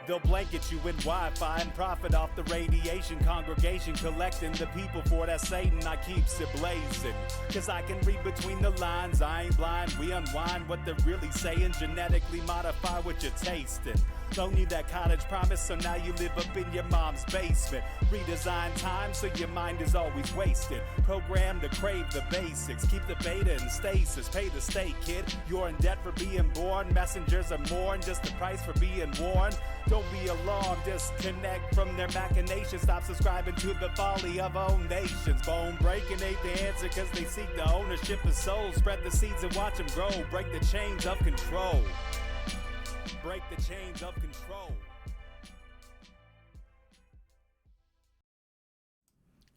They'll blanket you in Wi-Fi and profit off the radiation. Congregation collecting the people for that Satan. I keeps it blazing, cause I can read between the lines. I ain't blind, we unwind what they're really saying. Genetically modify what you're tasting. Don't need that college promise, so now you live up in your mom's basement. Redesign time so your mind is always wasted. Programmed to crave the basics. Keep the beta in stasis. Pay the state, kid. You're in debt for being born. Messengers are more than just the price for being worn. Don't be alarmed, disconnect from their machinations. Stop subscribing to the folly of own nations. Bone breaking ain't the answer, cause they seek the ownership of souls. Spread the seeds and watch them grow. Break the chains of control. Break the chains of control.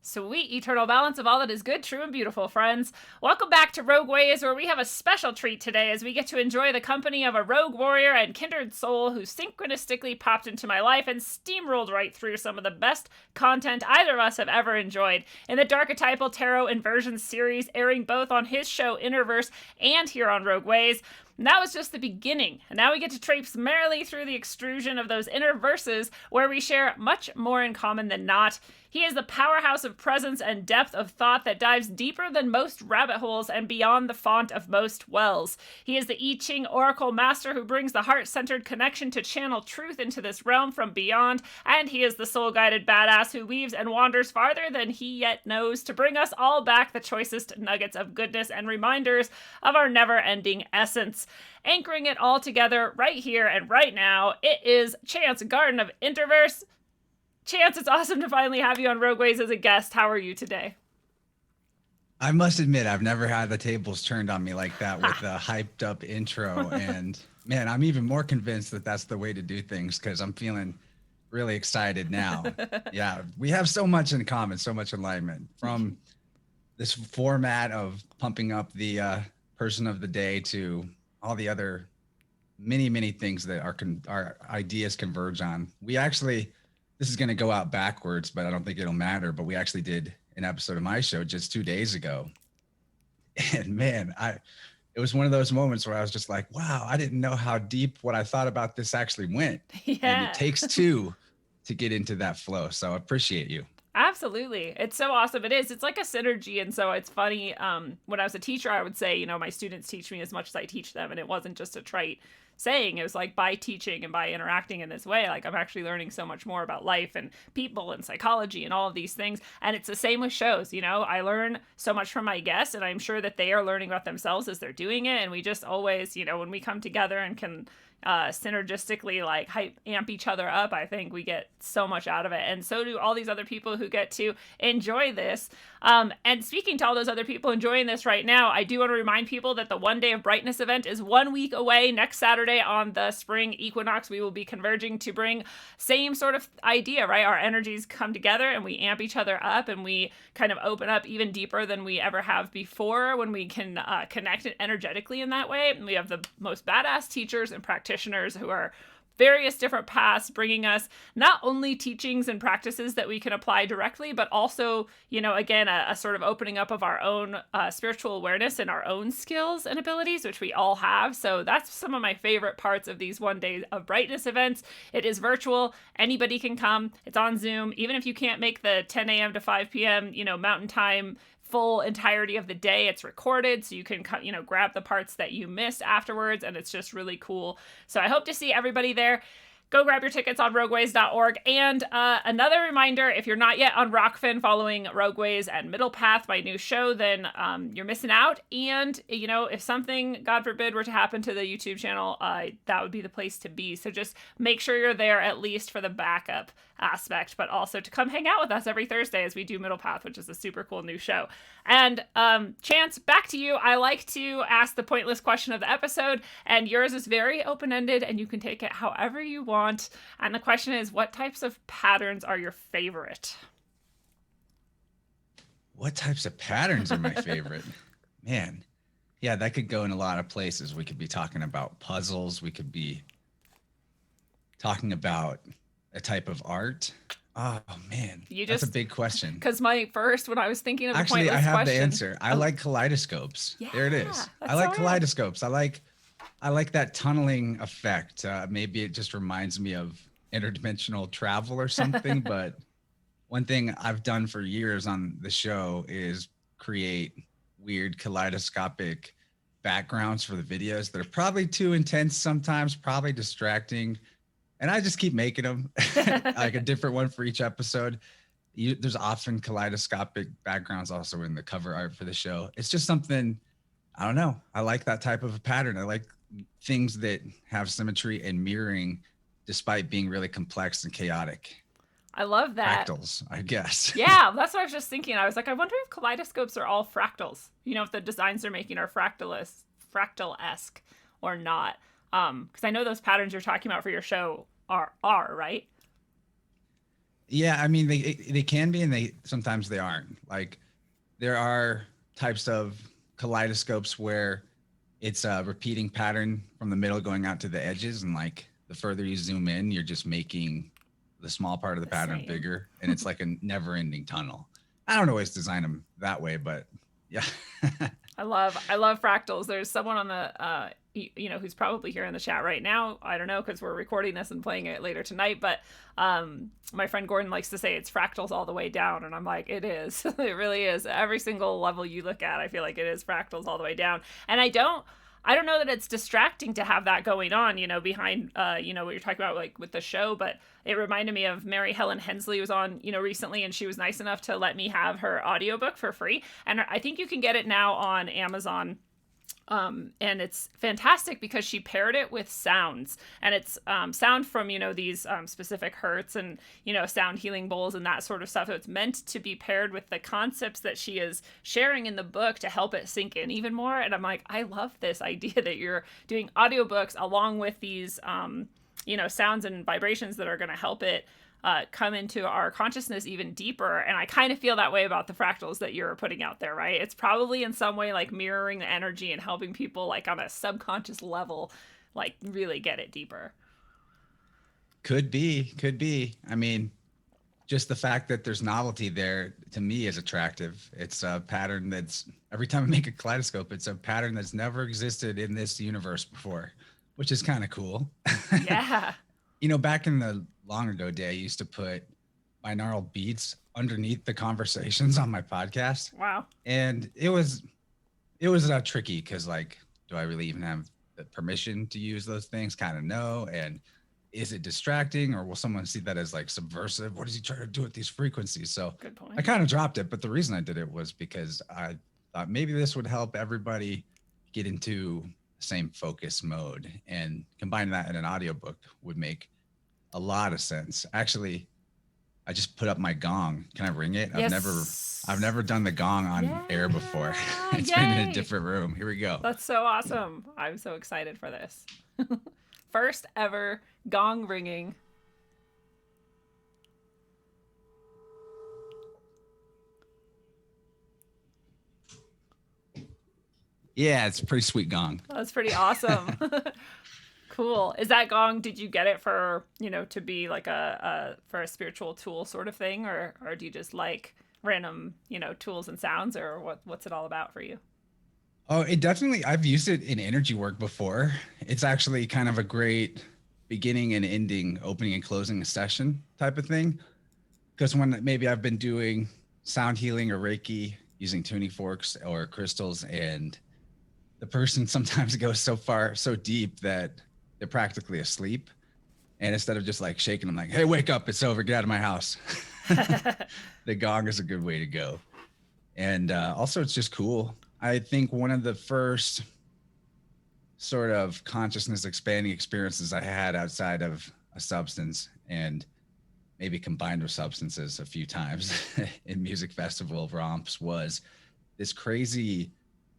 Sweet eternal balance of all that is good, true, and beautiful, friends. Welcome back to Rogue Ways, where we have a special treat today as we get to enjoy the company of a rogue warrior and kindred soul who synchronistically popped into my life and steamrolled right through some of the best content either of us have ever enjoyed in the Darchetypal Tarot Inversion series, airing both on his show Innerverse and here on Rogue Ways. And that was just the beginning, and now we get to traipse merrily through the extrusion of those inner verses where we share much more in common than not. He is the powerhouse of presence and depth of thought that dives deeper than most rabbit holes and beyond the font of most wells. He is the I Ching Oracle Master who brings the heart-centered connection to channel truth into this realm from beyond, and he is the soul-guided badass who weaves and wanders farther than he yet knows to bring us all back the choicest nuggets of goodness and reminders of our never-ending essence. Anchoring it all together right here and right now, it is Chance Garton of Innerverse. Chance, it's awesome to finally have you on Rogue Ways as a guest. How are you today? I must admit, I've never had the tables turned on me like that with a hyped up intro. And man, I'm even more convinced that that's the way to do things because I'm feeling really excited now. Yeah, we have so much in common, so much alignment from this format of pumping up the person of the day to all the other many things that our ideas converge on. We actually, this is going to go out backwards, but I don't think it'll matter. But we actually did an episode of my show just 2 days ago. And man, it was one of those moments where I was just like, wow, I didn't know how deep what I thought about this actually went. Yeah. And it takes two to get into that flow. So I appreciate you. Absolutely. It's so awesome. It is. It's like a synergy. And so it's funny. When I was a teacher, I would say, my students teach me as much as I teach them. And it wasn't just a trite saying. It was like by teaching and by interacting in this way, like I'm actually learning so much more about life and people and psychology and all of these things. And it's the same with shows. I learn so much from my guests, and I'm sure that they are learning about themselves as they're doing it. And we just always, when we come together and can synergistically like amp each other up, I think we get so much out of it. And so do all these other people who get to enjoy this. And speaking to all those other people enjoying this right now, I do want to remind people that the One Day of Brightness event is 1 week away. Next Saturday on the spring equinox, we will be converging to bring same sort of idea, right? Our energies come together and we amp each other up and we kind of open up even deeper than we ever have before when we can connect energetically in that way. And we have the most badass teachers and practitioners who are various different paths, bringing us not only teachings and practices that we can apply directly, but also, again, a sort of opening up of our own spiritual awareness and our own skills and abilities, which we all have. So that's some of my favorite parts of these One Day of Brightness events. It is virtual. Anybody can come. It's on Zoom. Even if you can't make the 10 a.m. to 5 p.m., Mountain Time full entirety of the day, it's recorded, so you can grab the parts that you missed afterwards, and it's just really cool. So I hope to see everybody there. Go grab your tickets on rogueways.org. And another reminder, if you're not yet on Rockfin following Rogue Ways and Middle Path, my new show, then you're missing out. And, if something, God forbid, were to happen to the YouTube channel, that would be the place to be. So just make sure you're there at least for the backup aspect, but also to come hang out with us every Thursday as we do Middle Path, which is a super cool new show. And Chance, back to you. I like to ask the pointless question of the episode, and yours is very open-ended, and you can take it however you want. And the question is, what types of patterns are your favorite? What types of patterns are my favorite? Man, yeah, that could go in a lot of places. We could be talking about puzzles. We could be talking about a type of art. Oh man, that's a big question. Because when I was thinking of the actually, pointless I have question, the answer. I like kaleidoscopes. Yeah, there it is. I like kaleidoscopes. I like that tunneling effect. Maybe it just reminds me of interdimensional travel or something. But one thing I've done for years on the show is create weird kaleidoscopic backgrounds for the videos that are probably too intense sometimes, probably distracting. And I just keep making them like a different one for each episode. There's often kaleidoscopic backgrounds also in the cover art for the show. It's just something, I don't know. I like that type of a pattern. I like things that have symmetry and mirroring despite being really complex and chaotic. I love that. Fractals, I guess. Yeah, that's what I was just thinking. I was like, I wonder if kaleidoscopes are all fractals. You know, if the designs they're making are fractal-esque or not. Because I know those patterns you're talking about for your show are right? Yeah, I mean they can be, and sometimes they aren't. Like there are types of kaleidoscopes where it's a repeating pattern from the middle going out to the edges, and like the further you zoom in, you're just making the small part of the pattern bigger, and it's like a never-ending tunnel. I don't always design them that way, but yeah. I love fractals. There's someone on the who's probably here in the chat right now. I don't know, because we're recording this and playing it later tonight, but my friend Gordon likes to say it's fractals all the way down, and I'm like, it is. It really is. Every single level you look at, I feel like it is fractals all the way down. And I don't know that it's distracting to have that going on, behind, what you're talking about, like with the show, but it reminded me of Mary Helen Hensley was on, recently, and she was nice enough to let me have her audiobook for free. And I think you can get it now on Amazon. And it's fantastic because she paired it with sounds, and it's sound from these specific hertz and sound healing bowls and that sort of stuff. So it's meant to be paired with the concepts that she is sharing in the book to help it sink in even more. And I'm like, I love this idea that you're doing audiobooks along with these sounds and vibrations that are going to help it come into our consciousness even deeper. And I kind of feel that way about the fractals that you're putting out there, right? It's probably in some way like mirroring the energy and helping people like on a subconscious level, like really get it deeper. Could be. I mean, just the fact that there's novelty there to me is attractive. It's a pattern that's, every time I make a kaleidoscope, it's a pattern that's never existed in this universe before, which is kind of cool. Yeah. Back in the long ago day, I used to put binaural beats underneath the conversations on my podcast. Wow. And it was tricky because, like, do I really even have the permission to use those things? Kind of no. And is it distracting, or will someone see that as like subversive? What is he trying to do with these frequencies? So good point. I kind of dropped it. But the reason I did it was because I thought maybe this would help everybody get into the same focus mode, and combining that in an audiobook would make a lot of sense. Actually, I just put up my gong. Can I ring it? Yes. I've never done the gong on air before. It's been in a different room. Here we go. That's so awesome. I'm so excited for this. First ever gong ringing. Yeah, it's a pretty sweet gong. That's pretty awesome. Cool. Is that gong, did you get it for, to be like for a spiritual tool sort of thing, or do you just like random, tools and sounds, or what's it all about for you? Oh, it definitely, I've used it in energy work before. It's actually kind of a great beginning and ending, opening and closing a session type of thing. Because when maybe I've been doing sound healing or Reiki using tuning forks or crystals, and the person sometimes goes so deep that they're practically asleep. And instead of just like shaking them like, hey, wake up, it's over, get out of my house. The gong is a good way to go. And also it's just cool. I think one of the first sort of consciousness expanding experiences I had outside of a substance, and maybe combined with substances a few times in music festival romps, was this crazy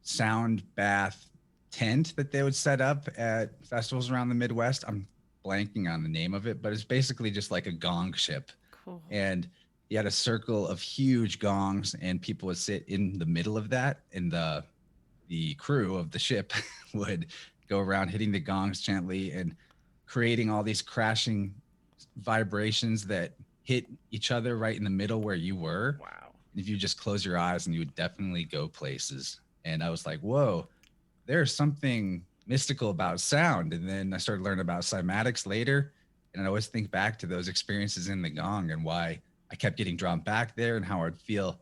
sound bath tent that they would set up at festivals around the Midwest. I'm blanking on the name of it, but it's basically just like a gong ship. Cool. And you had a circle of huge gongs, and people would sit in the middle of that, and the crew of the ship would go around hitting the gongs gently and creating all these crashing vibrations that hit each other right in the middle where you were. Wow. If you just close your eyes, and you would definitely go places. And I was like, whoa, there's something mystical about sound. And then I started learning about cymatics later, And I always think back to those experiences in the gong and why I kept getting drawn back there and how I'd feel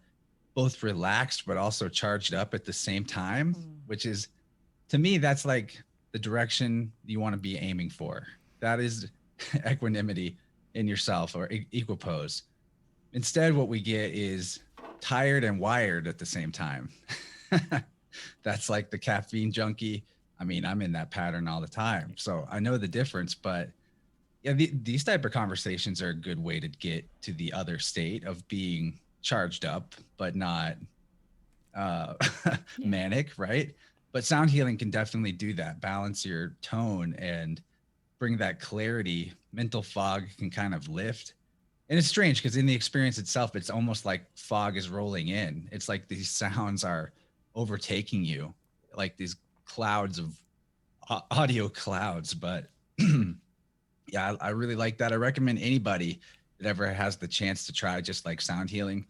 both relaxed but also charged up at the same time, which is, to me, that's like the direction you want to be aiming for. That is equanimity in yourself, or equipoise. Instead, what we get is tired and wired at the same time. That's like the caffeine junkie. I mean, I'm in that pattern all the time. So I know the difference, but yeah, these type of conversations are a good way to get to the other state of being charged up, but not manic, right? But sound healing can definitely do that, balance your tone and bring that clarity. Mental fog can kind of lift. And it's strange because in the experience itself, it's almost like fog is rolling in. It's like these sounds are overtaking you, like these clouds of audio clouds. But yeah, I really like that. I recommend anybody that ever has the chance to try just like sound healing,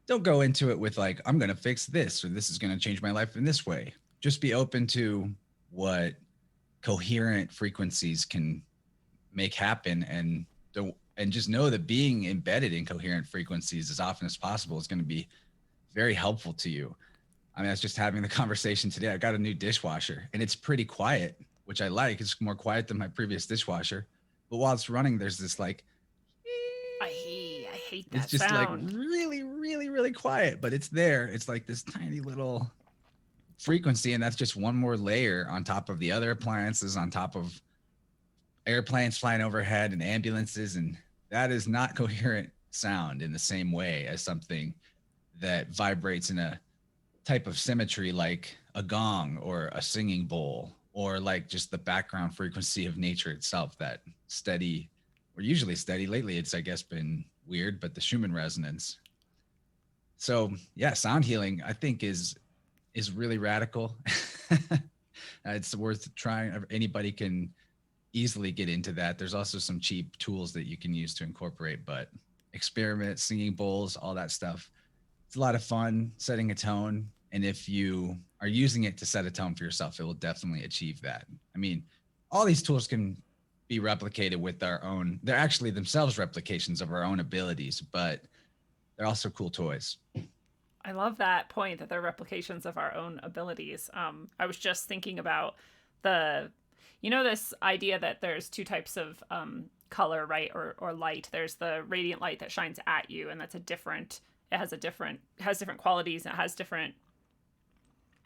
don't go into it with like, I'm going to fix this, or this is going to change my life in this way. Just be open to what coherent frequencies can make happen, and just know that being embedded in coherent frequencies as often as possible is going to be very helpful to you. I mean, I was just having the conversation today. I got a new dishwasher and it's pretty quiet, which I like. It's more quiet than my previous dishwasher. But while it's running, there's this like, I hate that it's just sound. like really, really, really quiet, but it's there. It's like this tiny little frequency, and that's just one more layer on top of the other appliances, on top of airplanes flying overhead and ambulances. And that is not coherent sound in the same way as something that vibrates in a type of symmetry like a gong or a singing bowl, or like just the background frequency of nature itself, that steady, or usually steady. Lately it's, I guess, been weird, but the Schumann resonance. So yeah, sound healing I think is really radical. It's worth trying. Anybody can easily get into that. There's also some cheap tools that you can use to incorporate, but experiment, singing bowls, all that stuff. It's a lot of fun setting a tone. And if you are using it to set a tone for yourself, it will definitely achieve that. I mean, all these tools can be replicated with our own, they're actually themselves replications of our own abilities, but they're also cool toys. I love that point that they're replications of our own abilities. I was just thinking about this idea that there's two types of color, right? Or light. There's the radiant light that shines at you, and that's has different qualities. It has different,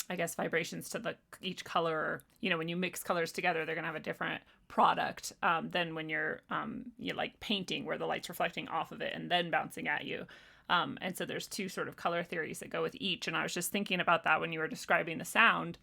I guess, vibrations to each color. When you mix colors together, they're going to have a different product than when you're like painting, where the light's reflecting off of it and then bouncing at you. And so there's two sort of color theories that go with each. And I was just thinking about that when you were describing the sound,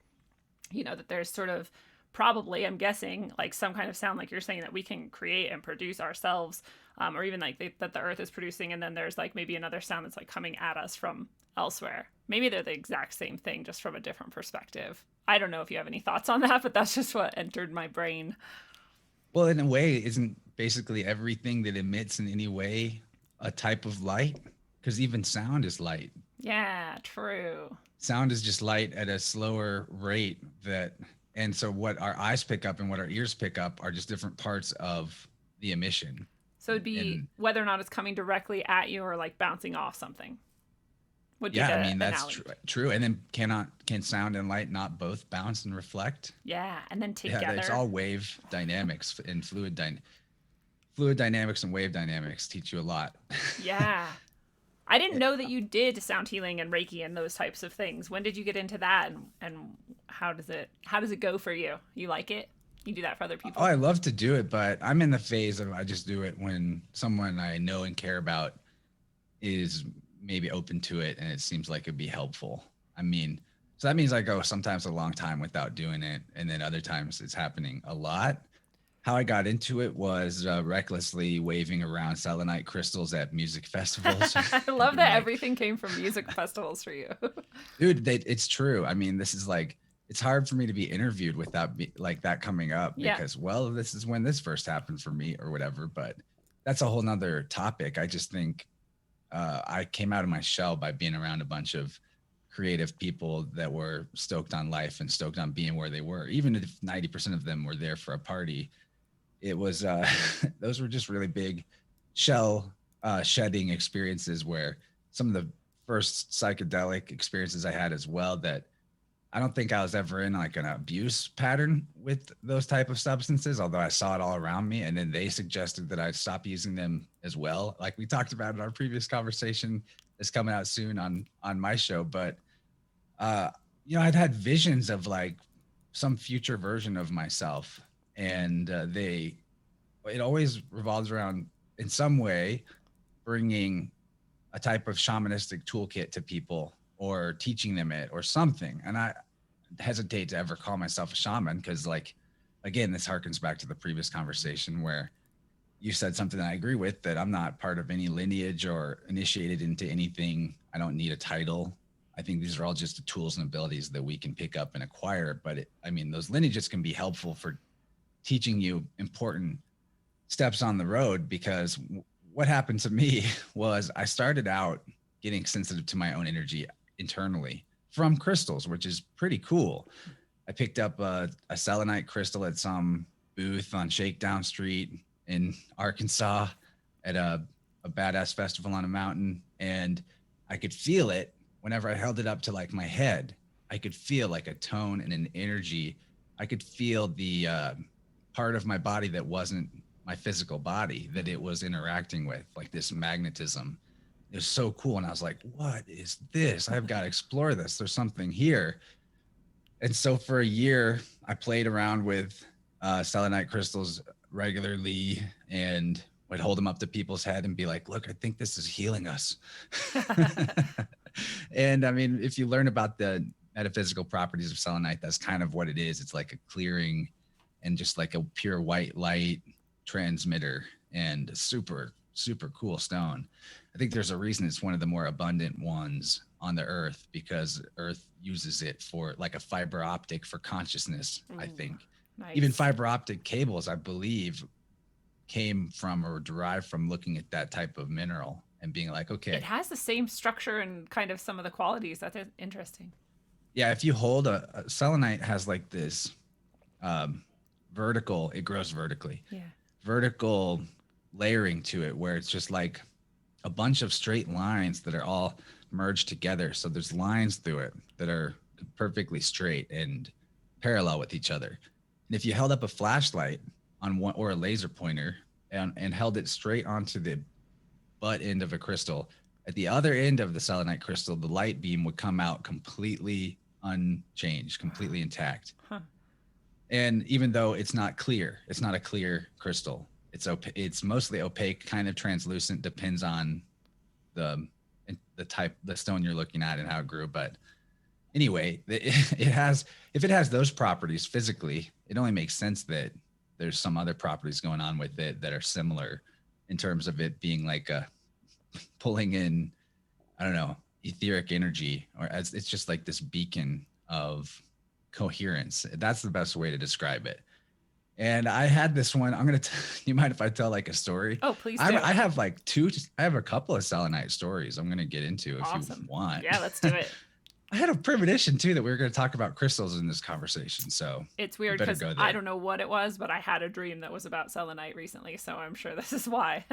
that there's sort of probably, I'm guessing, like some kind of sound, like you're saying, that we can create and produce ourselves, or even like that the earth is producing. And then there's like maybe another sound that's like coming at us from elsewhere. Maybe they're the exact same thing, just from a different perspective. I don't know if you have any thoughts on that, but that's just what entered my brain. Well, in a way, isn't basically everything that emits in any way a type of light? Because even sound is light. Yeah, true. Sound is just light at a slower rate. And so what our eyes pick up and what our ears pick up are just different parts of the emission. So it'd be whether or not it's coming directly at you or like bouncing off something. Would be that's true. And then can sound and light not both bounce and reflect? Yeah, and then together. Yeah, it's all wave dynamics and fluid dynamics and wave dynamics teach you a lot. Yeah. I didn't know that you did sound healing and Reiki and those types of things. When did you get into that, and how does it go for you? You like it? You do that for other people? Oh, I love to do it, but I'm in the phase of I just do it when someone I know and care about is maybe open to it and it seems like it'd be helpful. I mean, so that means I go sometimes a long time without doing it, and then other times it's happening a lot. How I got into it was recklessly waving around selenite crystals at music festivals. I love that everything came from music festivals for you. Dude, it's true. I mean, this is like, it's hard for me to be interviewed without like that coming up because, well, this is when this first happened for me or whatever, but that's a whole nother topic. I just think I came out of my shell by being around a bunch of creative people that were stoked on life and stoked on being where they were, even if 90% of them were there for a party. it was those were just really big shell shedding experiences, where some of the first psychedelic experiences I had as well, that I don't think I was ever in like an abuse pattern with those type of substances, although I saw it all around me. And then they suggested that I stop using them as well, like we talked about in our previous conversation that's coming out soon on my show. But I'd had visions of like some future version of myself, and it always revolves around in some way bringing a type of shamanistic toolkit to people, or teaching them it or something. And I hesitate to ever call myself a shaman, because like, again, this harkens back to the previous conversation where you said something that I agree with, that I'm not part of any lineage or initiated into anything. I don't need a title. I think these are all just the tools and abilities that we can pick up and acquire. But those lineages can be helpful for teaching you important steps on the road, because what happened to me was I started out getting sensitive to my own energy internally from crystals, which is pretty cool. I picked up a selenite crystal at some booth on Shakedown Street in Arkansas at a badass festival on a mountain, and I could feel it whenever I held it up to like my head. I could feel like a tone and an energy. I could feel the part of my body that wasn't my physical body that it was interacting with, like this magnetism. It was so cool. And I was like, what is this? I've got to explore this. There's something here. And so for a year, I played around with selenite crystals regularly, and would hold them up to people's head and be like, look, I think this is healing us. And if you learn about the metaphysical properties of selenite, that's kind of what it is. It's like a clearing and just like a pure white light transmitter, and a super, super cool stone. I think there's a reason it's one of the more abundant ones on the earth, because earth uses it for like a fiber optic for consciousness. I think nice. Even fiber optic cables, I believe, came from or derived from looking at that type of mineral and being like, okay, it has the same structure and kind of some of the qualities. That's interesting. Yeah, if you hold a selenite has like this vertical, it grows vertically. Yeah. Vertical layering to it, where it's just like a bunch of straight lines that are all merged together. So there's lines through it that are perfectly straight and parallel with each other. And if you held up a flashlight on one, or a laser pointer, and held it straight onto the butt end of a crystal, at the other end of the selenite crystal, the light beam would come out completely unchanged, completely intact. Huh. And even though it's not clear, it's not a clear crystal. It's mostly opaque, kind of translucent, depends on the type, the stone you're looking at and how it grew. But anyway, if it has those properties physically, it only makes sense that there's some other properties going on with it that are similar, in terms of it being like a pulling in, I don't know, etheric energy, or it's just like this beacon of coherence. That's the best way to describe it. And I had this one. You mind if I tell like a story? Oh, please do. I have like I have a couple of selenite stories I'm going to get into if you want. Yeah, let's do it. I had a premonition too that we were going to talk about crystals in this conversation. So it's weird because I don't know what it was, but I had a dream that was about selenite recently. So I'm sure this is why.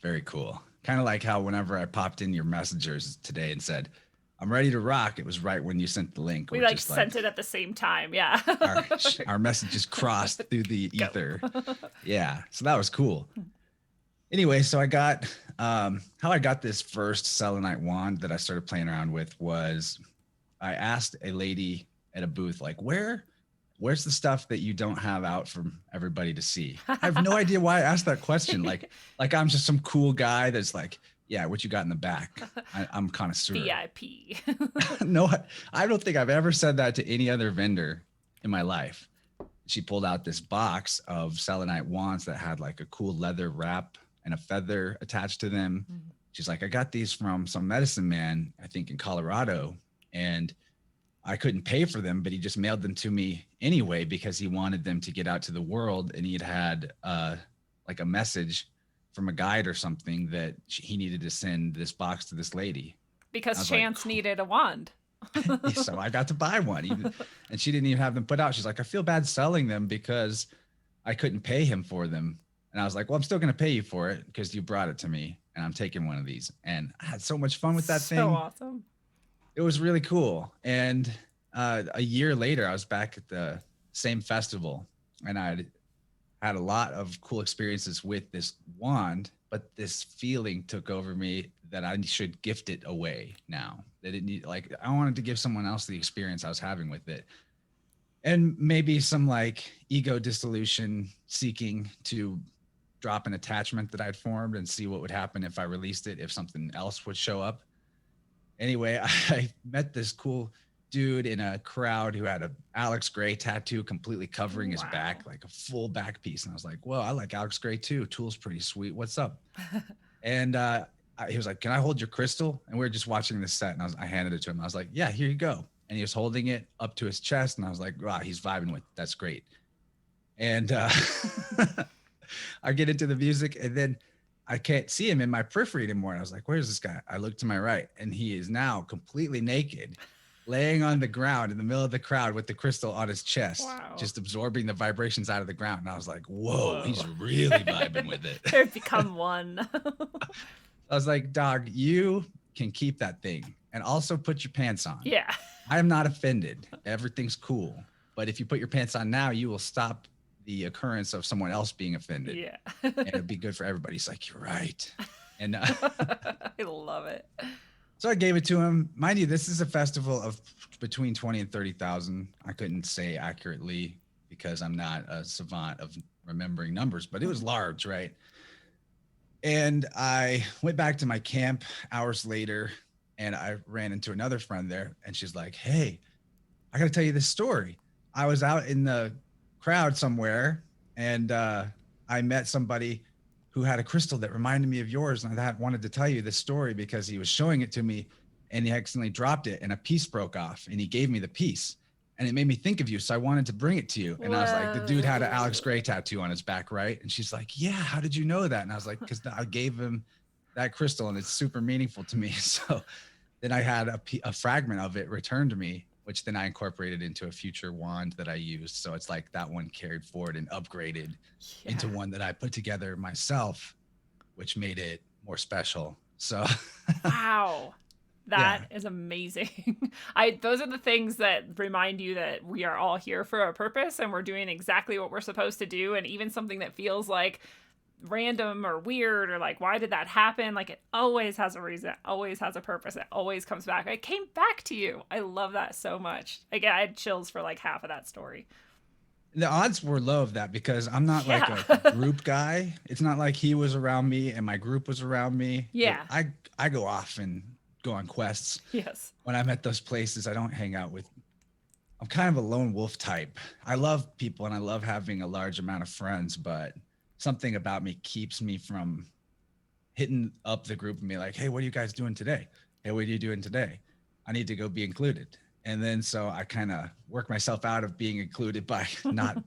Very cool. Kind of like how whenever I popped in your messengers today and said, I'm ready to rock, it was right when you sent the link. We like sent it at the same time. Yeah. our messages crossed through the ether. Yeah. So that was cool. Anyway, so I got, how I got this first selenite wand that I started playing around with was, I asked a lady at a booth, like, where's the stuff that you don't have out for everybody to see? I have no idea why I asked that question. Like I'm just some cool guy that's like, yeah, what you got in the back? I'm connoisseur. VIP. No, I don't think I've ever said that to any other vendor in my life. She pulled out this box of selenite wands that had like a cool leather wrap and a feather attached to them. Mm-hmm. She's like, I got these from some medicine man, I think in Colorado, and I couldn't pay for them, but he just mailed them to me anyway because he wanted them to get out to the world, and he'd had like a message from a guide or something that he needed to send this box to this lady. Because Chance needed a wand. So I got to buy one, and she didn't even have them put out. She's like, I feel bad selling them because I couldn't pay him for them. And I was like, well, I'm still going to pay you for it because you brought it to me and I'm taking one of these. And I had so much fun with that So thing. awesome. It was really cool. And a year later, I was back at the same festival and I'd had a lot of cool experiences with this wand, but this feeling took over me that I should gift it away now. That it need, like, I wanted to give someone else the experience I was having with it. And maybe some like ego dissolution seeking to drop an attachment that I'd formed and see what would happen if I released it, if something else would show up. Anyway, I met this cool dude in a crowd who had a Alex Gray tattoo completely covering his back, like a full back piece. And I was like, well, I like Alex Gray too. Tool's pretty sweet. What's up? And he was like, can I hold your crystal? And we were just watching this set and I handed it to him. I was like, yeah, here you go. And he was holding it up to his chest. And I was like, wow, he's vibing with it. That's great. And I get into the music and then I can't see him in my periphery anymore. And I was like, where's this guy? I look to my right and he is now completely naked, laying on the ground in the middle of the crowd with the crystal on his chest, just absorbing the vibrations out of the ground. And I was like, whoa. He's really vibing with it. They've become one. I was like, dog, you can keep that thing and also put your pants on. Yeah. I'm not offended. Everything's cool. But if you put your pants on now, you will stop the occurrence of someone else being offended. Yeah. And it'd be good for everybody. He's like, you're right. And I love it. So I gave it to him. Mind you, this is a festival of between 20 and 30,000. I couldn't say accurately because I'm not a savant of remembering numbers, but it was large, right? And I went back to my camp hours later and I ran into another friend there and she's like, hey, I got to tell you this story. I was out in the crowd somewhere and I met somebody who had a crystal that reminded me of yours. And I wanted to tell you this story because he was showing it to me and he accidentally dropped it and a piece broke off and he gave me the piece and it made me think of you. So I wanted to bring it to you. And I was like, the dude had an Alex Gray tattoo on his back, right? And she's like, yeah, how did you know that? And I was like, because I gave him that crystal and it's super meaningful to me. So then I had a fragment of it returned to me, which then I incorporated into a future wand that I used. So it's like that one carried forward and upgraded into one that I put together myself, which made it more special. So wow. That is amazing. Those are the things that remind you that we are all here for a purpose and we're doing exactly what we're supposed to do. And even something that feels like random or weird or like, why did that happen? Like it always has a reason, always has a purpose. It always comes back. It came back to you. I love that so much. Again, I had chills for like half of that story. The odds were low of that because I'm not like a group guy. It's not like he was around me and my group was around me. Yeah. I go off and go on quests. Yes. When I'm at those places, I don't hang out with, I'm kind of a lone wolf type. I love people and I love having a large amount of friends, but something about me keeps me from hitting up the group and be like, hey, what are you guys doing today? Hey, what are you doing today? I need to go be included. And then so I kind of work myself out of being included by not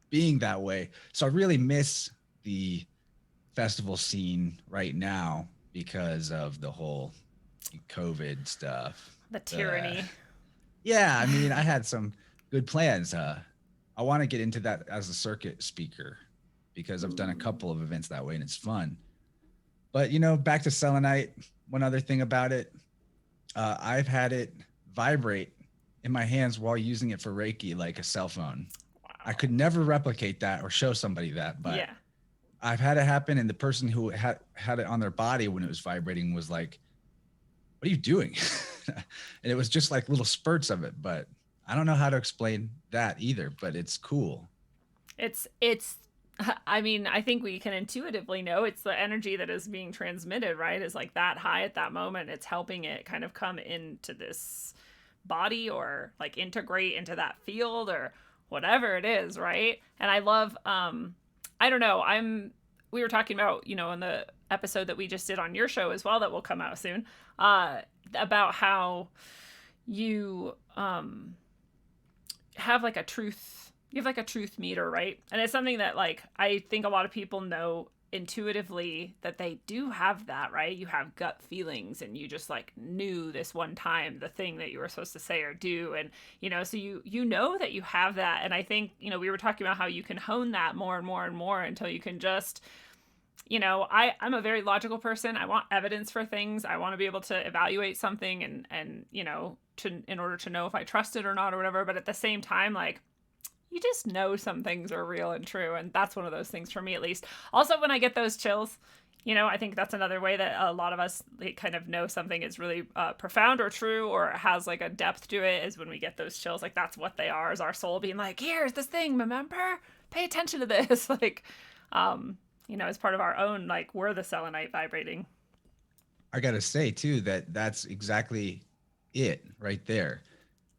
being that way. So I really miss the festival scene right now because of the whole COVID stuff. The tyranny. Yeah, I mean, I had some good plans. I want to get into that as a circuit speaker because I've done a couple of events that way and it's fun. But, you know, back to selenite, one other thing about it, I've had it vibrate in my hands while using it for Reiki like a cell phone. Wow. I could never replicate that or show somebody that, but I've had it happen. And the person who had it on their body when it was vibrating was like, what are you doing? And it was just like little spurts of it, but I don't know how to explain that either, but it's cool. I mean, I think we can intuitively know it's the energy that is being transmitted, right? Is like that high at that moment. It's helping it kind of come into this body or like integrate into that field or whatever it is, right? And I love, I don't know, we were talking about, you know, in the episode that we just did on your show as well, that will come out soon, about how you have like a truth meter, right? And it's something that like I think a lot of people know intuitively that they do have that, right? You have gut feelings and you just like knew this one time the thing that you were supposed to say or do. And, so you know that you have that. And I think, we were talking about how you can hone that more and more and more until you can just, I'm a very logical person. I want evidence for things. I want to be able to evaluate something and, in order to know if I trust it or not or whatever. But at the same time, like, you just know some things are real and true. And that's one of those things for me, at least. Also, when I get those chills, I think that's another way that a lot of us kind of know something is really profound or true or has like a depth to it, is when we get those chills. Like, that's what they are, is our soul being like, here's this thing, remember? Pay attention to this. Like, as part of our own, like, we're the selenite vibrating. I got to say, too, that's exactly it right there.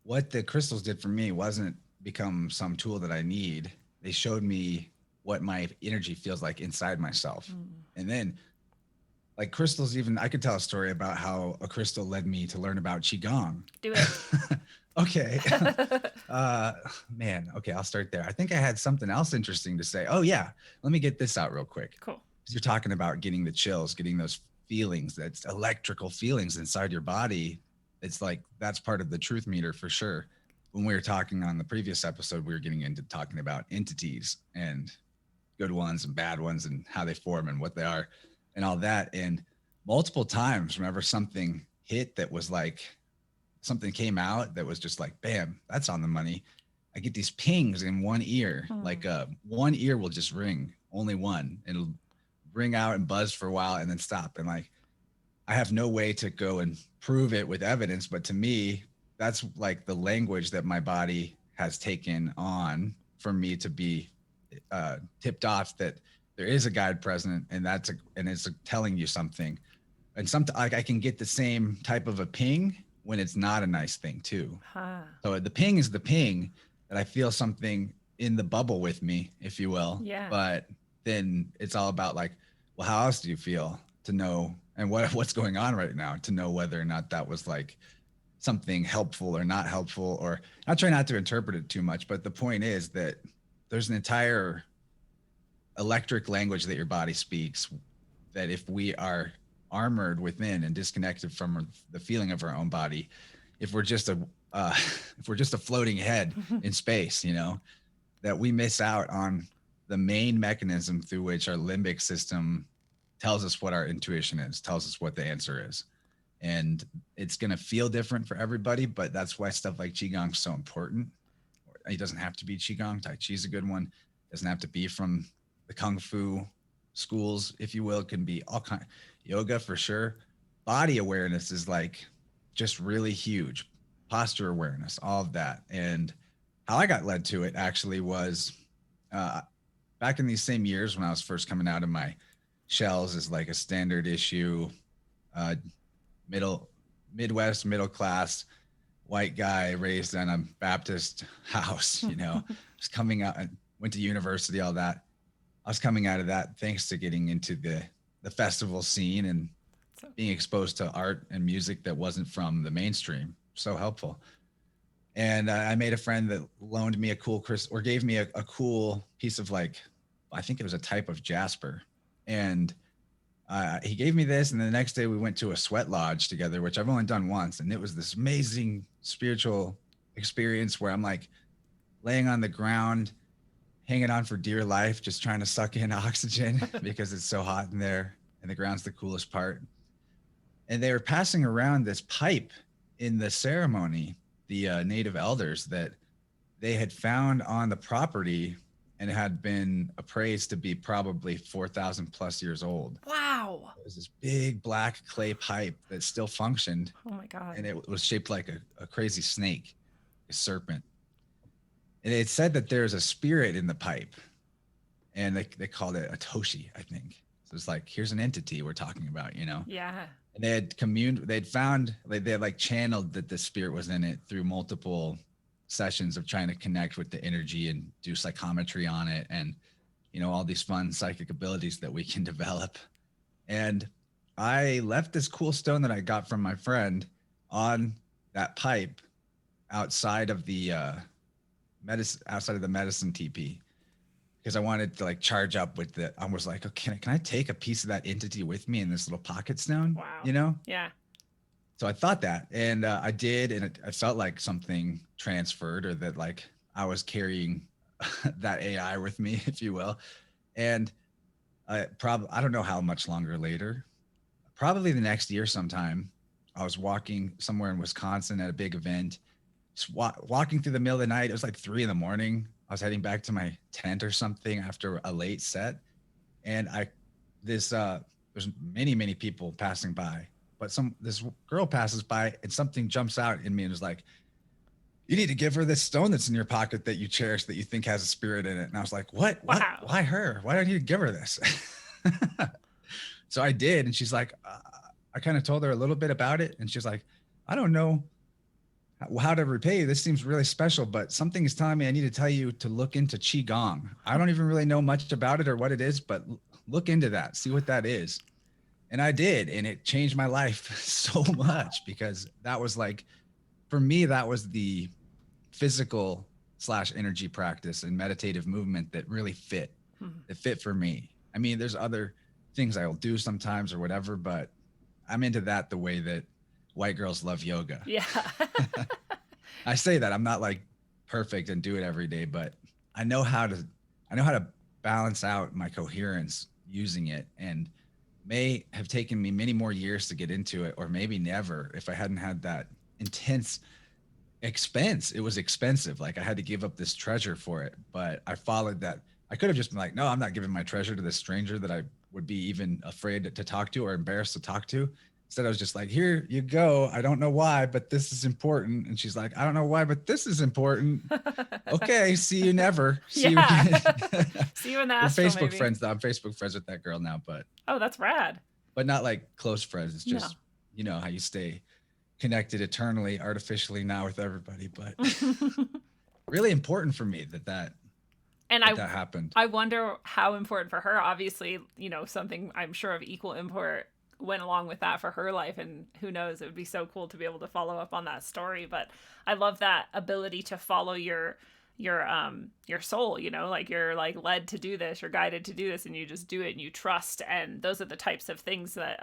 What the crystals did for me wasn't become some tool that I need. They showed me what my energy feels like inside myself. And then, like, crystals, even I could tell a story about how a crystal led me to learn about Qigong. Do it. Okay. Man, okay, I'll start there. I think I had something else interesting to say. Oh yeah, let me get this out real quick. Cool. Because you're talking about getting the chills, getting those feelings, that's electrical feelings inside your body. It's like, that's part of the truth meter for sure. When we were talking on the previous episode, we were getting into talking about entities and good ones and bad ones and how they form and what they are and all that. And multiple times, remember, something hit that was like, something came out that was just like, bam, that's on the money. I get these pings in one ear, like one ear will just ring, only one. It'll ring out and buzz for a while and then stop. And like, I have no way to go and prove it with evidence, but to me, that's like the language that my body has taken on for me to be tipped off that there is a guide present, and it's telling you something. And like, I can get the same type of a ping when it's not a nice thing too. So the ping is the ping that I feel something in the bubble with me, if you will. Yeah. But then it's all about like, well, how else do you feel to know, and what's going on right now to know whether or not that was like something helpful or not helpful. Or I try not to interpret it too much, but the point is that there's an entire electric language that your body speaks, that if we are armored within and disconnected from the feeling of our own body, if we're just a floating head in space, that we miss out on the main mechanism through which our limbic system tells us what our intuition is, tells us what the answer is. And it's going to feel different for everybody, but that's why stuff like Qigong is so important. It doesn't have to be Qigong. Tai Chi is a good one. It doesn't have to be from the Kung Fu schools, if you will. It can be all kind. Yoga for sure. Body awareness is like just really huge. Posture awareness, all of that. And how I got led to it actually was back in these same years when I was first coming out of my shells as like a standard issue, Midwest middle class white guy raised in a Baptist house, was coming out and went to university, all that. I was coming out of that thanks to getting into the festival scene and being exposed to art and music that wasn't from the mainstream. So helpful. And I made a friend that loaned me a cool or gave me a cool piece of, like, I think it was a type of jasper. And he gave me this, and the next day we went to a sweat lodge together, which I've only done once. And it was this amazing spiritual experience where I'm like laying on the ground, hanging on for dear life, just trying to suck in oxygen because it's so hot in there, and the ground's the coolest part. And they were passing around this pipe in the ceremony, the native elders, that they had found on the property and had been appraised to be probably 4,000 plus years old. Wow. It was this big black clay pipe that still functioned. Oh my God. And it was shaped like a crazy snake, a serpent. And it said that there's a spirit in the pipe. And they called it a Toshi, I think. So it's like, here's an entity we're talking about, Yeah. And they had they had like channeled that the spirit was in it through multiple sessions of trying to connect with the energy and do psychometry on it, and all these fun psychic abilities that we can develop. And I left this cool stone that I got from my friend on that pipe outside of the medicine teepee. because I wanted to like charge up with the, I was like, okay, can I take a piece of that entity with me in this little pocket stone? Wow. You know? Yeah. So I thought that, and I did, and I felt like something transferred, or that like I was carrying that AI with me, if you will. And I don't know how much longer later, probably the next year sometime, I was walking somewhere in Wisconsin at a big event, just walking through the middle of the night. It was like 3 a.m. I was heading back to my tent or something after a late set. And there's many people passing by, but this girl passes by and something jumps out in me and is like, you need to give her this stone that's in your pocket that you cherish, that you think has a spirit in it. And I was like, what? Wow. Why her? Why do I need to give her this? So I did. And she's like, I kind of told her a little bit about it. And she's like, I don't know how to repay you. This seems really special, but something is telling me I need to tell you to look into Qigong. I don't even really know much about it or what it is, but look into that, see what that is. And I did. And it changed my life so much, because that was like, for me, that was the physical / energy practice and meditative movement that really fit. It fit for me. I mean, there's other things I'll do sometimes or whatever, but I'm into that the way that white girls love yoga. Yeah. I say that I'm not like perfect and do it every day, but I know how to balance out my coherence using it, and may have taken me many more years to get into it, or maybe never, if I hadn't had that intense expense. It was expensive. Like I had to give up this treasure for it, but I followed that. I could have just been like, no, I'm not giving my treasure to this stranger that I would be even afraid to talk to or embarrassed to talk to. Instead, I was just like, here you go. I don't know why, but this is important. And she's like, I don't know why, but this is important. Okay. See you never. See you again. See you in the We're astral, Facebook maybe. friends though. I'm Facebook friends with that girl now, but that's rad. not like close friends. It's just, No. you know, how you stay connected eternally, artificially now with everybody, but really important for me that happened. I wonder how important for her. Obviously, you know, something I'm sure of equal import went along with that for her life, and who knows, it would be so cool to be able to follow up on that story. But I love that ability to follow your soul, you know, like you're like led to do this, you're guided to do this, and you just do it and you trust. And those are the types of things that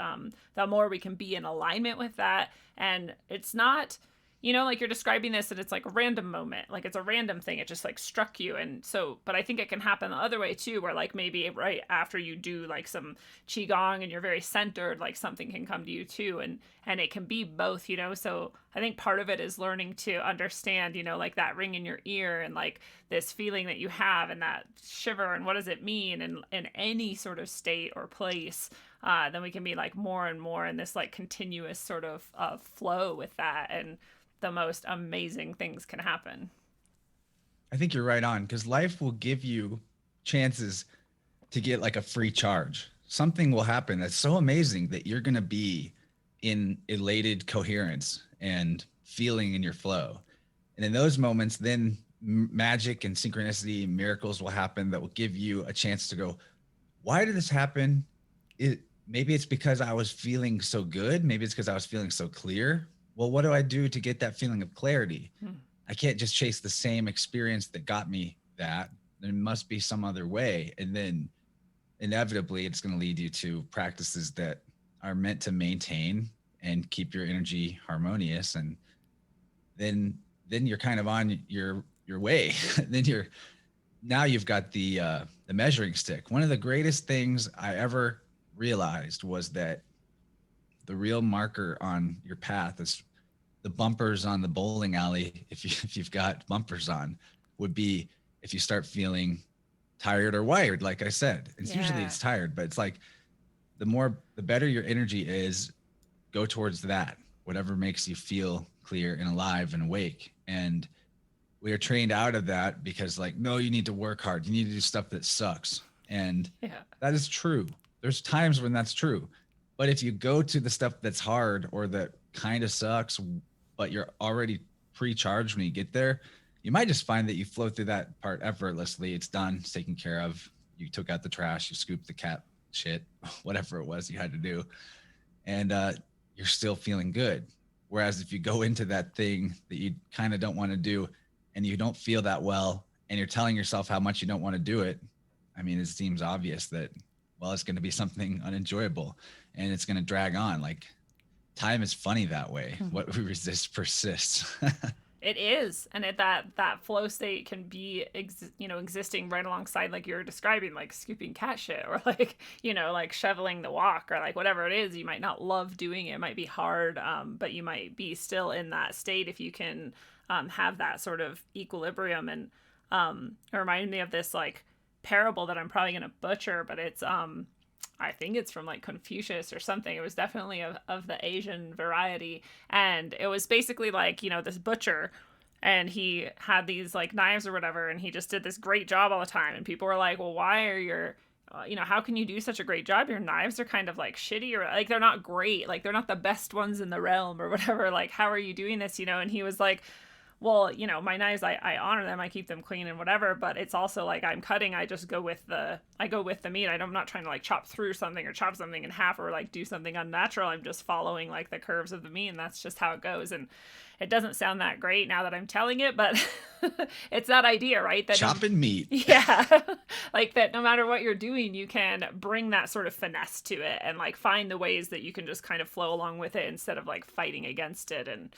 the more we can be in alignment with that. And it's not, you know, like you're describing this and it's like a random moment, like it's a random thing, it just like struck you. And so, but I think it can happen the other way too, where like maybe right after you do like some qigong and you're very centered, like something can come to you too, and it can be both, you know. So I think part of it is learning to understand, you know, like that ring in your ear and like this feeling that you have and that shiver and what does it mean in any sort of state or place. Then we can be like more and more in this like continuous sort of flow with that, and the most amazing things can happen. I think you're right on, because life will give you chances to get like a free charge. Something will happen that's so amazing that you're going to be in elated coherence and feeling in your flow. And in those moments, then magic and synchronicity and miracles will happen that will give you a chance to go, why did this happen? Maybe it's because I was feeling so good. Maybe it's because I was feeling so clear. Well, what do I do to get that feeling of clarity? I can't just chase the same experience that got me that. There must be some other way. And then inevitably it's going to lead you to practices that are meant to maintain and keep your energy harmonious. And then you're kind of on your way. Now you've got the measuring stick. One of the greatest things I ever realized was that the real marker on your path is the bumpers on the bowling alley. If you've got bumpers on, would be if you start feeling tired or wired, like I said. Usually it's tired, but it's like the better your energy is, go towards that, whatever makes you feel clear and alive and awake. And we are trained out of that because like, no, you need to work hard. You need to do stuff that sucks. And that is true. There's times when that's true. But if you go to the stuff that's hard or that kind of sucks, but you're already pre-charged when you get there, you might just find that you flow through that part effortlessly. It's done. It's taken care of. You took out the trash. You scooped the cat shit, whatever it was you had to do. And you're still feeling good. Whereas if you go into that thing that you kind of don't want to do and you don't feel that well, and you're telling yourself how much you don't want to do it, I mean, it seems obvious that, well, it's going to be something unenjoyable and it's going to drag on. Like, time is funny that way. What we resist persists. It is, and that flow state can be existing right alongside, like you were describing, like scooping cat shit, or like like shoveling the walk, or like whatever it is. You might not love doing it, it might be hard, but you might be still in that state if you can have that sort of equilibrium. And it reminded me of this like parable that I'm probably gonna butcher, but it's I think it's from like Confucius or something. It was definitely of the Asian variety. And it was basically like, this butcher, and he had these like knives or whatever, and he just did this great job all the time. And people were like, well, why are your, how can you do such a great job? Your knives are kind of like shitty, or like they're not great. Like they're not the best ones in the realm or whatever. Like, how are you doing this? And he was like, well, my knives, I honor them, I keep them clean and whatever, but it's also like I'm cutting, I just go with the meat. I'm not trying to like chop through something or chop something in half or like do something unnatural. I'm just following like the curves of the meat, and that's just how it goes. And it doesn't sound that great now that I'm telling it, but it's that idea, right? That chopping meat. Yeah. Like that no matter what you're doing, you can bring that sort of finesse to it and like find the ways that you can just kind of flow along with it instead of like fighting against it. And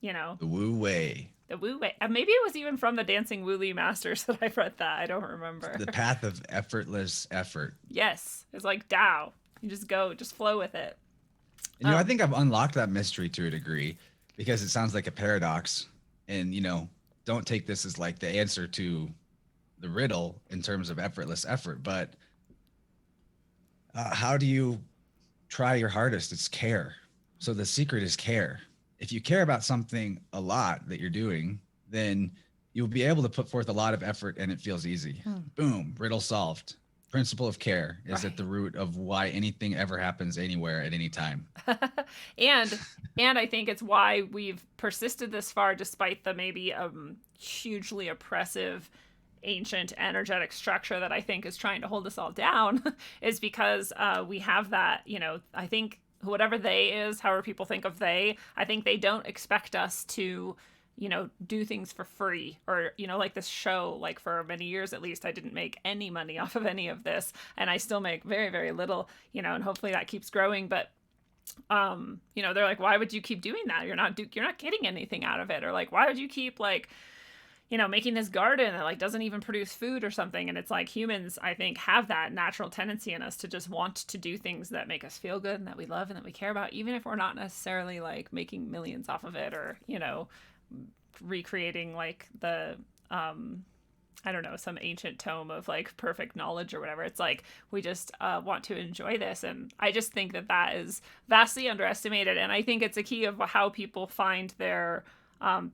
the Wu Wei. The Wu Wei. Maybe it was even from the Dancing Wu Masters that I read that. I don't remember. The path of effortless effort. Yes. It's like Tao. You just go, just flow with it. And, I think I've unlocked that mystery to a degree because it sounds like a paradox. And, don't take this as like the answer to the riddle in terms of effortless effort. But how do you try your hardest? It's care. So the secret is care. If you care about something a lot that you're doing, then you'll be able to put forth a lot of effort and it feels easy. Boom, riddle solved. Principle of care is at the root of why anything ever happens anywhere at any time. and I think it's why we've persisted this far despite the maybe hugely oppressive ancient energetic structure that I think is trying to hold us all down is because we have that, I think whatever they is, however people think of they, I think they don't expect us to, do things for free or, like this show, like for many years, at least I didn't make any money off of any of this. And I still make very, very little, and hopefully that keeps growing. But, they're like, why would you keep doing that? You're not getting anything out of it. Or like, why would you keep like, making this garden that like doesn't even produce food or something. And it's like humans, I think, have that natural tendency in us to just want to do things that make us feel good and that we love and that we care about, even if we're not necessarily like making millions off of it or, recreating like the, I don't know, some ancient tome of like perfect knowledge or whatever. It's like, we just want to enjoy this. And I just think that is vastly underestimated. And I think it's a key of how people find their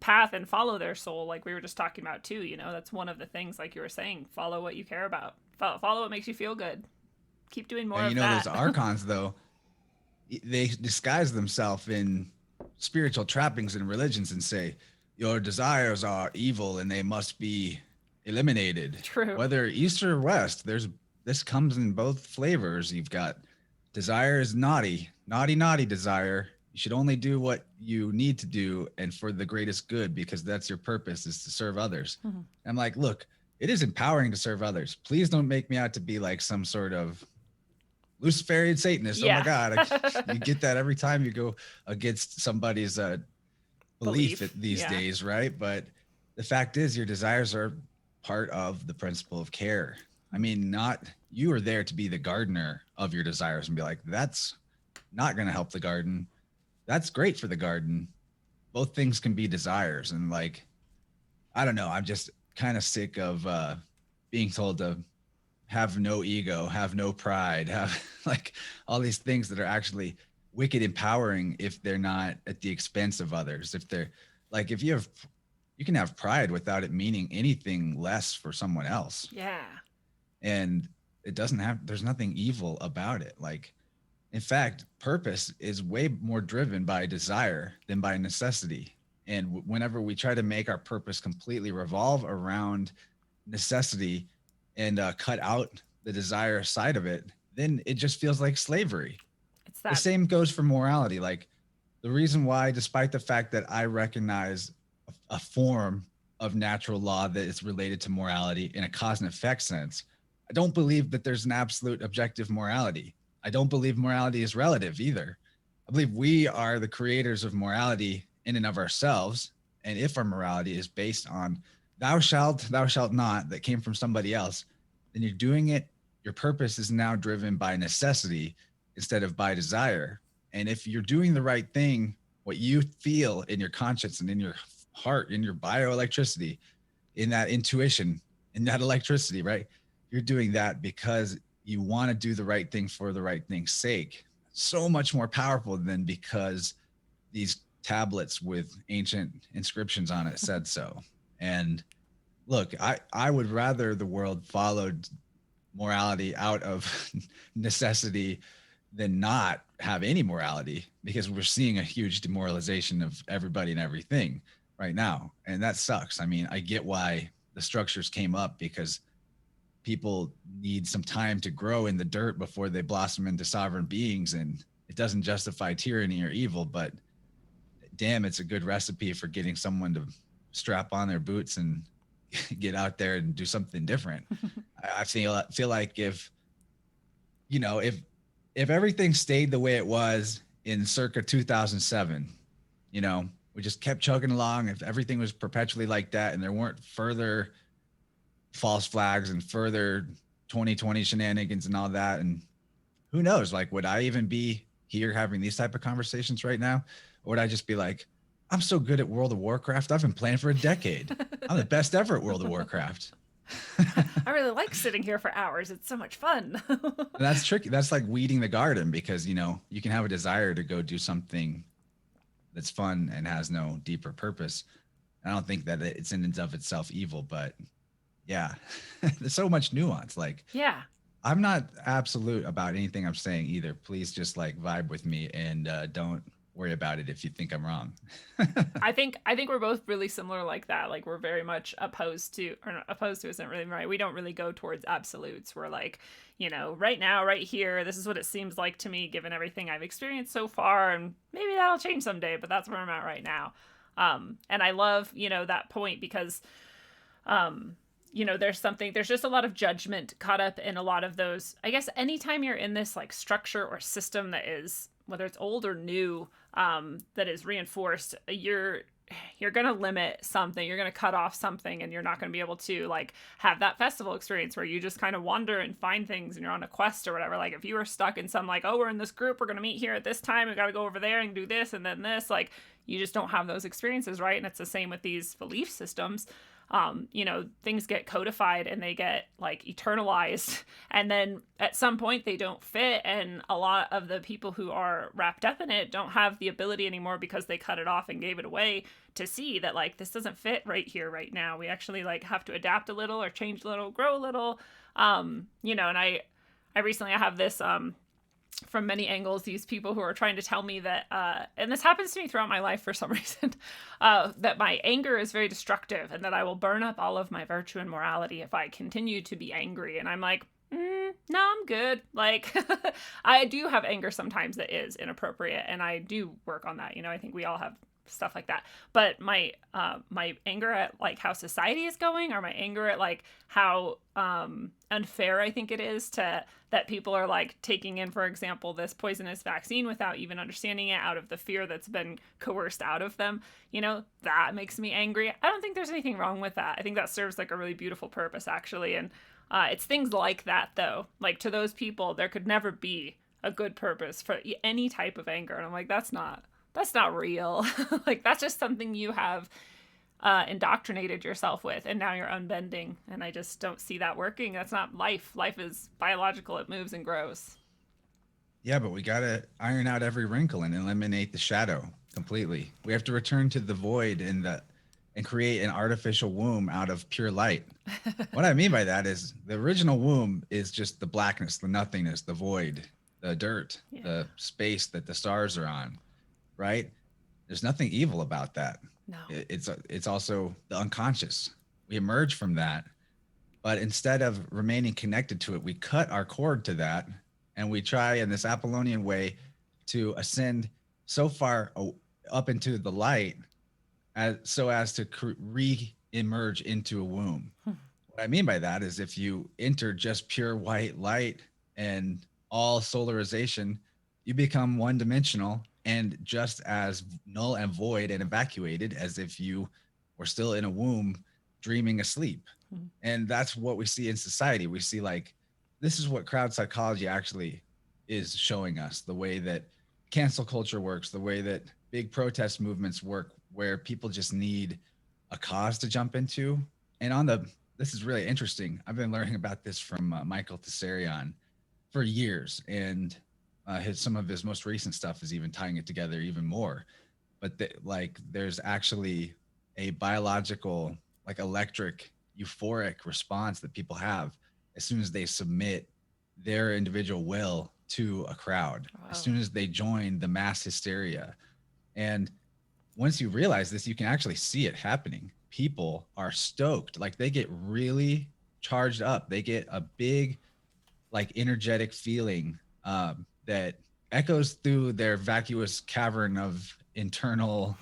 path and follow their soul, like we were just talking about too. That's one of the things, like you were saying, follow what you care about, follow what makes you feel good, keep doing more of that. Those archons though, they disguise themselves in spiritual trappings and religions and say your desires are evil and they must be eliminated. True. Whether east or west, this comes in both flavors. You've got desire is naughty desire. You should only do what you need to do and for the greatest good, because that's your purpose, is to serve others. Mm-hmm. I'm like, look, it is empowering to serve others. Please don't make me out to be like some sort of Luciferian Satanist. Yeah. Oh my God. You get that every time you go against somebody's belief these days, right? But the fact is your desires are part of the principle of care. I mean, you are there to be the gardener of your desires and be like, that's not going to help the garden. That's great for the garden. Both things can be desires. And like, I don't know. I'm just kind of sick of being told to have no ego, have no pride, have like all these things that are actually wicked empowering if they're not at the expense of others. If they're like, you can have pride without it meaning anything less for someone else. Yeah. And there's nothing evil about it. Like, in fact, purpose is way more driven by desire than by necessity. And whenever we try to make our purpose completely revolve around necessity and cut out the desire side of it, then it just feels like slavery. The same goes for morality. Like, the reason why, despite the fact that I recognize a form of natural law that is related to morality in a cause and effect sense, I don't believe that there's an absolute objective morality. I don't believe morality is relative either. I believe we are the creators of morality in and of ourselves. And if our morality is based on thou shalt not, that came from somebody else, then you're doing it. Your purpose is now driven by necessity instead of by desire. And if you're doing the right thing, what you feel in your conscience and in your heart, in your bioelectricity, in that intuition, in that electricity, right? You're doing that because you want to do the right thing for the right thing's sake. So much more powerful than because these tablets with ancient inscriptions on it said so. And look, I would rather the world followed morality out of necessity than not have any morality, because we're seeing a huge demoralization of everybody and everything right now. And that sucks. I mean, I get why the structures came up, because people need some time to grow in the dirt before they blossom into sovereign beings. And it doesn't justify tyranny or evil, but damn, it's a good recipe for getting someone to strap on their boots and get out there and do something different. I feel like if, you know, if everything stayed the way it was in circa 2007, you know, we just kept chugging along. If everything was perpetually like that and there weren't further false flags and further 2020 shenanigans and all that, and who knows, like, would I even be here having these type of conversations right now? Or would I just be like, I'm so good at World of Warcraft, I've been playing for a decade. I'm the best ever at World of Warcraft. I really like sitting here for hours. It's so much fun. That's tricky. That's like weeding the garden, because, you know, you can have a desire to go do something that's fun and has no deeper purpose. I don't think that it's in and of itself evil, but yeah, there's so much nuance. Like, Yeah. I'm not absolute about anything I'm saying either. Please just like vibe with me and don't worry about it if you think I'm wrong. I think we're both really similar like that. Like, we're very much opposed to, or not opposed to isn't really right. We don't really go towards absolutes. We're like, you know, right now, right here, this is what it seems like to me, given everything I've experienced so far, and maybe that'll change someday, but that's where I'm at right now. And I love, you know, that point, because, you know, there's just a lot of judgment caught up in a lot of those. I guess anytime you're in this like structure or system that is, whether it's old or new, that is reinforced, you're going to limit something, you're going to cut off something, and you're not going to be able to like have that festival experience where you just kind of wander and find things and you're on a quest or whatever. Like, if you were stuck in some like, oh, we're in this group, we're going to meet here at this time, we got to go over there and do this and then this, like, you just don't have those experiences, right? And it's the same with these belief systems. You know, things get codified and they get like eternalized, and then at some point they don't fit, and a lot of the people who are wrapped up in it don't have the ability anymore, because they cut it off and gave it away, to see that like, this doesn't fit right here, right now. We actually like have to adapt a little or change a little, grow a little. You know, and I recently, I have this from many angles, these people who are trying to tell me that, and this happens to me throughout my life for some reason, that my anger is very destructive, and that I will burn up all of my virtue and morality if I continue to be angry. And I'm like, no, I'm good. Like, I do have anger sometimes that is inappropriate, and I do work on that. You know, I think we all have stuff like that. But my anger at like how society is going, or my anger at like how unfair I think it is that people are like taking in, for example, this poisonous vaccine without even understanding it, out of the fear that's been coerced out of them, you know, that makes me angry. I don't think there's anything wrong with that. I think that serves like a really beautiful purpose, actually. And it's things like that, though, like, to those people, there could never be a good purpose for any type of anger. And I'm like, that's not real. Like, that's just something you have indoctrinated yourself with, and now you're unbending. And I just don't see that working. That's not life. Life is biological. It moves and grows. Yeah, but we got to iron out every wrinkle and eliminate the shadow completely. We have to return to the void and create an artificial womb out of pure light. What I mean by that is, the original womb is just the blackness, the nothingness, the void, the dirt, the space that the stars are on, right? There's nothing evil about that. No. It's also the unconscious. We emerge from that, but instead of remaining connected to it, we cut our cord to that, and we try in this Apollonian way to ascend so far up into the light so as to re-emerge into a womb. what I mean by that is if you enter just pure white light and all solarization, you become one dimensional and just as null and void and evacuated as if you were still in a womb dreaming asleep. Mhm. And that's what we see in society. We see like this is what crowd psychology actually is showing us, the way that cancel culture works, the way that big protest movements work, where people just need a cause to jump into. And on the this is really interesting. I've been learning about this from Michael Tessarion for years, and some of his most recent stuff is even tying it together even more. But like, there's actually a biological, like electric, euphoric response that people have as soon as they submit their individual will to a crowd, as Wow. soon as they join the mass hysteria. And once you realize this, you can actually see it happening. People are stoked, like they get really charged up. They get a big, like energetic feeling that echoes through their vacuous cavern of internal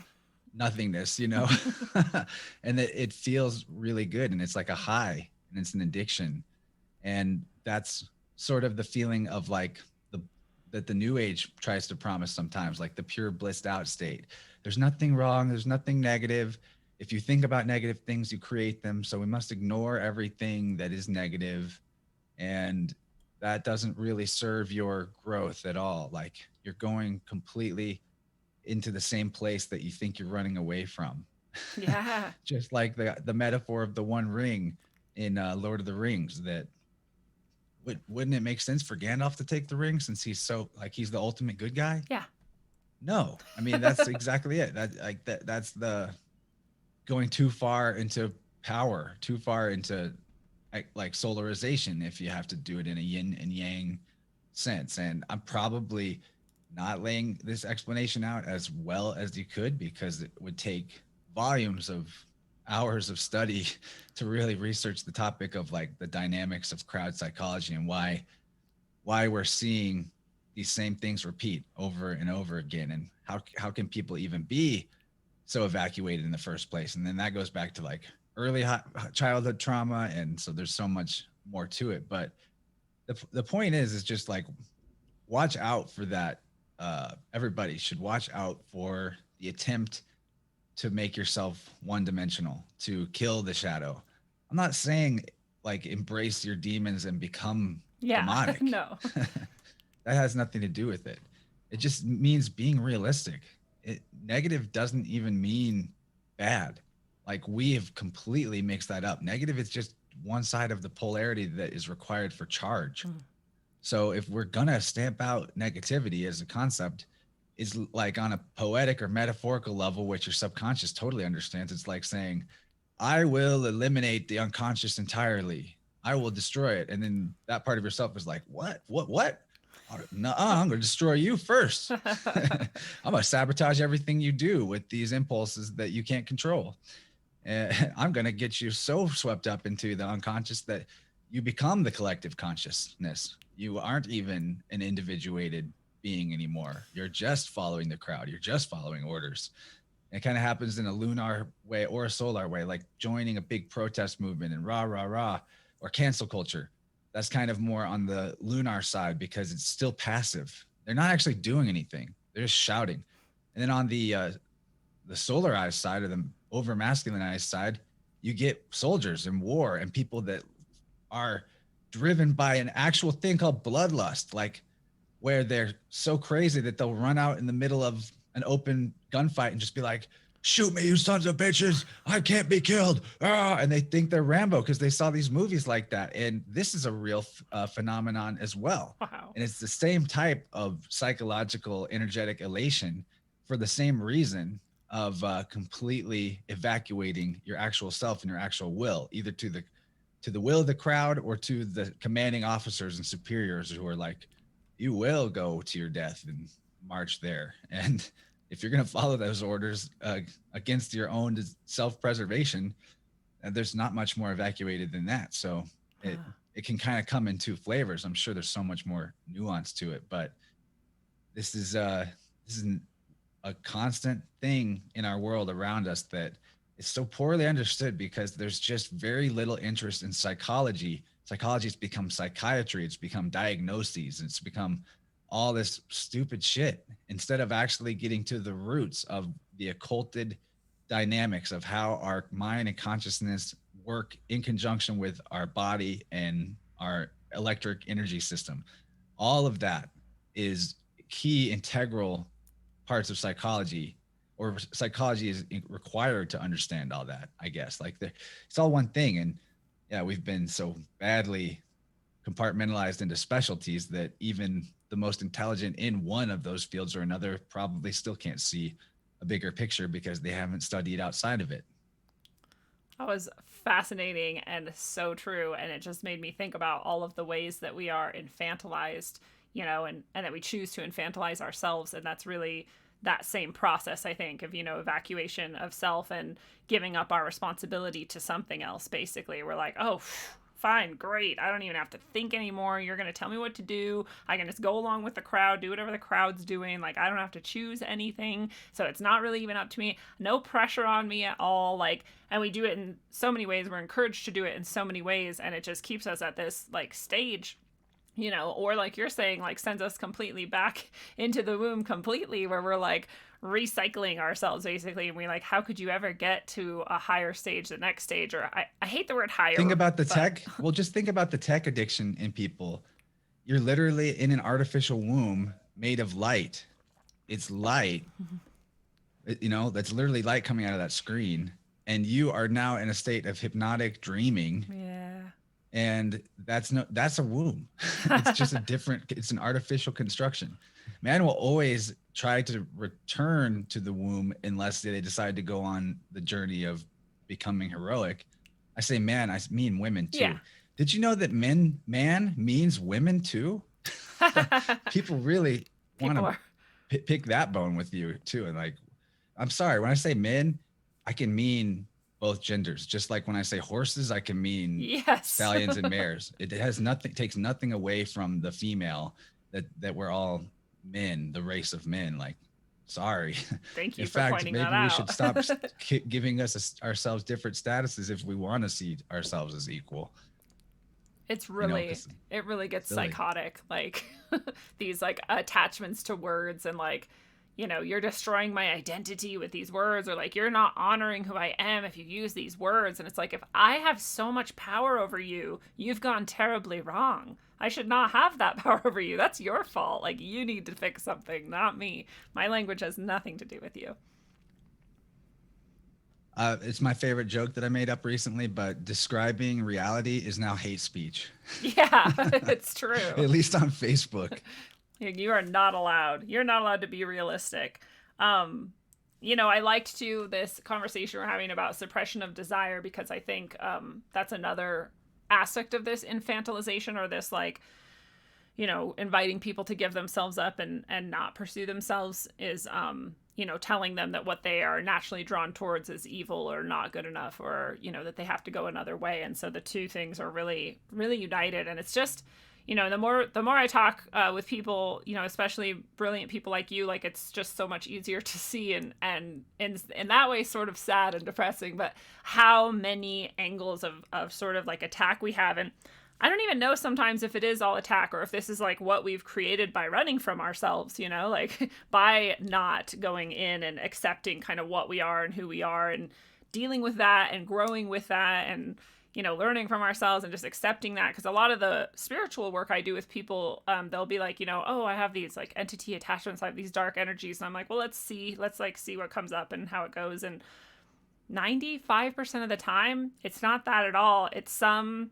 nothingness, you know, and it feels really good. And it's like a high and it's an addiction. And that's sort of the feeling of like the that the new age tries to promise sometimes, like the pure blissed out state. There's nothing wrong, there's nothing negative. If you think about negative things, you create them, so we must ignore everything that is negative. And that doesn't really serve your growth at all. Like you're going completely into the same place that you think you're running away from. Yeah. Just like the metaphor of the one ring in Lord of the Rings, that wouldn't it make sense for Gandalf to take the ring since he's so like he's the ultimate good guy? Yeah. No, I mean that's exactly it. That's the going too far into power, too far into like solarization if you have to do it in a yin and yang sense. And I'm probably not laying this explanation out as well as you could because it would take volumes of hours of study to really research the topic of like the dynamics of crowd psychology and why we're seeing these same things repeat over and over again, and how can people even be so evacuated in the first place. And then that goes back to like early childhood trauma, and so there's so much more to it. But the point is just like watch out for that. Everybody should watch out for the attempt to make yourself one dimensional, to kill the shadow. I'm not saying like embrace your demons and become Yeah. demonic. No. That has nothing to do with it. It just means being realistic. Negative doesn't even mean bad. Like we have completely mixed that up. Negative is just one side of the polarity that is required for charge. Mm. So if we're gonna stamp out negativity as a concept, is like on a poetic or metaphorical level, which your subconscious totally understands. It's like saying, I will eliminate the unconscious entirely. I will destroy it. And then that part of yourself is like, what? No, I'm going to destroy you first. I'm going to sabotage everything you do with these impulses that you can't control. And I'm going to get you so swept up into the unconscious that you become the collective consciousness. You aren't even an individuated being anymore. You're just following the crowd. You're just following orders. It kind of happens in a lunar way or a solar way, like joining a big protest movement and rah, rah, rah, or cancel culture. That's kind of more on the lunar side because it's still passive. They're not actually doing anything. They're just shouting. And then on the solarized side or the over masculinized side, you get soldiers in war and people that are driven by an actual thing called bloodlust, like where they're so crazy that they'll run out in the middle of an open gunfight and just be like, shoot me, you sons of bitches. I can't be killed. Ah! And they think they're Rambo because they saw these movies like that. And this is a real phenomenon as well. Wow. And it's the same type of psychological, energetic elation for the same reason of completely evacuating your actual self and your actual will, either to the will of the crowd or to the commanding officers and superiors who are like, you will go to your death and march there. And if you're going to follow those orders against your own self-preservation, there's not much more evacuated than that. So it can kind of come in two flavors. I'm sure there's so much more nuance to it, but this is a constant thing in our world around us that it's so poorly understood because there's just very little interest in psychology. Psychology has become psychiatry, it's become diagnoses, it's become all this stupid shit instead of actually getting to the roots of the occulted dynamics of how our mind and consciousness work in conjunction with our body and our electric energy system. All of that is key integral parts of psychology, or psychology is required to understand all that, I guess. Like it's all one thing. And yeah, we've been so badly compartmentalized into specialties that even the most intelligent in one of those fields or another probably still can't see a bigger picture because they haven't studied outside of it. That was fascinating and so true. And it just made me think about all of the ways that we are infantilized, and that we choose to infantilize ourselves. And that's really that same process, I think, of, evacuation of self and giving up our responsibility to something else. Basically, we're like, oh, fine, great. I don't even have to think anymore. You're going to tell me what to do. I can just go along with the crowd, do whatever the crowd's doing. Like, I don't have to choose anything. So it's not really even up to me. No pressure on me at all. And we do it in so many ways. We're encouraged to do it in so many ways. And it just keeps us at this stage, or like you're saying, sends us completely back into the womb completely, where we're recycling ourselves basically. And we're how could you ever get to a higher stage, the next stage? Or I hate the word higher. Think about the tech. Well, just think about the tech addiction in people. You're literally in an artificial womb made of light. It's light, that's literally light coming out of that screen. And you are now in a state of hypnotic dreaming. Yeah. And that's a womb. It's just it's an artificial construction. Man will always try to return to the womb unless they decide to go on the journey of becoming heroic. I say man, I mean women too. Yeah. Did you know that man means women too? People really want to pick that bone with you too. And I'm sorry, when I say men, I can mean both genders. Just like when I say horses, I can mean stallions and mares. It takes nothing away from the female that we're all men, the race of men. Sorry. Thank you In for fact, pointing maybe that out. We should stop giving ourselves different statuses if we want to see ourselves as equal. It's really, it really gets silly. Psychotic. These attachments to words and you're destroying my identity with these words, or you're not honoring who I am if you use these words. And it's if I have so much power over you, you've gone terribly wrong. I should not have that power over you. That's your fault. You need to fix something, not me. My language has nothing to do with you. It's my favorite joke that I made up recently, but describing reality is now hate speech. Yeah, it's true. At least on Facebook. You are not allowed. You're not allowed to be realistic. I liked this conversation we're having about suppression of desire, because I think that's another aspect of this infantilization, or this inviting people to give themselves up and not pursue themselves, is telling them that what they are naturally drawn towards is evil or not good enough, or that they have to go another way. And so the two things are really, really united. And it's just, the more I talk with people, especially brilliant people like you, it's just so much easier to see, and in that way sort of sad and depressing, but how many angles of sort of attack we have. And I don't even know sometimes if it is all attack, or if this is what we've created by running from ourselves, by not going in and accepting kind of what we are and who we are, and dealing with that and growing with that, and learning from ourselves and just accepting that. Because a lot of the spiritual work I do with people, they'll be oh, I have these entity attachments, I have these dark energies. And I'm well, let's see what comes up and how it goes. And 95% of the time, it's not that at all. It's some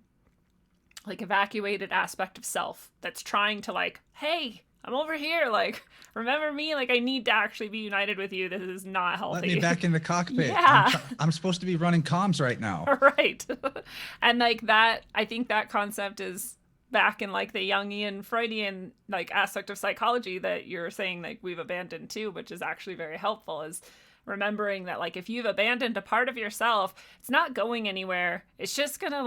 evacuated aspect of self that's trying to hey, I'm over here, remember me, I need to actually be united with you. This is not healthy. Let me back in the cockpit. Yeah. I'm supposed to be running comms right now. Right. And that, I think that concept is back in the Jungian, Freudian aspect of psychology that you're saying we've abandoned too, which is actually very helpful, is remembering that if you've abandoned a part of yourself, it's not going anywhere. It's just gonna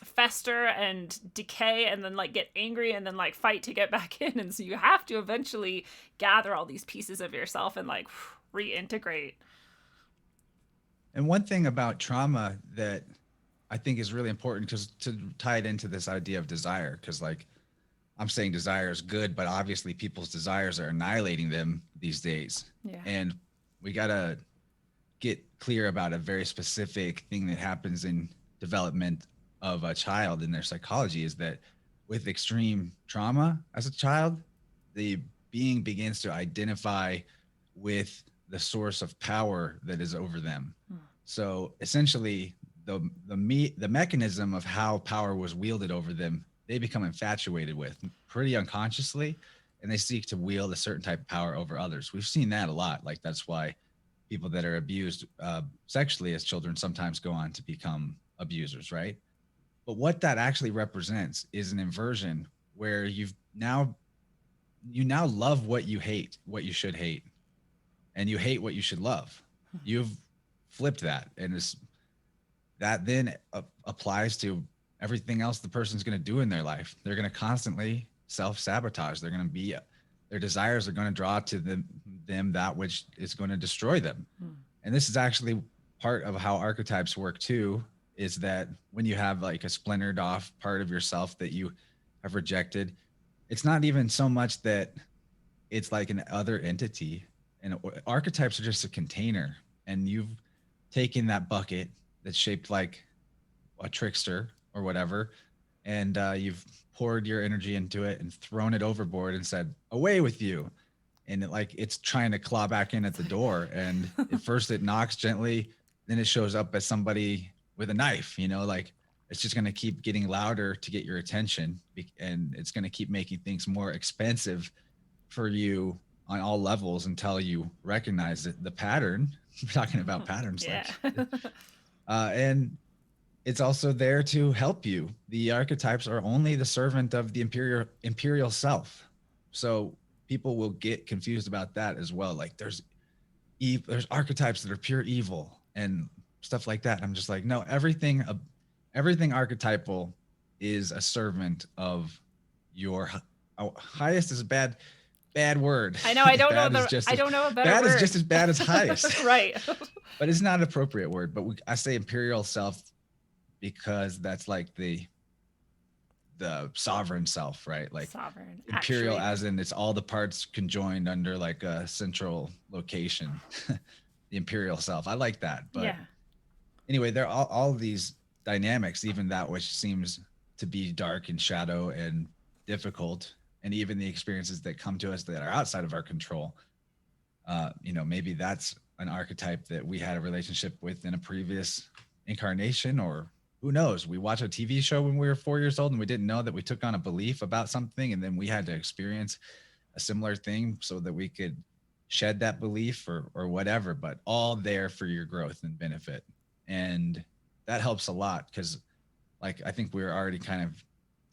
fester and decay, and then get angry, and then fight to get back in. And so you have to eventually gather all these pieces of yourself and reintegrate. And one thing about trauma that I think is really important, because to tie it into this idea of desire, because like I'm saying desire is good, but obviously people's desires are annihilating them these days. Yeah. And we got to get clear about a very specific thing that happens in development of a child in their psychology, is that with extreme trauma as a child, the being begins to identify with the source of power that is over them. So essentially, the mechanism of how power was wielded over them, they become infatuated with pretty unconsciously, and they seek to wield a certain type of power over others. We've seen that a lot. Like that's why people that are abused sexually as children sometimes go on to become abusers, right? But what that actually represents is an inversion where you now love what you hate, what you should hate, and you hate what you should love. You've flipped that, and that then applies to everything else the person's going to do in their life. They're going to constantly self-sabotage. They're going to be their desires are going to draw to them that which is going to destroy them. And this is actually part of how archetypes work too, is that when you have like a splintered off part of yourself that you have rejected, it's not even so much that it's like an other entity, and archetypes are just a container, and you've taken that bucket that's shaped like a trickster or whatever, and you've poured your energy into it and thrown it overboard and said, away with you. And it's trying to claw back in at the door. And at first it knocks gently, then it shows up as somebody with a knife, like it's just going to keep getting louder to get your attention. And it's going to keep making things more expensive for you on all levels until you recognize the pattern. We're talking about patterns. Yeah. And it's also there to help you. The archetypes are only the servant of the imperial self. So people will get confused about that as well. Like there's archetypes that are pure evil and stuff like that. I'm just like, no, everything archetypal is a servant of your highest. Is a bad word. I know. I don't know. I don't know a better word. Bad is just as bad as highest. Right. But it's not an appropriate word. But I say imperial self because that's like the sovereign self, right? Like sovereign. Imperial, actually, as in it's all the parts conjoined under like a central location. The imperial self. I like that. But yeah. Anyway, there are all these dynamics, even that which seems to be dark and shadow and difficult, and even the experiences that come to us that are outside of our control. Maybe that's an archetype that we had a relationship with in a previous incarnation, or who knows? We watched a TV show when we were 4 years old and we didn't know that we took on a belief about something, and then we had to experience a similar thing so that we could shed that belief or whatever, but all there for your growth and benefit. And that helps a lot, because like I think we were already kind of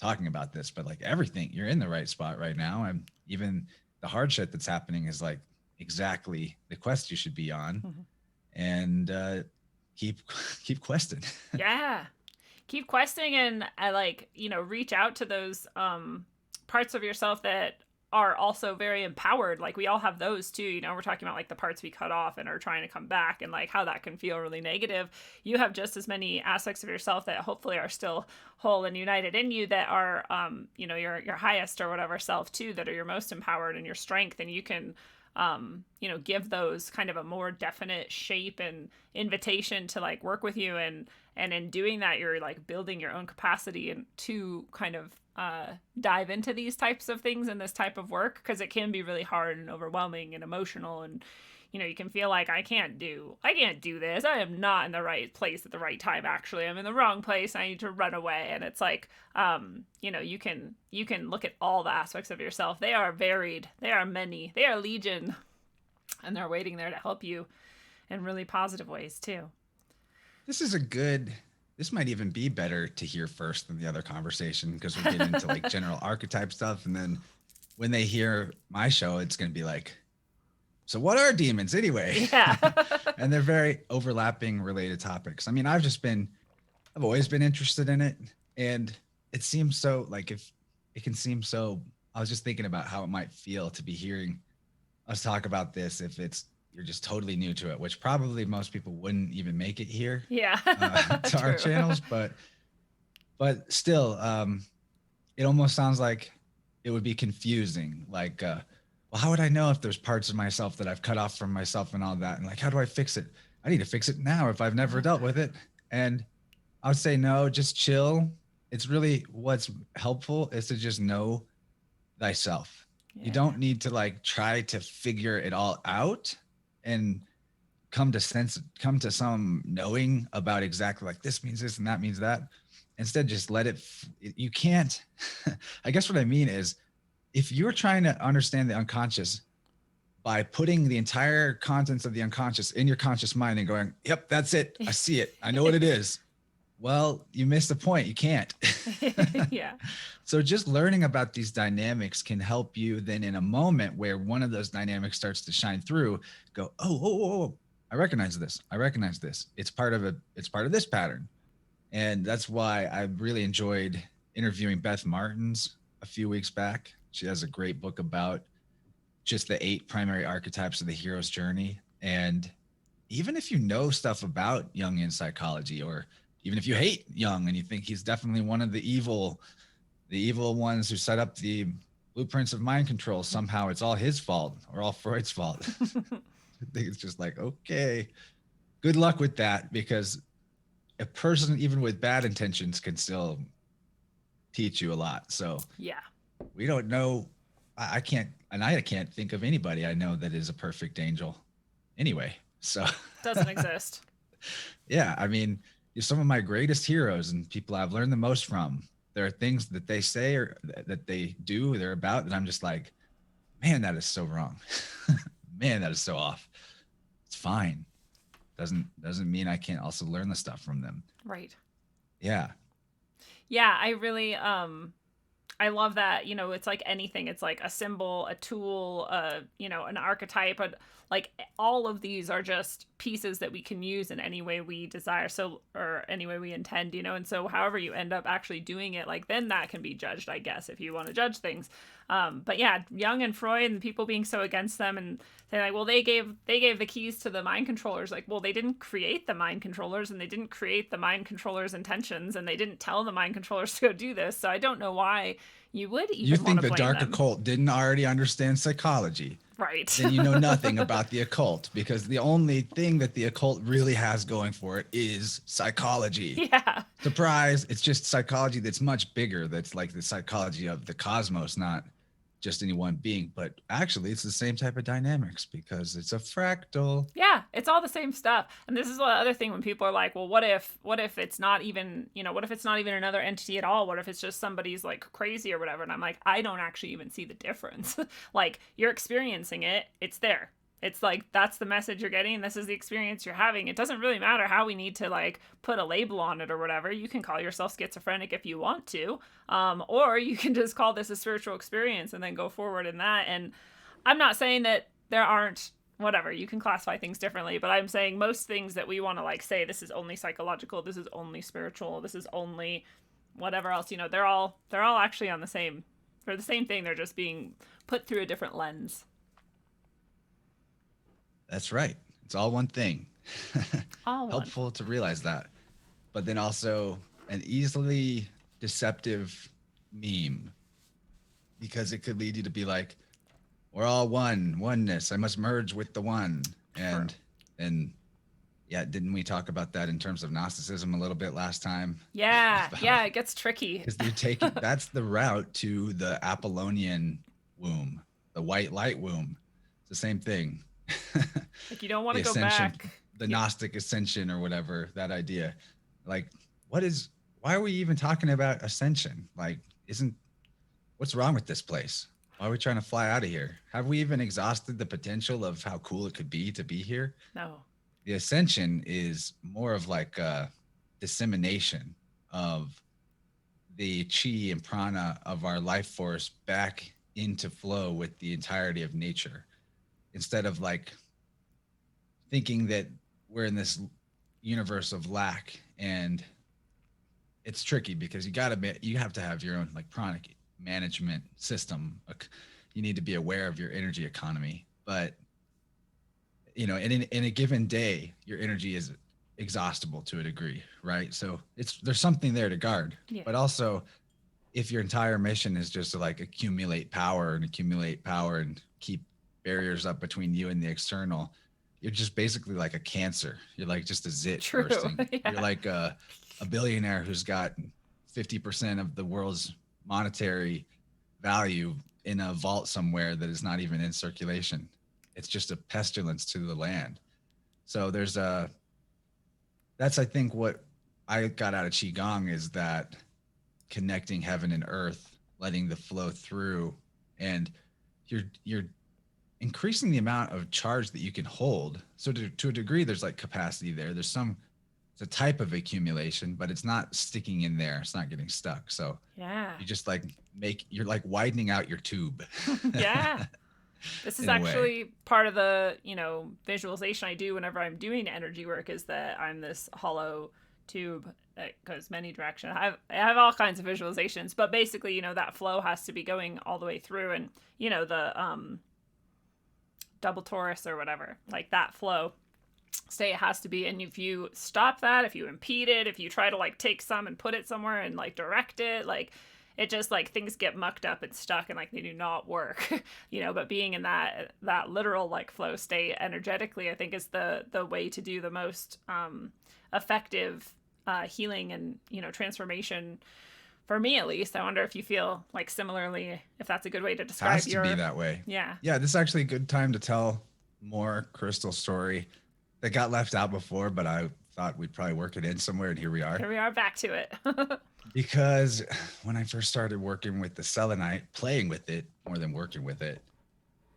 talking about this, but like everything, you're in the right spot right now, and even the hard shit that's happening is like exactly the quest you should be on. And keep questing. Yeah, keep questing, and I reach out to those parts of yourself that are also very empowered. Like we all have those too, we're talking about like the parts we cut off and are trying to come back, and like how that can feel really negative. You have just as many aspects of yourself that hopefully are still whole and united in you, that are your highest or whatever self too, that are your most empowered and your strength, and you can give those kind of a more definite shape and invitation to like work with you, and in doing that you're like building your own capacity and to kind of dive into these types of things and this type of work, because it can be really hard and overwhelming and emotional, and you can feel like I can't do this, I am not in the right place at the right time, actually I'm in the wrong place, I need to run away. And it's like you can look at all the aspects of yourself. They are varied, they are many, they are legion, and they're waiting there to help you in really positive ways too. This might even be better to hear first than the other conversation, because we'll get into like general archetype stuff, and then when they hear my show, it's going to be like, so what are demons anyway? Yeah. And they're very overlapping related topics. I mean, I've always been interested in it, and it seems so like I was just thinking about how it might feel to be hearing us talk about this, if it's you're just totally new to it, which probably most people wouldn't even make it here Yeah. to our True. channels, but still, it almost sounds like it would be confusing. Like, well, how would I know if there's parts of myself that I've cut off from myself and all that? And like, how do I fix it? I need to fix it now if I've never dealt with it. And I would say, no, just chill. It's really what's helpful is to just know thyself. You Yeah. don't need to like try to figure it all out and come to some knowing about exactly like this means this and that means that. Instead, just let it. You can't. I guess what I mean is, if you're trying to understand the unconscious by putting the entire contents of the unconscious in your conscious mind and going, "Yep, that's it. I see it. I know what it is." Well, you missed the point. You can't. Yeah. So just learning about these dynamics can help you then in a moment where one of those dynamics starts to shine through, go, oh, I recognize this. I recognize this. It's part of this pattern. And that's why I really enjoyed interviewing Beth Martins a few weeks back. She has a great book about just the 8 primary archetypes of the hero's journey. And even if you know stuff about Jungian psychology, or even if you hate Jung and you think he's definitely one of the evil ones who set up the blueprints of mind control, somehow it's all his fault or all Freud's fault. I think it's just like, okay, good luck with that, because a person, even with bad intentions, can still teach you a lot. So Yeah. we don't know. I can't think of anybody I know that is a perfect angel anyway. So Doesn't exist. yeah, I mean, you're some of my greatest heroes and people I've learned the most from. There are things that they say or that they do, they're about, that I'm just like, man, that is so wrong. Man, that is so off. It's fine. Doesn't mean I can't also learn the stuff from them. Right. Yeah. Yeah, I really I love that, it's like anything. It's like a symbol, a tool, an archetype, but like all of these are just pieces that we can use in any way we desire. So, or any way we intend, and so however you end up actually doing it, like then that can be judged, I guess, if you want to judge things. But yeah, Jung and Freud and people being so against them and they're like, well, they gave the keys to the mind controllers. Like, well, they didn't create the mind controllers and they didn't create the mind controllers' intentions and they didn't tell the mind controllers to go do this. So I don't know why you would even You think the blame dark them. occult didn't already understand psychology? Right. Then you know nothing about the occult, because the only thing that the occult really has going for it is psychology. Yeah. Surprise, it's just psychology that's much bigger. That's like the psychology of the cosmos, not just any one being. But actually, it's the same type of dynamics because it's a fractal. Yeah, it's all the same stuff. And this is the other thing when people are like, well, what if it's not even, what if it's not even another entity at all? What if it's just somebody's like crazy or whatever? And I'm like, I don't actually even see the difference. Like, you're experiencing it, it's there. It's like, that's the message you're getting. This is the experience you're having. It doesn't really matter how we need to like put a label on it or whatever. You can call yourself schizophrenic if you want to. Or you can just call this a spiritual experience and then go forward in that. And I'm not saying that there aren't, whatever, you can classify things differently, but I'm saying most things that we want to like say, this is only psychological, this is only spiritual, this is only whatever else, they're all actually on the same thing. They're just being put through a different lens. That's right. It's all one thing. All one. Helpful to realize that. But then also an easily deceptive meme, because it could lead you to be like, we're all oneness. I must merge with the one. And yeah, didn't we talk about that in terms of Gnosticism a little bit last time? Yeah, yeah, it gets tricky. Because they're taking, that's the route to the Apollonian womb, the white light womb. It's the same thing. Like, you don't want to go ascension, back. the Gnostic ascension or whatever, that idea. Like, why are we even talking about ascension? Like, what's wrong with this place? Why are we trying to fly out of here? Have we even exhausted the potential of how cool it could be to be here? No. The ascension is more of like a dissemination of the chi and prana of our life force back into flow with the entirety of nature, instead of like thinking that we're in this universe of lack. And it's tricky because you have to have your own like pranic management system. You need to be aware of your energy economy, but in a given day, your energy is exhaustible to a degree, right? So there's something there to guard. Yeah. But also, if your entire mission is just to like accumulate power and keep barriers up between you and the external, you're just basically like a cancer. You're like just a zit True. bursting. Yeah. You're like a billionaire who's got 50% of the world's monetary value in a vault somewhere that is not even in circulation. It's just a pestilence to the land. So that's I think what I got out of Qigong is that connecting heaven and earth, letting the flow through, and you're increasing the amount of charge that you can hold. So to a degree, there's like capacity there. It's a type of accumulation, but it's not sticking in there. It's not getting stuck. So Yeah. you just like you're like widening out your tube. Yeah. This is actually part of the, visualization I do whenever I'm doing energy work, is that I'm this hollow tube that goes many directions. I have all kinds of visualizations, but basically, that flow has to be going all the way through, and the double torus or whatever, like that flow state has to be. And if you stop that, if you impede it, if you try to like take some and put it somewhere and like direct it, like it just like things get mucked up and stuck and like they do not work. But being in that literal like flow state energetically, I think is the way to do the most effective healing and transformation, for me at least. I wonder if you feel like similarly, if that's a good way to describe Has to be that way. Yeah. Yeah, this is actually a good time to tell more crystal story that got left out before, but I thought we'd probably work it in somewhere, and here we are. Here we are, back to it. Because when I first started working with the selenite, playing with it more than working with it,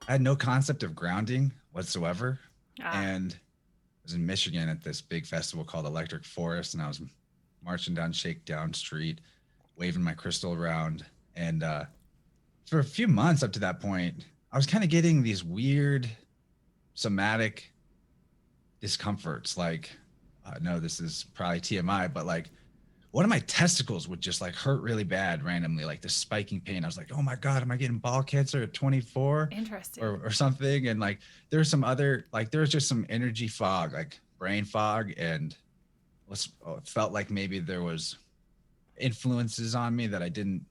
I had no concept of grounding whatsoever. And I was in Michigan at this big festival called Electric Forest, and I was marching down Shakedown Street, waving my crystal around. And for a few months up to that point, I was kind of getting these weird somatic discomforts. Like, no, this is probably TMI, but like one of my testicles would just like hurt really bad randomly, like this spiking pain. I was like, oh my God, am I getting ball cancer at 24? Interesting. Or something. And like, there's some other, like, there's just some energy fog, like brain fog. And it felt like maybe there was influences on me that I didn't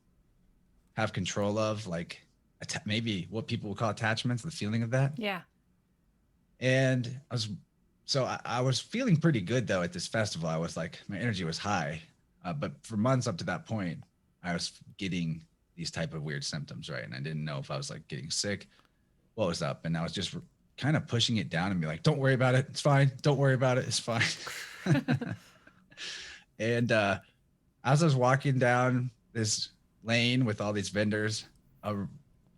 have control of, like maybe what people would call attachments, the feeling of that. Yeah. And I was feeling pretty good though at this festival. I was like, my energy was high, but for months up to that point, I was getting these type of weird symptoms, right? And I didn't know if I was like getting sick, what was up. And I was just kind of pushing it down and be like, don't worry about it. It's fine. Don't worry about it. It's fine. And as I was walking down this lane with all these vendors,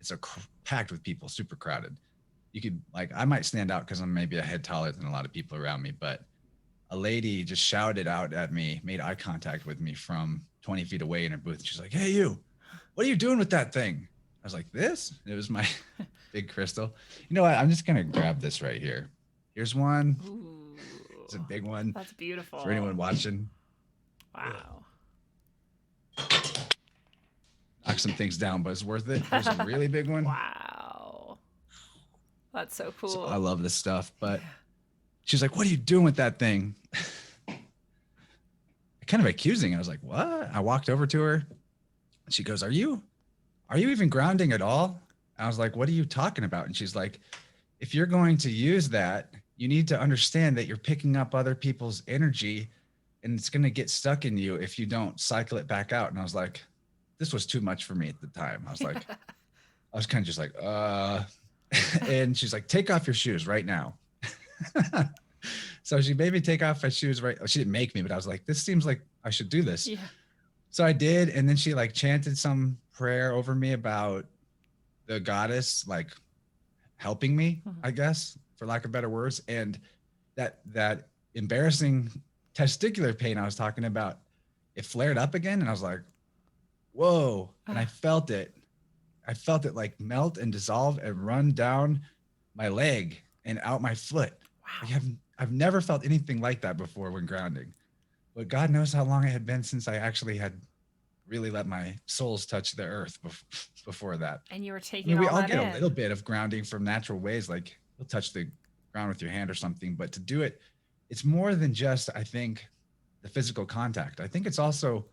it's packed with people, super crowded. You could I might stand out because I'm maybe a head taller than a lot of people around me, but a lady just shouted out at me, made eye contact with me from 20 feet away in her booth. She's like, hey, you, what are you doing with that thing? I was like, this? It was my big crystal. You know what? I'm just going to grab this right here. Here's one. Ooh, it's a big one. That's beautiful. For anyone watching. Wow. Knock some things down, but it's worth it. There's a really big one. Wow. That's so cool. So I love this stuff, but she's like, what are you doing with that thing? Kind of accusing. I was like, what? I walked over to her. She goes, are you even grounding at all? I was like, what are you talking about? And she's like, if you're going to use that, you need to understand that you're picking up other people's energy and it's going to get stuck in you if you don't cycle it back out. And I was like, this was too much for me at the time. I was like, I was kind of just like, and she's like, take off your shoes right now. So she made me take off my shoes. Right. She didn't make me, but I was like, this seems like I should do this. Yeah. So I did. And then she chanted some prayer over me about the goddess, helping me, I guess, for lack of better words. And that embarrassing testicular pain I was talking about, it flared up again. And I was like, whoa. And I felt it melt and dissolve and run down my leg and out my foot. Wow. I've never felt anything like that before when grounding, but God knows how long it had been since I actually had really let my soles touch the earth before that. And you were taking we all all that get in. a little bit of grounding from natural ways. Like we'll touch the ground with your hand or something, but to do it, it's more than just, I think, the physical contact. I think it's also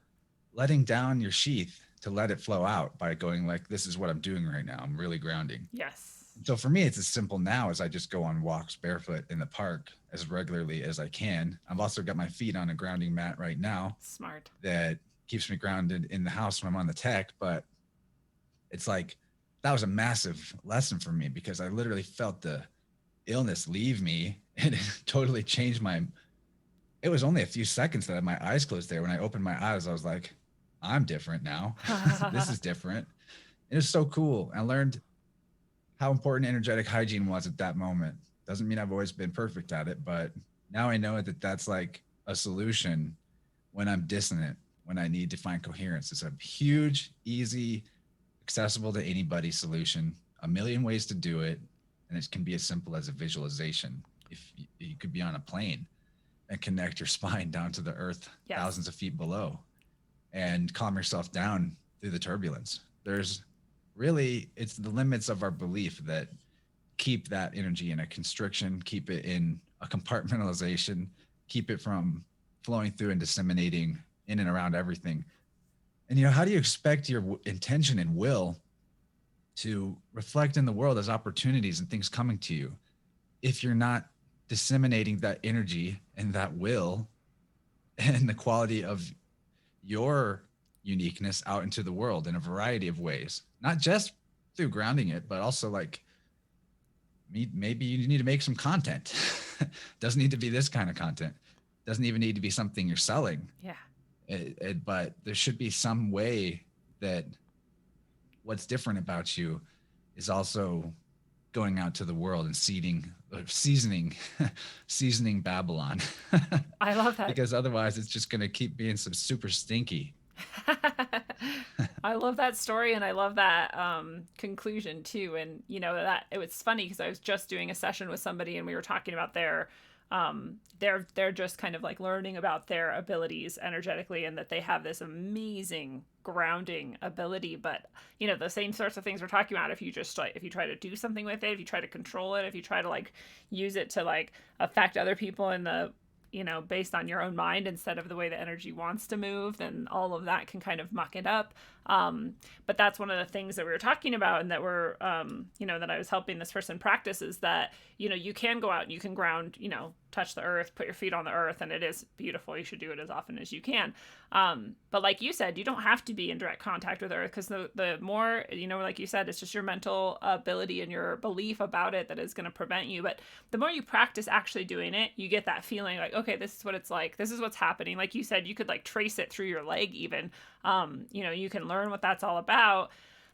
letting down your sheath to let it flow out by going like, this is what I'm doing right now. I'm really grounding. Yes. So for me, it's as simple now as I just go on walks barefoot in the park as regularly as I can. I've also got my feet on a grounding mat right now. Smart. That keeps me grounded in the house when I'm on the tech. But it's like, that was a massive lesson for me because I literally felt the illness leave me and it totally changed it was only a few seconds that I had my eyes closed there. When I opened my eyes, I was like, I'm different now. This is different. It was so cool. I learned how important energetic hygiene was at that moment. Doesn't mean I've always been perfect at it, but now I know that that's like a solution when I'm dissonant, when I need to find coherence. It's a huge, easy, accessible to anybody solution, a million ways to do it. And it can be as simple as a visualization. If you could be on a plane and connect your spine down to the earth, yes, thousands of feet below, and calm yourself down through the turbulence. There's really, it's the limits of our belief that keep that energy in a constriction, keep it in a compartmentalization, keep it from flowing through and disseminating in and around everything. And, how do you expect your intention and will to reflect in the world as opportunities and things coming to you if you're not disseminating that energy and that will and the quality of your uniqueness out into the world in a variety of ways, not just through grounding it, but also like maybe you need to make some content. Doesn't need to be this kind of content. Doesn't even need to be something you're selling. Yeah. But there should be some way that what's different about you is also going out to the world and seasoning Babylon. I love that. Because otherwise it's just going to keep being some super stinky. I love that story, and I love that conclusion too. And that it was funny because I was just doing a session with somebody and we were talking about they're just kind of like learning about their abilities energetically, and that they have this amazing grounding ability. But the same sorts of things we're talking about, if you try to do something with it, if you try to control it, if you try to like use it to like affect other people in the based on your own mind instead of the way the energy wants to move, then all of that can kind of muck it up. But that's one of the things that we were talking about, and that we're, that I was helping this person practice, is that, you can go out and you can ground, touch the earth, put your feet on the earth, and it is beautiful. You should do it as often as you can. But like you said, you don't have to be in direct contact with earth, because the more, like you said, it's just your mental ability and your belief about it that is going to prevent you. But the more you practice actually doing it, you get that feeling like, okay, this is what it's like. This is what's happening. Like you said, you could like trace it through your leg even. You can learn what that's all about.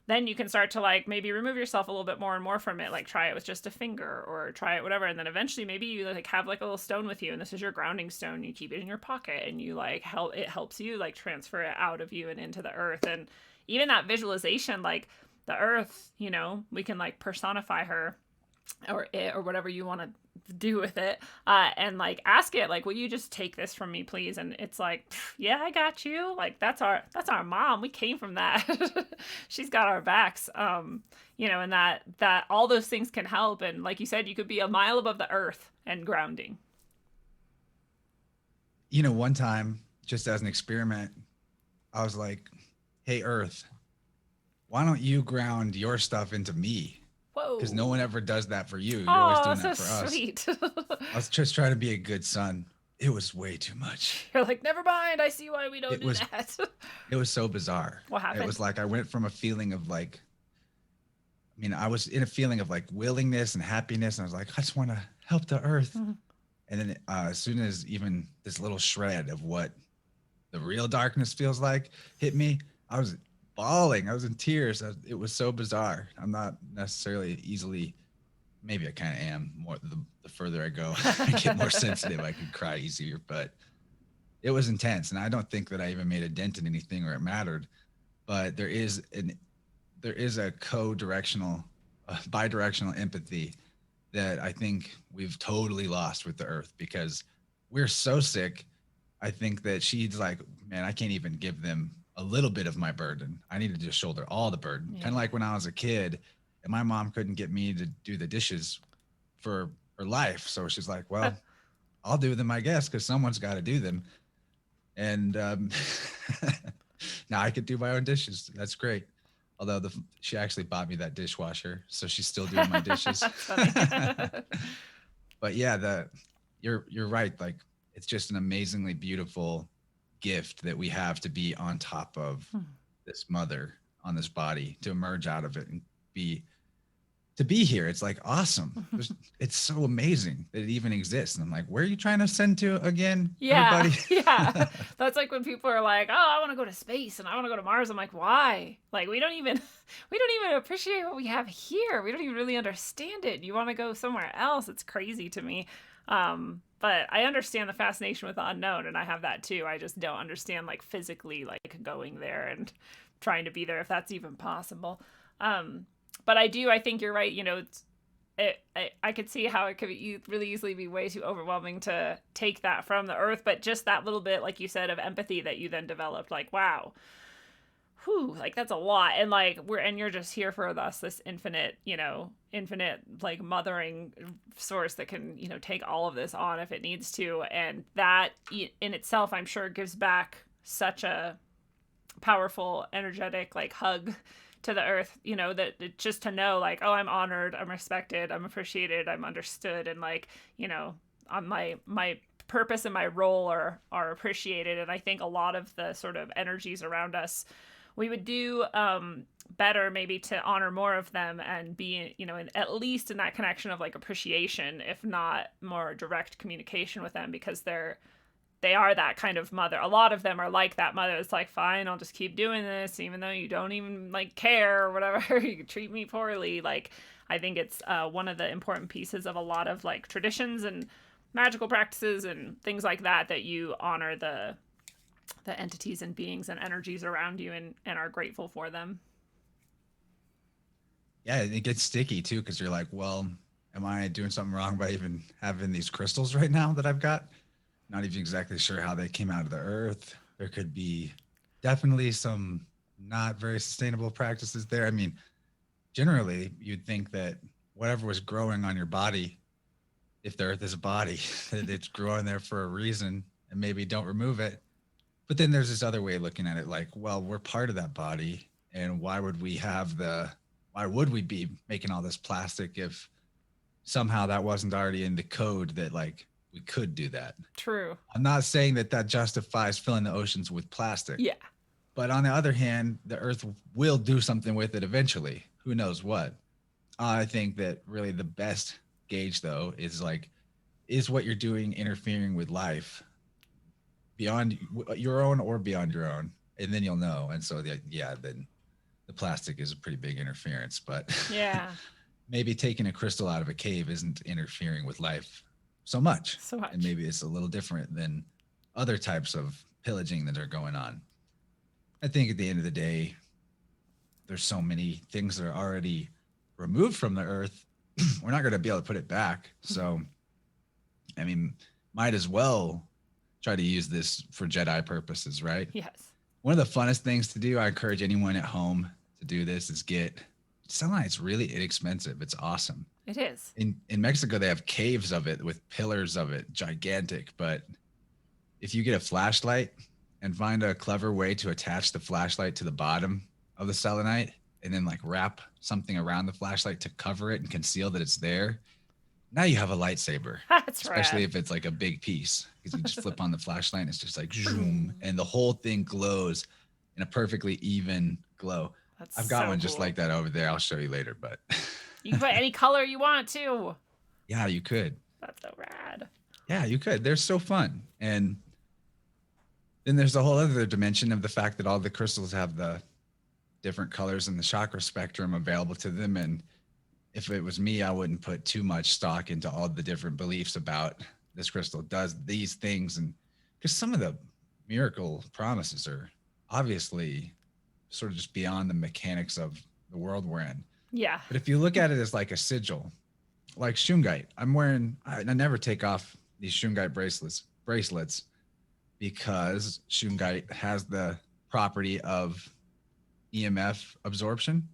Then you can start to like maybe remove yourself a little bit more and more from it, like try it with just a finger or try it whatever, and then eventually maybe you like have like a little stone with you, and this is your grounding stone. You keep it in your pocket, and you like it helps you like transfer it out of you and into the earth. And even that visualization, like the earth, we can like personify her or it or whatever you want to do with it, and like ask it like, will you just take this from me please? And it's like, yeah, I got you. Like that's our mom, we came from that. She's got our backs. And that all those things can help. And like you said, you could be a mile above the earth and grounding. One time, just as an experiment, I was like, hey earth, why don't you ground your stuff into me? Because no one ever does that for you. You're always doing that for us. Sweet. I was just trying to be a good son. It was way too much. You're like, never mind. I see why we don't do that. It was so bizarre. What happened? It was like I went from a feeling of like, I was in a feeling of like willingness and happiness. And I was like, I just want to help the earth. Mm-hmm. And then as soon as even this little shred of what the real darkness feels like hit me, I was bawling. I was in tears. It was so bizarre. I'm not necessarily easily, maybe I kind of am more the further I go. I get more sensitive. I can cry easier, but it was intense. And I don't think that I even made a dent in anything or it mattered, but there is a bidirectional empathy that I think we've totally lost with the earth, because we're so sick. I think that she's like, man, I can't even give them a little bit of my burden. I need to just shoulder all the burden. Yeah. Kind of like when I was a kid and my mom couldn't get me to do the dishes for her life. So she's like, well, I'll do them, I guess, because someone's got to do them. And now I could do my own dishes. That's great. Although she actually bought me that dishwasher, so she's still doing my dishes. That's funny. But yeah, you're right. Like, it's just an amazingly beautiful gift that we have to be on top of this mother on this body, to emerge out of it and be here. It's like awesome. It's so amazing that it even exists. And I'm like, where are you trying to send to again? Yeah. Everybody? Yeah. That's like when people are like, oh, I want to go to space and I want to go to Mars. I'm like, why? Like, we don't even appreciate what we have here. We don't even really understand it. You want to go somewhere else. It's crazy to me. But I understand the fascination with the unknown, and I have that too. I just don't understand, like, physically, like, going there and trying to be there, if that's even possible. But I think you're right. You know, I could see how it could really easily be way too overwhelming to take that from the earth, but just that little bit, like you said, of empathy that you then developed, like, wow, whew, like, that's a lot. And like, you're just here for us, this infinite like mothering source that can, take all of this on if it needs to. And that in itself, I'm sure, gives back such a powerful, energetic, like, hug to the earth, that just to know, like, oh, I'm honored, I'm respected, I'm appreciated, I'm understood, and like, my purpose and my role are appreciated. And I think a lot of the sort of energies around us, we would do better maybe to honor more of them and be, at least in that connection of, like, appreciation, if not more direct communication with them, because they are that kind of mother. A lot of them are like that mother. It's like, fine, I'll just keep doing this, even though you don't even, like, care or whatever. You treat me poorly. Like, I think it's one of the important pieces of a lot of, like, traditions and magical practices and things like that, that you honor the entities and beings and energies around you and are grateful for them. Yeah, it gets sticky too, because you're like, well, am I doing something wrong by even having these crystals right now that I've got? Not even exactly sure how they came out of the earth. There could be definitely some not very sustainable practices there. I mean, generally, you'd think that whatever was growing on your body, if the earth is a body, that it's growing there for a reason, and maybe don't remove it. But then there's this other way of looking at it, like, well, we're part of that body, and why would we be making all this plastic if somehow that wasn't already in the code that, like, we could do that? True. I'm not saying that justifies filling the oceans with plastic. Yeah. But on the other hand, the earth will do something with it eventually. Who knows what? I think that really the best gauge, though, is like, is what you're doing interfering with life beyond your own or beyond your own? And then you'll know. And so, then the plastic is a pretty big interference. But yeah, maybe taking a crystal out of a cave isn't interfering with life so much. And maybe it's a little different than other types of pillaging that are going on. I think at the end of the day, there's so many things that are already removed from the earth. We're not going to be able to put it back. So, I mean, might as well try to use this for Jedi purposes, right? Yes. One of the funnest things to do, I encourage anyone at home to do this, is get selenite's really inexpensive. It's awesome. It is. In Mexico, they have caves of it with pillars of it, gigantic. But if you get a flashlight and find a clever way to attach the flashlight to the bottom of the selenite, and then, like, wrap something around the flashlight to cover it and conceal that it's there, now you have a lightsaber. That's especially rad. if it's like a big piece, because you just flip on the flashlight and it's just like zoom, and the whole thing glows in a perfectly even glow. I've got one just like that over there. I'll show you later, but you can put any color you want to. Yeah, you could. That's so rad. Yeah, you could. They're so fun. And then there's a whole other dimension of the fact that all the crystals have the different colors in the chakra spectrum available to them. And if it was me, I wouldn't put too much stock into all the different beliefs about this crystal does these things. And because some of the miracle promises are obviously sort of just beyond the mechanics of the world we're in. Yeah. But if you look at it as like a sigil, like shungite, I never take off these shungite bracelets because shungite has the property of EMF absorption.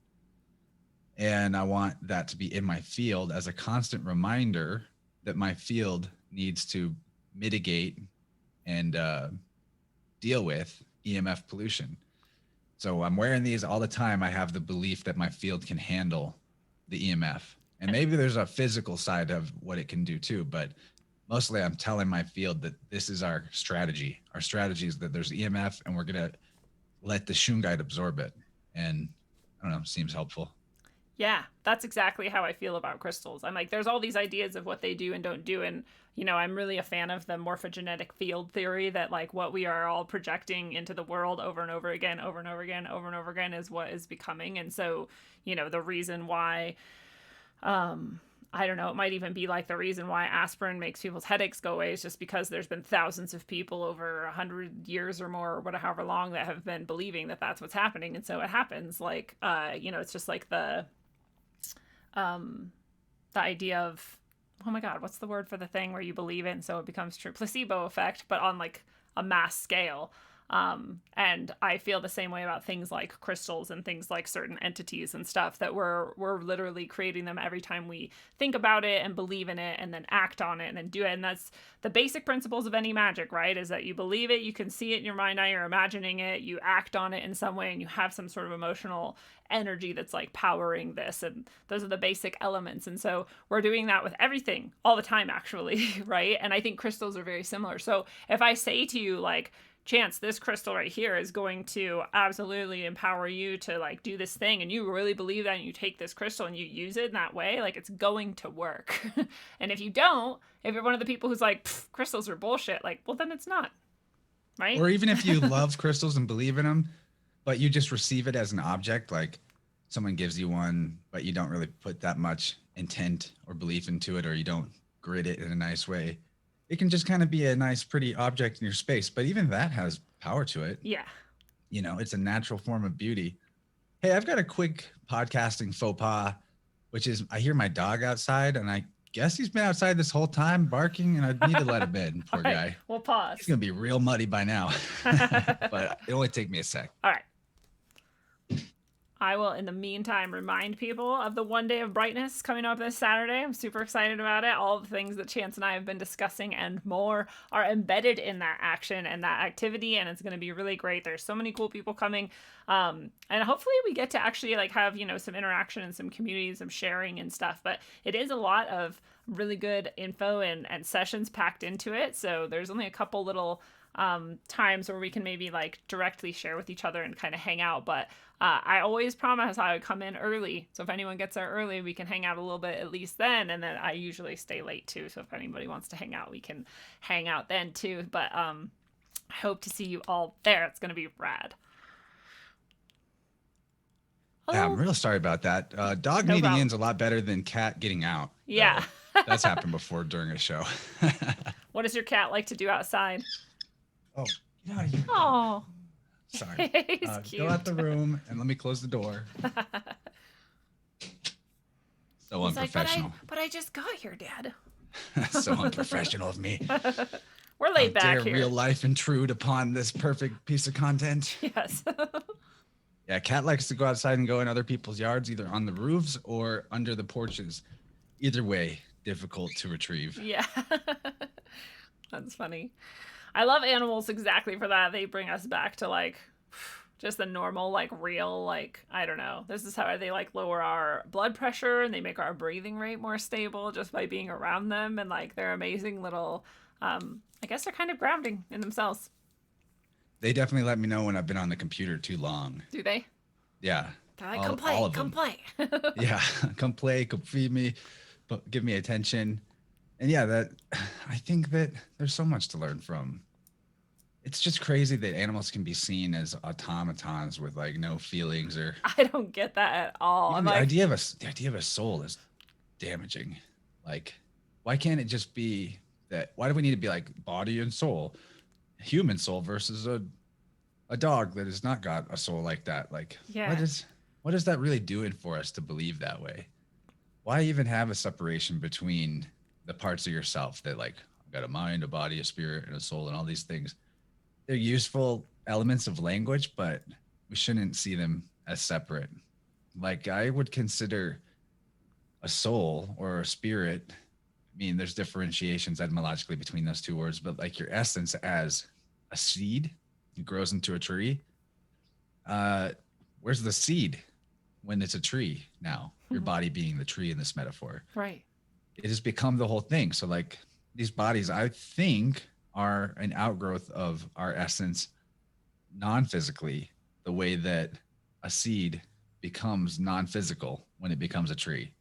And I want that to be in my field as a constant reminder that my field needs to mitigate and deal with EMF pollution. So I'm wearing these all the time. I have the belief that my field can handle the EMF. And maybe there's a physical side of what it can do too, but mostly I'm telling my field that this is our strategy. Our strategy is that there's EMF and we're going to let the shungite absorb it. And I don't know, seems helpful. Yeah, that's exactly how I feel about crystals. I'm like, there's all these ideas of what they do and don't do. And, you know, I'm really a fan of the morphogenetic field theory that, like, what we are all projecting into the world over and over again, over and over again, over and over again is what is becoming. And so, you know, the reason why, I don't know, it might even be like the reason why aspirin makes people's headaches go away is just because there's been thousands of people over 100 years or more, or whatever, however long, that have been believing that that's what's happening. And so it happens. Like, you know, it's just like the idea of, oh my God, what's the word for the thing where you believe it and so it becomes true? Placebo effect, but on like a mass scale. And I feel the same way about things like crystals and things like certain entities and stuff, that we're literally creating them every time we think about it and believe in it and then act on it and then do it. And that's the basic principles of any magic, right? Is that you believe it, you can see it in your mind, now you're imagining it, you act on it in some way, and you have some sort of emotional energy that's like powering this. And those are the basic elements. And so we're doing that with everything all the time, actually, right? And I think crystals are very similar. So if I say to you, like, Chance, this crystal right here is going to absolutely empower you to like do this thing, and you really believe that, and you take this crystal and you use it in that way, like, it's going to work. And if you don't, if you're one of the people who's like, crystals are bullshit, like, well, then it's not, right? Or even if you love crystals and believe in them, but you just receive it as an object, like someone gives you one, but you don't really put that much intent or belief into it, or you don't grid it in a nice way. It can just kind of be a nice, pretty object in your space, but even that has power to it. Yeah. You know, it's a natural form of beauty. Hey, I've got a quick podcasting faux pas, which is I hear my dog outside, and I guess he's been outside this whole time barking, and I need to let him in. Poor All right, guy. we'll pause. He's going to be real muddy by now, but it only take me a sec. All right. I will, in the meantime, remind people of the One Day of Brightness coming up this Saturday. I'm super excited about it. All the things that Chance and I have been discussing and more are embedded in that action and that activity, and it's going to be really great. There's so many cool people coming, and hopefully we get to actually like have, you know, some interaction and some community, some sharing and stuff. But it is a lot of really good info and sessions packed into it. So there's only a couple little times where we can maybe like directly share with each other and kind of hang out, but I always promise I would come in early, so if anyone gets there early, we can hang out a little bit at least then, and then I usually stay late too, so if anybody wants to hang out, we can hang out then too. But I hope to see you all there. It's gonna be rad. Yeah, I'm real sorry about that. Dog No meeting problem. in's a lot better than cat getting out. Yeah. That's happened before during a show. What does your cat like to do outside? Oh, get out of here. Oh, Sorry. he's Go cute. out the room and let me close the door. So He's unprofessional. like, but I just got here, Dad. So unprofessional of me. We're laid How back dare here. real life intrude upon this perfect piece of content. Yes. Yeah, Cat likes to go outside and go in other people's yards, either on the roofs or under the porches. Either way, difficult to retrieve. Yeah. That's funny. I love animals exactly for that. They bring us back to like just the normal, like real, like, I don't know. This is how they like lower our blood pressure, and they make our breathing rate more stable just by being around them. And like they're amazing little, I guess they're kind of grounding in themselves. They definitely let me know when I've been on the computer too long. Do they? Yeah. They're like, all come of play, them. come play. Yeah, come play, come feed me, but give me attention. And yeah, that I think that there's so much to learn from. It's just crazy that animals can be seen as automatons with like no feelings, or I don't get that at all. even I'm the like, idea of a soul is damaging. Like, why can't it just be that? Why do we need to be like body and soul, human soul versus a dog that has not got a soul like that? Like, Yeah. what is that really doing for us to believe that way? Why even have a separation between the parts of yourself that like I've got a mind, a body, a spirit, and a soul, and all these things? They're useful elements of language, but we shouldn't see them as separate. Like, I would consider a soul or a spirit mean, there's differentiations etymologically between those two words, but like your essence as a seed, it grows into a tree. Uh, where's the seed when it's a tree now? Your body being the tree in this metaphor. Right. It has become the whole thing. So like these bodies, I think, are an outgrowth of our essence non-physically, the way that a seed becomes non-physical when it becomes a tree.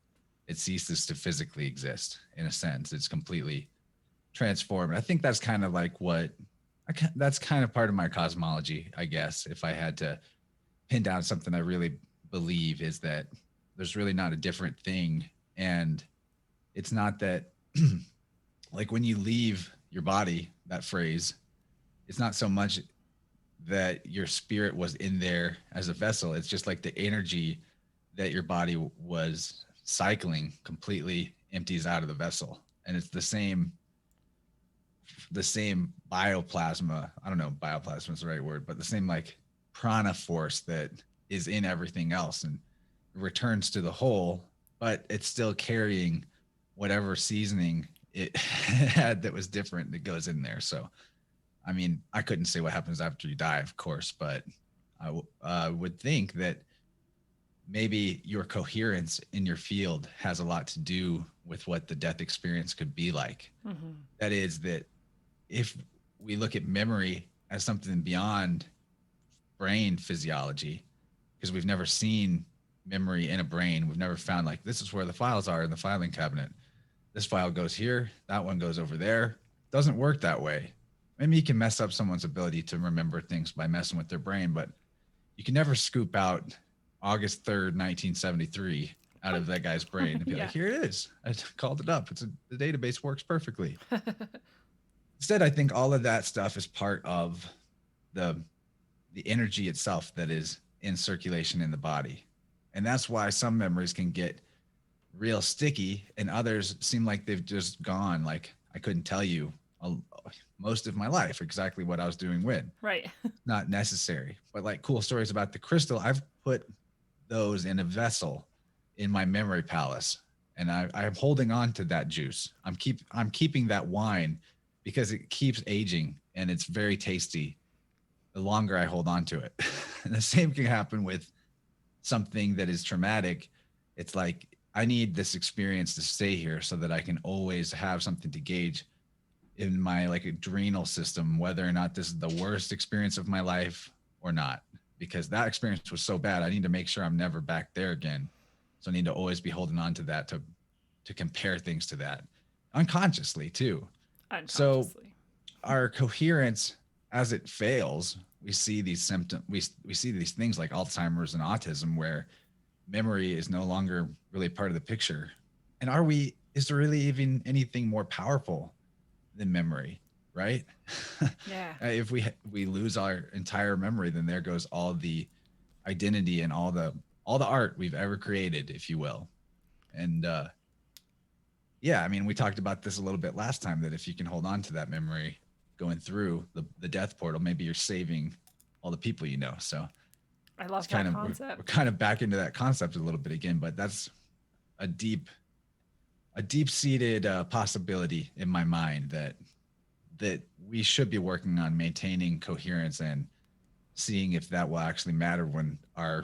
It ceases to physically exist in a sense. It's completely transformed. I think that's kind of like that's kind of part of my cosmology, I guess. If I had to pin down something I really believe, is that there's really not a different thing. And it's not that like when you leave your body, that phrase, it's not so much that your spirit was in there as a vessel. It's just like the energy that your body was cycling completely empties out of the vessel. And it's the same bioplasma. I don't know if bioplasma is the right word, but the same like prana force that is in everything else and returns to the whole, but it's still carrying whatever seasoning it had that was different that goes in there. So I mean, I couldn't say what happens after you die, of course, but I would think that maybe your coherence in your field has a lot to do with what the death experience could be like. Mm-hmm. That is, that if we look at memory as something beyond brain physiology, because we've never seen memory in a brain, we've never found like, this is where the files are in the filing cabinet. This file goes here, that one goes over there. It doesn't work that way. Maybe you can mess up someone's ability to remember things by messing with their brain, but you can never scoop out August 3rd, 1973 out of that guy's brain and be like, here it is. I called it up. The database works perfectly. Instead, I think all of that stuff is part of the energy itself that is in circulation in the body. And that's why some memories can get real sticky and others seem like they've just gone. Like I couldn't tell you most of my life exactly what I was doing when. Right. Not necessary. But like cool stories about the crystal, I've put those in a vessel in my memory palace, and I'm holding on to that juice. I'm keeping that wine because it keeps aging and it's very tasty the longer I hold on to it. And the same can happen with something that is traumatic. It's like I need this experience to stay here so that I can always have something to gauge in my like adrenal system, whether or not this is the worst experience of my life or not, because that experience was so bad. I need to make sure I'm never back there again. So I need to always be holding on to that, to compare things to that unconsciously too. So our coherence, as it fails, we see these symptoms, we see these things like Alzheimer's and autism, where memory is no longer really part of the picture. And is there really even anything more powerful than memory, right? Yeah. If we lose our entire memory, then there goes all the identity and all the art we've ever created, if you will. And yeah, I mean, we talked about this a little bit last time, that if you can hold on to that memory going through the death portal, maybe you're saving all the people you know. So I love that concept. We're kind of back into that concept a little bit again, but that's a deep-seated possibility in my mind that we should be working on maintaining coherence and seeing if that will actually matter when our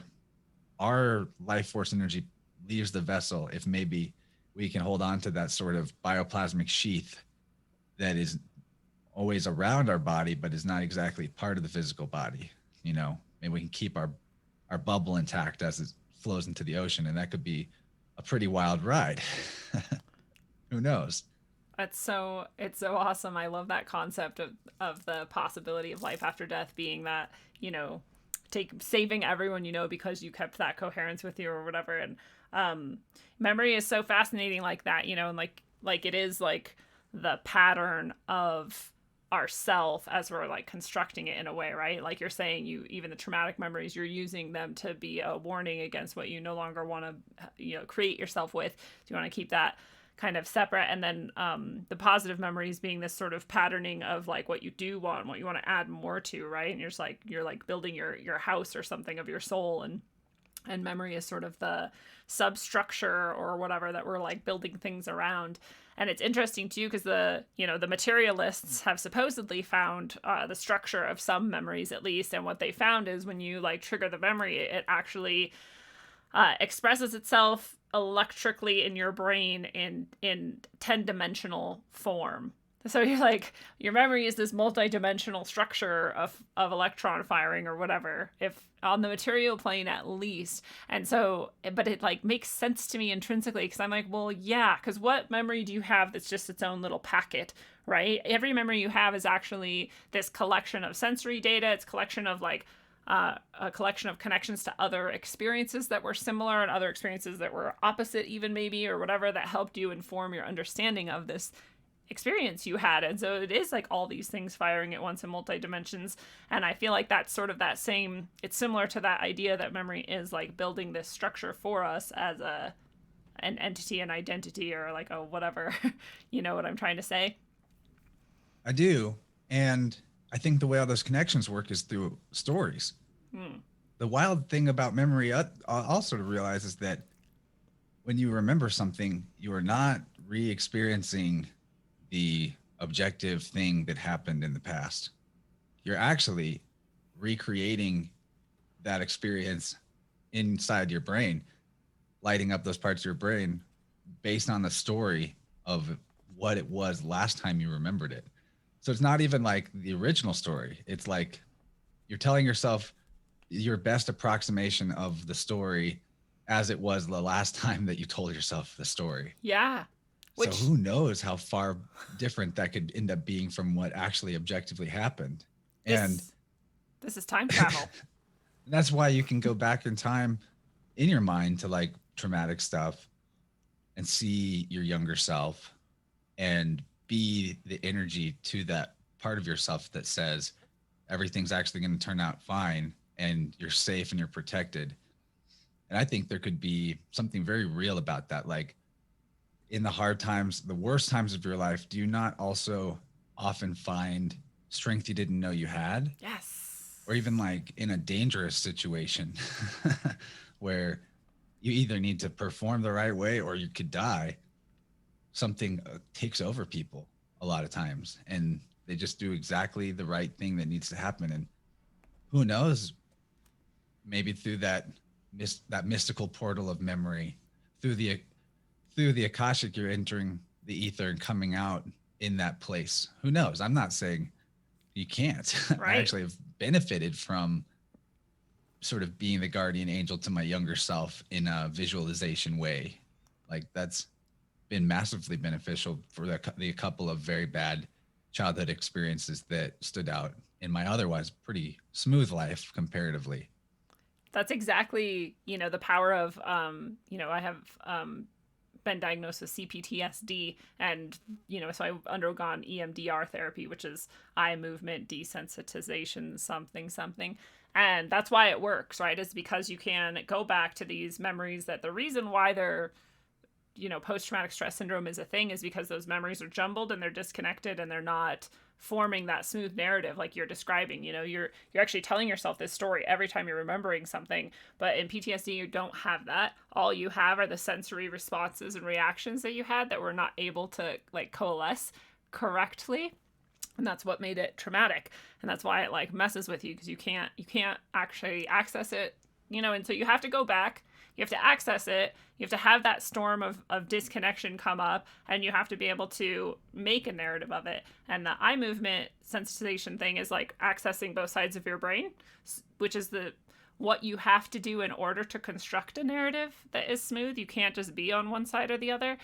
life force energy leaves the vessel, if maybe we can hold on to that sort of bioplasmic sheath that is always around our body, but is not exactly part of the physical body. You know, maybe we can keep our bubble intact as it flows into the ocean, and that could be a pretty wild ride. Who knows? It's so awesome. I love that concept of the possibility of life after death being that, you know, saving everyone you know because you kept that coherence with you or whatever. And memory is so fascinating like that, you know, and like it is like the pattern of ourself as we're like constructing it in a way, right? Like you're saying, even the traumatic memories, you're using them to be a warning against what you no longer want to, you know, create yourself with. So you want to keep that kind of separate. And then the positive memories being this sort of patterning of like what you do want, what you want to add more to, right? And you're like building your house or something of your soul. And and memory is sort of the substructure or whatever that we're like building things around. And it's interesting too because the materialists have supposedly found the structure of some memories at least, and what they found is when you like trigger the memory, it actually expresses itself electrically in your brain in 10-dimensional form. So you're like, your memory is this multi-dimensional structure of electron firing or whatever, if on the material plane at least. And so, but it like makes sense to me intrinsically because I'm like, well, yeah, because what memory do you have that's just its own little packet, right? Every memory you have is actually this collection of sensory data. It's a collection of like a collection of connections to other experiences that were similar and other experiences that were opposite even maybe, or whatever, that helped you inform your understanding of this experience you had. And so it is like all these things firing at once in multi dimensions. And I feel like that's sort of that same, it's similar to that idea that memory is like building this structure for us as an entity, an identity, or like a whatever. You know what I'm trying to say? I do. And I think the way all those connections work is through stories. The wild thing about memory, I also to realize, is that when you remember something, you are not re-experiencing the objective thing that happened in the past. You're actually recreating that experience inside your brain, lighting up those parts of your brain based on the story of what it was last time you remembered it. So it's not even like the original story. It's like you're telling yourself your best approximation of the story as it was the last time that you told yourself the story. Yeah. So who knows how far different that could end up being from what actually objectively happened. And this is time travel. That's why you can go back in time in your mind to like traumatic stuff and see your younger self and be the energy to that part of yourself that says everything's actually going to turn out fine and you're safe and you're protected. And I think there could be something very real about that. Like, in the hard times, the worst times of your life, do you not also often find strength you didn't know you had? Yes. Or even like in a dangerous situation where you either need to perform the right way or you could die. Something takes over people a lot of times and they just do exactly the right thing that needs to happen. And who knows, maybe through that mystical portal of memory, through the Akashic, you're entering the ether and coming out in that place. Who knows? I'm not saying you can't. Right. I actually have benefited from sort of being the guardian angel to my younger self in a visualization way. Like, that's been massively beneficial for the couple of very bad childhood experiences that stood out in my otherwise pretty smooth life comparatively. That's exactly, the power of, I have been diagnosed with CPTSD, and so I've undergone EMDR therapy, which is eye movement desensitization something, and that's why it works, right? Is because you can go back to these memories that the reason why they're post-traumatic stress syndrome is a thing is because those memories are jumbled and they're disconnected and they're not forming that smooth narrative like you're describing. You're actually telling yourself this story every time you're remembering something, but in PTSD you don't have that. All you have are the sensory responses and reactions that you had that were not able to like coalesce correctly, and that's what made it traumatic, and that's why it like messes with you, because you can't actually access it, and so you have to go back. You have to access it. You have to have that storm of disconnection come up, and you have to be able to make a narrative of it. And the eye movement sensitization thing is like accessing both sides of your brain, which is what you have to do in order to construct a narrative that is smooth. You can't just be on one side or the other.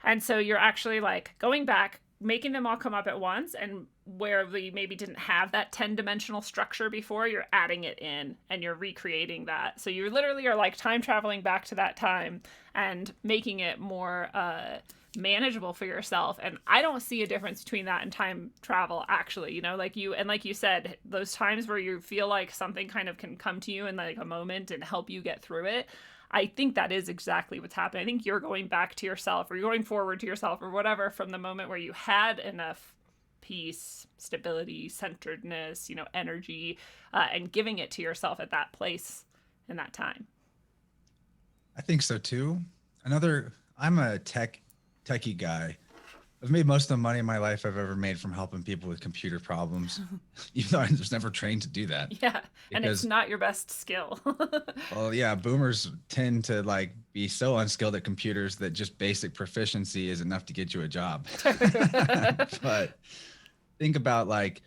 And so you're actually like going back, making them all come up at once, and where we maybe didn't have that 10-dimensional structure before, you're adding it in and you're recreating that. So you literally are like time traveling back to that time and making it more manageable for yourself. And I don't see a difference between that and time travel, actually. Like you said, those times where you feel like something kind of can come to you in like a moment and help you get through it, I think that is exactly what's happening. I think you're going back to yourself, or you're going forward to yourself, or whatever, from the moment where you had enough peace, stability, centeredness, energy, and giving it to yourself at that place in that time. I think so too. I'm a techie guy. I've made most of the money in my life I've ever made from helping people with computer problems, even though I was never trained to do that. Yeah, and it's Because, not your best skill. well, yeah, boomers tend to like be so unskilled at computers that just basic proficiency is enough to get you a job. But think about like,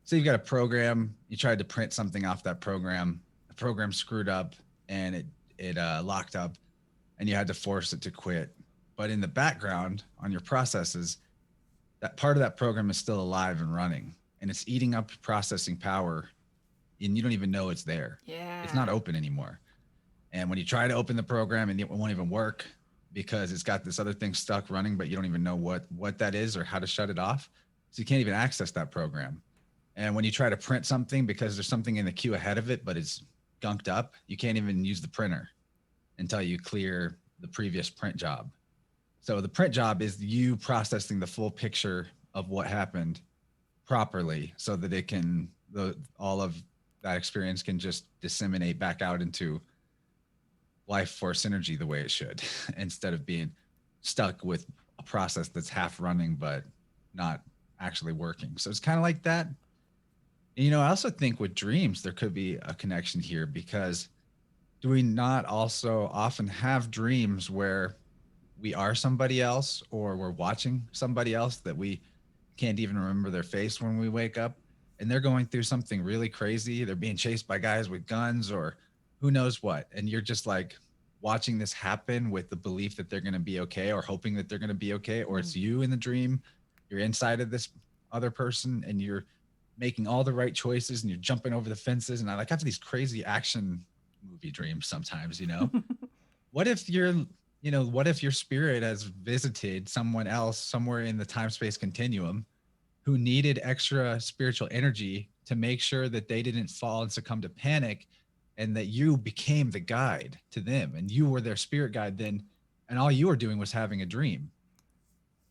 say you've got a program, you tried to print something off that program, the program screwed up and it locked up, and you had to force it to quit. But in the background on your processes, that part of that program is still alive and running, and it's eating up processing power, and you don't even know it's there. Yeah. It's not open anymore. And when you try to open the program and it won't even work because it's got this other thing stuck running, but you don't even know what that is or how to shut it off. So you can't even access that program. And when you try to print something because there's something in the queue ahead of it, but it's gunked up, you can't even use the printer until you clear the previous print job. So the print job is you processing the full picture of what happened properly so that it can, all of that experience can just disseminate back out into life force energy the way it should, instead of being stuck with a process that's half running but not actually working. So it's kind of like that. And, I also think with dreams, there could be a connection here, because do we not also often have dreams where we are somebody else, or we're watching somebody else that we can't even remember their face when we wake up, and they're going through something really crazy. They're being chased by guys with guns or who knows what. And you're just like watching this happen with the belief that they're going to be okay, or hoping that they're going to be okay. Or it's you in the dream. You're inside of this other person and you're making all the right choices and you're jumping over the fences. And I like have these crazy action movie dreams sometimes, what if what if your spirit has visited someone else somewhere in the time-space continuum who needed extra spiritual energy to make sure that they didn't fall and succumb to panic, and that you became the guide to them and you were their spirit guide then, and all you were doing was having a dream?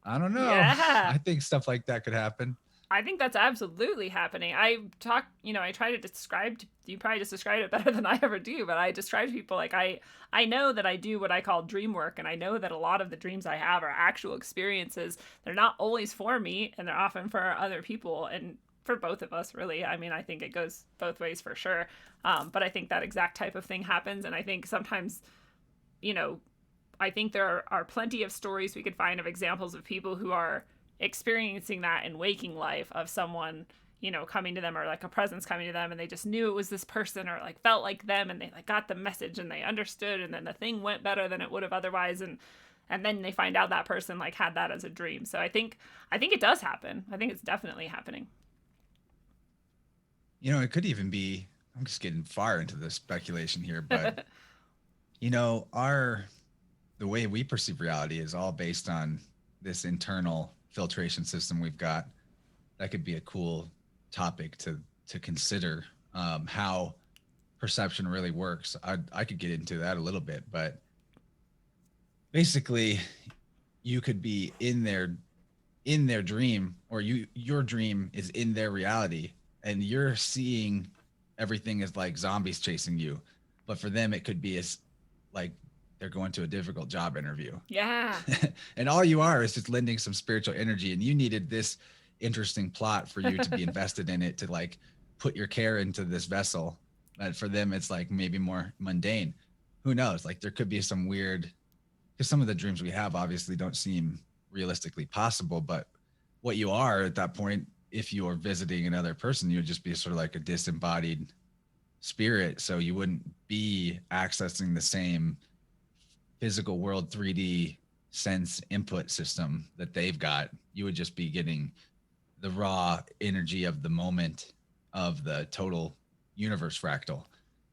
I don't know. Yeah. I think stuff like that could happen. I think that's absolutely happening. I try to describe, you probably just described it better than I ever do, but I describe to people like I know that I do what I call dream work, and I know that a lot of the dreams I have are actual experiences. They're not always for me, and they're often for other people, and for both of us, really. I mean, I think it goes both ways for sure. But I think that exact type of thing happens, and I think sometimes, I think there are plenty of stories we could find of examples of people who are experiencing that in waking life, of someone coming to them, or like a presence coming to them, and they just knew it was this person, or like felt like them, and they like got the message and they understood, and then the thing went better than it would have otherwise, and then they find out that person like had that as a dream. So I think it does happen. I think it's definitely happening. It could even be, I'm just getting far into the speculation here, but the way we perceive reality is all based on this internal filtration system we've got. That could be a cool topic to consider, how perception really works. I could get into that a little bit, but basically you could be in their dream, or your dream is in their reality, and you're seeing everything as like zombies chasing you, but for them it could be as like they're going to a difficult job interview. Yeah. And all you are is just lending some spiritual energy, and you needed this interesting plot for you to be invested in it, to like put your care into this vessel. But for them, it's like maybe more mundane. Who knows? Like there could be some weird, because some of the dreams we have obviously don't seem realistically possible, but what you are at that point, if you are visiting another person, you would just be sort of like a disembodied spirit. So you wouldn't be accessing the same physical world 3D sense input system that they've got. You would just be getting the raw energy of the moment of the total universe fractal.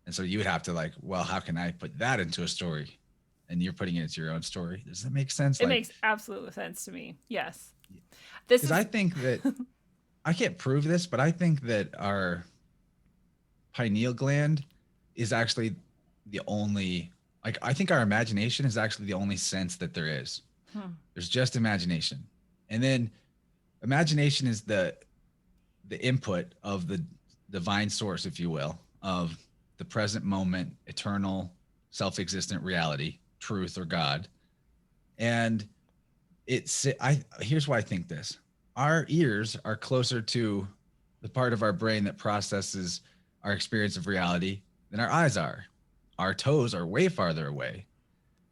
And so you would have to like, well, how can I put that into a story? And you're putting it into your own story. Does that make sense? It makes absolute sense to me. Yes. Because I think that I can't prove this, but I think that our pineal gland is actually the only, like, I think our imagination is actually the only sense that there is. There's just imagination. And then imagination is the input of the divine source, if you will, of the present moment, eternal self-existent reality, truth, or God. And here's why I think this. Our ears are closer to the part of our brain that processes our experience of reality than our eyes are. Our toes are way farther away.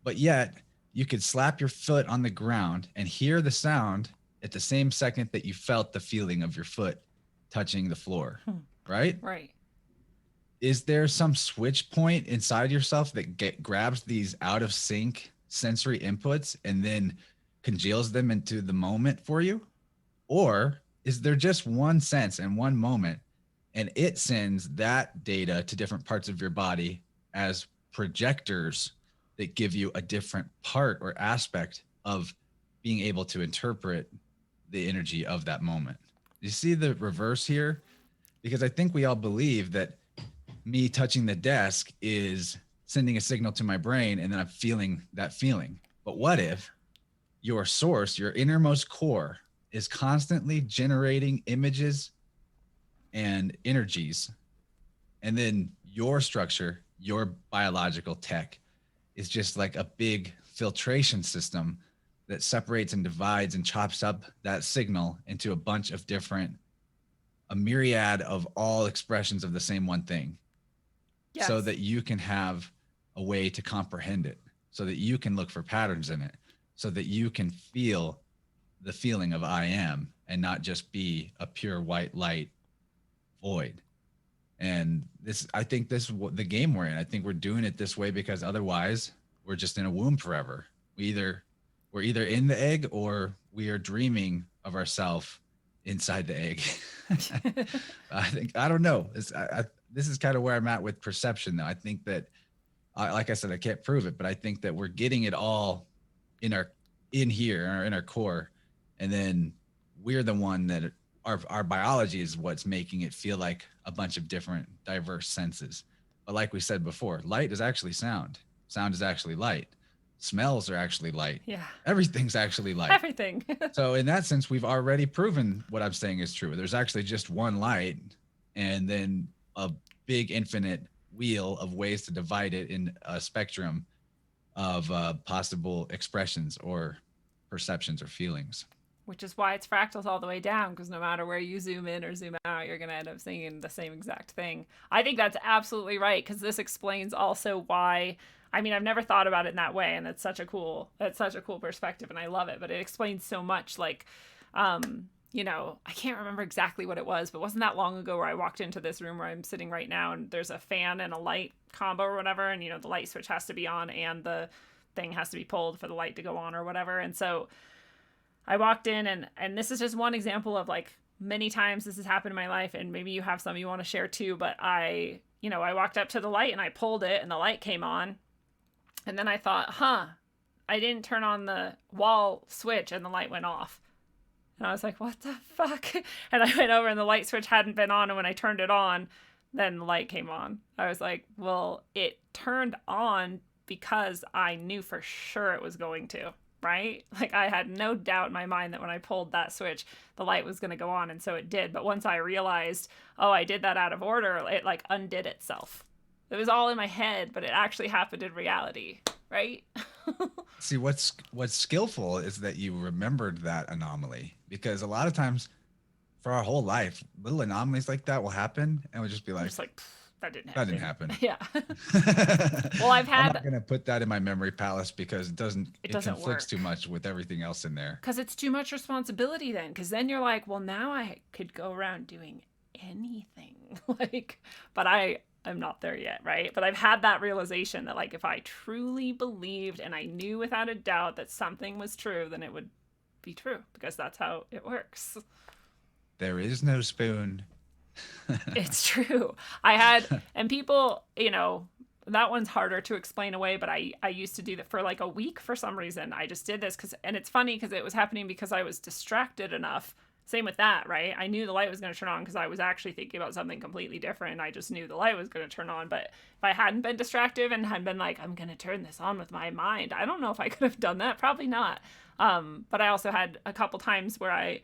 But yet, you could slap your foot on the ground and hear the sound at the same second that you felt the feeling of your foot touching the floor, right? Right. Is there some switch point inside yourself that grabs these out of sync sensory inputs and then congeals them into the moment for you? Or is there just one sense and one moment and it sends that data to different parts of your body as projectors that give you a different part or aspect of being able to interpret the energy of that moment? You see the reverse here? Because I think we all believe that me touching the desk is sending a signal to my brain and then I'm feeling that feeling. But what if your source, your innermost core, is constantly generating images and energies, and then your structure, your biological tech, is just like a big filtration system that separates and divides and chops up that signal into a myriad of all expressions of the same one thing. Yes. So that you can have a way to comprehend it, so that you can look for patterns in it, so that you can feel the feeling of I am and not just be a pure white light void. And I think this is the game we're in. I think we're doing it this way because otherwise we're just in a womb forever. We're either in the egg or we are dreaming of ourselves inside the egg. I don't know. This is kind of where I'm at with perception though. I think that, like I said, I can't prove it, but I think that we're getting it all in our core. And then we're the one that our biology is what's making it feel like a bunch of different diverse senses. But like we said before, light is actually sound. Sound is actually light. Smells are actually light. Yeah. Everything's actually light. Everything. So in that sense, we've already proven what I'm saying is true. There's actually just one light and then a big infinite wheel of ways to divide it in a spectrum of possible expressions or perceptions or feelings. Which is why it's fractals all the way down, because no matter where you zoom in or zoom out, you're going to end up seeing the same exact thing. I think that's absolutely right, because this explains also why, I mean, I've never thought about it in that way, and that's such a cool perspective, and I love it, but it explains so much, like, you know, I can't remember exactly what it was, but wasn't that long ago where I walked into this room where I'm sitting right now, and there's a fan and a light combo or whatever, and, you know, the light switch has to be on, and the thing has to be pulled for the light to go on or whatever, and so I walked in and this is just one example of like many times this has happened in my life, and maybe you have some you want to share too, but I walked up to the light and I pulled it and the light came on, and then I thought, I didn't turn on the wall switch and the light went off. And I was like, what the fuck? And I went over and the light switch hadn't been on, and when I turned it on, then the light came on. I was like, well, it turned on because I knew for sure it was going to. Right? Like I had no doubt in my mind that when I pulled that switch, the light was going to go on. And so it did. But once I realized, I did that out of order, it like undid itself. It was all in my head, but it actually happened in reality. Right? See, what's skillful is that you remembered that anomaly, because a lot of times for our whole life, little anomalies like that will happen and we'll just be like, that didn't happen. Yeah. Well, I'm not going to put that in my memory palace because it conflicts work too much with everything else in there. Because it's too much responsibility then. Because then you're like, well, now I could go around doing anything. But I'm not there yet, right? But I've had that realization that like if I truly believed and I knew without a doubt that something was true, then it would be true, because that's how it works. There is no spoon. It's true. And people, you know, that one's harder to explain away, but I used to do that for like a week for some reason. I just did this and it's funny because it was happening because I was distracted enough. Same with that, right? I knew the light was going to turn on because I was actually thinking about something completely different. I just knew the light was going to turn on. But if I hadn't been distracted and had been like, I'm going to turn this on with my mind, I don't know if I could have done that. Probably not. But I also had a couple times where I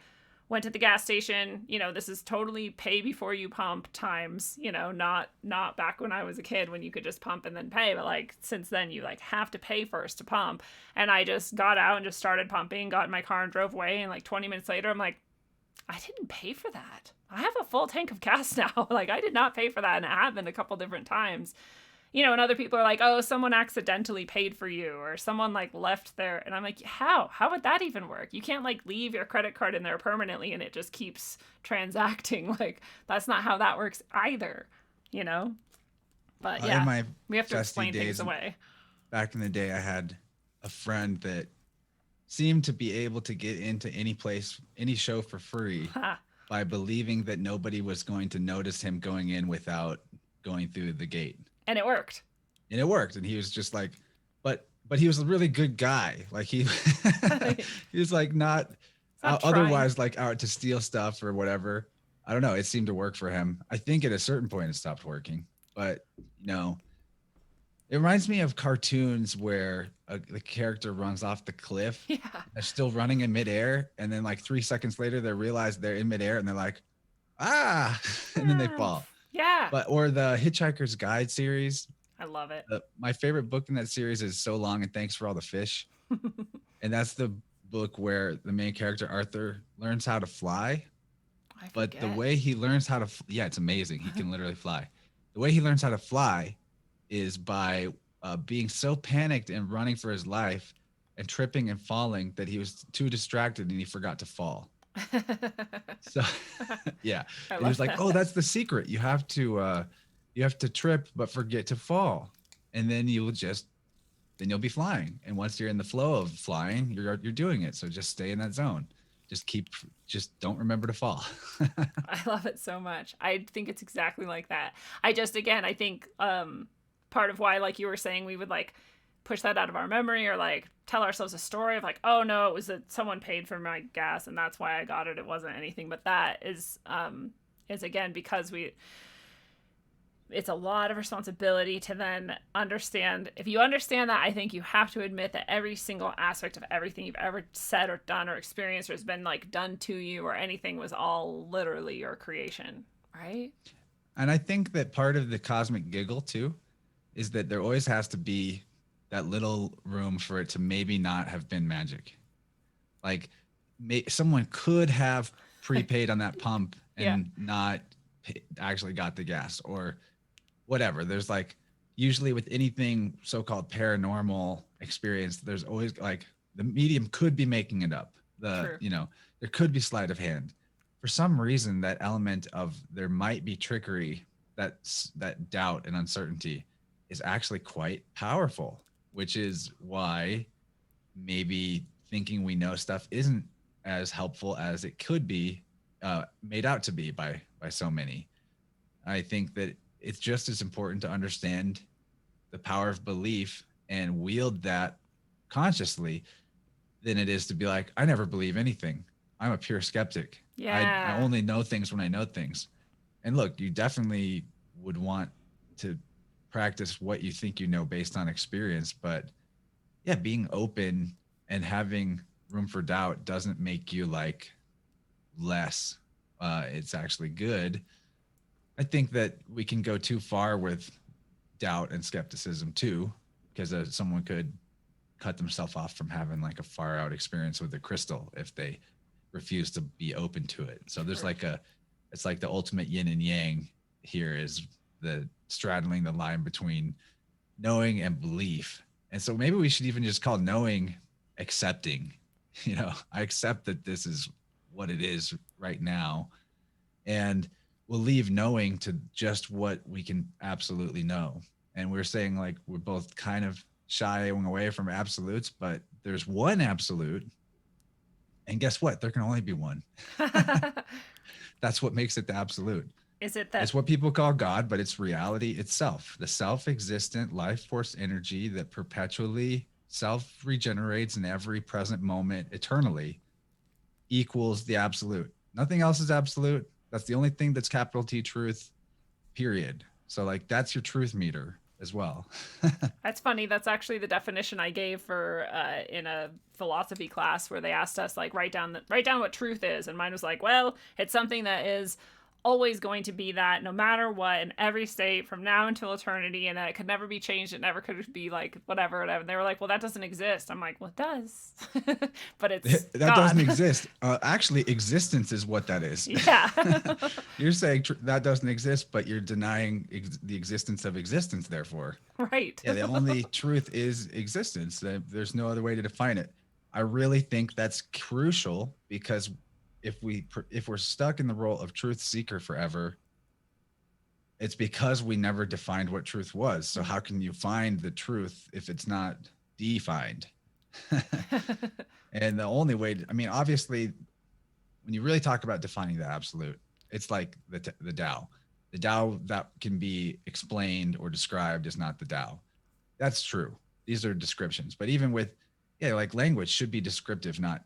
went to the gas station, this is totally pay before you pump times, not back when I was a kid when you could just pump and then pay, but like since then you like have to pay first to pump. And I just got out and just started pumping, got in my car and drove away, and like 20 minutes later I'm like, I didn't pay for that. I have a full tank of gas now. Like I did not pay for that, and it happened a couple different times. And other people are like, oh, someone accidentally paid for you, or someone like left there. And I'm like, how would that even work? You can't like leave your credit card in there permanently and it just keeps transacting. Like that's not how that works either, but yeah, we have to explain things away. Back in the day, I had a friend that seemed to be able to get into any place, any show for free by believing that nobody was going to notice him going in without going through the gate. And it worked. And he was just like, but he was a really good guy. Like he was like not otherwise like out to steal stuff or whatever. I don't know. It seemed to work for him. I think at a certain point it stopped working, but it reminds me of cartoons where the character runs off the cliff. Yeah. They're still running in midair. And then like 3 seconds later, they realize they're in midair and they're like, and then they fall. Yeah. Or the Hitchhiker's Guide series. I love it. My favorite book in that series is So Long and Thanks for All the Fish. And that's the book where the main character, Arthur, learns how to fly. But the way he learns how to, it's amazing. He can literally fly. The way he learns how to fly is by being so panicked and running for his life and tripping and falling that he was too distracted and he forgot to fall. So yeah, and he was like, oh, that's the secret. You have to trip but forget to fall, and then you'll be flying. And once you're in the flow of flying, you're doing it. So just stay in that zone. Just don't remember to fall. I love it so much. I think it's exactly like that. I think part of why, like you were saying, we would like push that out of our memory or like tell ourselves a story of like, oh no, it was that someone paid for my gas and that's why I got it. It wasn't anything but that is again, because it's a lot of responsibility to then understand. If you understand that, I think you have to admit that every single aspect of everything you've ever said or done or experienced or has been like done to you or anything was all literally your creation, right? And I think that part of the cosmic giggle too is that there always has to be that little room for it to maybe not have been magic. Like someone could have prepaid on that pump and not actually got the gas or whatever. There's like, usually with anything so-called paranormal experience, there's always like the medium could be making it up. There could be sleight of hand. For some reason, that element of there might be trickery, that doubt and uncertainty is actually quite powerful, which is why maybe thinking we know stuff isn't as helpful as it could be made out to be by so many. I think that it's just as important to understand the power of belief and wield that consciously than it is to be like, I never believe anything. I'm a pure skeptic. Yeah. I only know things when I know things. And look, you definitely would want to practice what you think you know based on experience, but yeah, being open and having room for doubt doesn't make you like less. It's actually good. I think that we can go too far with doubt and skepticism too, because someone could cut themselves off from having like a far out experience with a crystal if they refuse to be open to it. So there's it's like the ultimate yin and yang here is the straddling the line between knowing and belief. And so maybe we should even just call knowing accepting. I accept that this is what it is right now. And we'll leave knowing to just what we can absolutely know. And we're saying like, we're both kind of shying away from absolutes, but there's one absolute. And guess what? There can only be one. That's what makes it the absolute. Is it that? It's what people call God, but it's reality itself. The self-existent life force energy that perpetually self-regenerates in every present moment eternally equals the absolute. Nothing else is absolute. That's the only thing that's capital T truth, period. So like that's your truth meter. as well. That's funny. That's actually the definition I gave for in a philosophy class where they asked us like write down what truth is, and mine was like, well, it's something that is always going to be that no matter what in every state from now until eternity, and that it could never be changed. It never could be like whatever. And they were like, well, that doesn't exist. I'm like, well, it does, but it's That God. doesn't exist. Actually, existence is what that is. Yeah. You're saying that doesn't exist, but you're denying the existence of existence, therefore. Right. Yeah, the only truth is existence. There's no other way to define it. I really think that's crucial, because if we're stuck in the role of truth seeker forever, it's because we never defined what truth was. So how can you find the truth if it's not defined? And the only way obviously, when you really talk about defining the absolute, it's like the Tao. The Tao that can be explained or described is not the Tao. That's true. These are descriptions. But even with, like language should be descriptive, not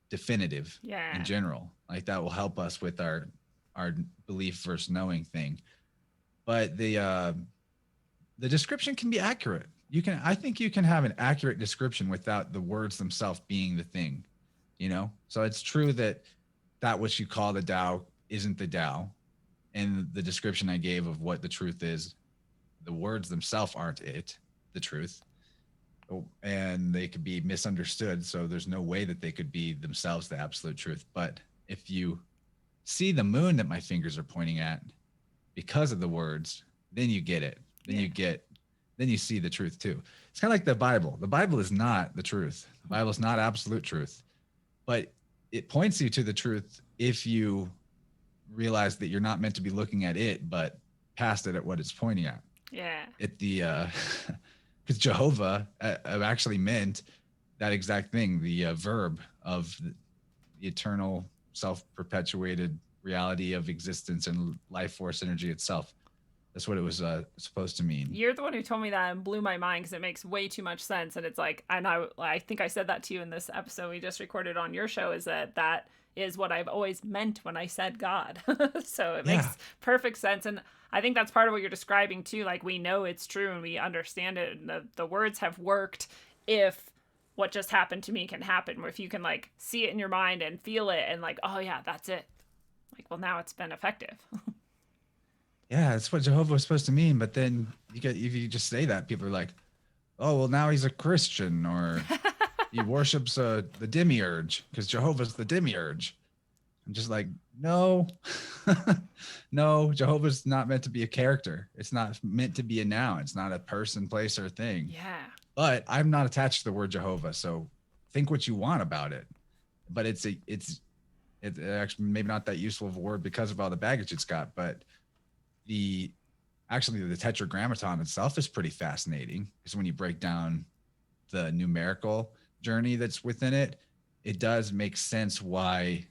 definitive. Yeah. In general. Like that will help us with our belief versus knowing thing. But the description can be accurate. I think you can have an accurate description without the words themselves being the thing, So it's true that which you call the Tao isn't the Tao. And the description I gave of what the truth is, the words themselves aren't the truth. And they could be misunderstood. So there's no way that they could be themselves the absolute truth. But if you see the moon that my fingers are pointing at because of the words, then you get it. Then you see the truth too. It's kind of like the Bible. The Bible is not the truth. The Bible is not absolute truth, but it points you to the truth if you realize that you're not meant to be looking at it, but past it at what it's pointing at. Yeah. Because Jehovah actually meant that exact thing, the verb of the eternal self-perpetuated reality of existence and life force energy itself. That's what it was supposed to mean. You're the one who told me that and blew my mind, because it makes way too much sense. And it's like, and I think I said that to you in this episode we just recorded on your show, is that is what I've always meant when I said God. So it makes perfect sense. And I think that's part of what you're describing too. Like, we know it's true and we understand it. And the words have worked if what just happened to me can happen. If you can like see it in your mind and feel it and like, oh yeah, that's it. Like, well, now it's been effective. Yeah, that's what Jehovah was supposed to mean. But then if you just say that, people are like, oh, well, now he's a Christian, or he worships the demiurge because Jehovah's the demiurge. I'm just like, no, no, Jehovah's not meant to be a character. It's not meant to be a noun. It's not a person, place, or thing. Yeah. But I'm not attached to the word Jehovah, so think what you want about it. But it's actually maybe not that useful of a word because of all the baggage it's got. But the tetragrammaton itself is pretty fascinating, because when you break down the numerical journey that's within it, it does make sense why,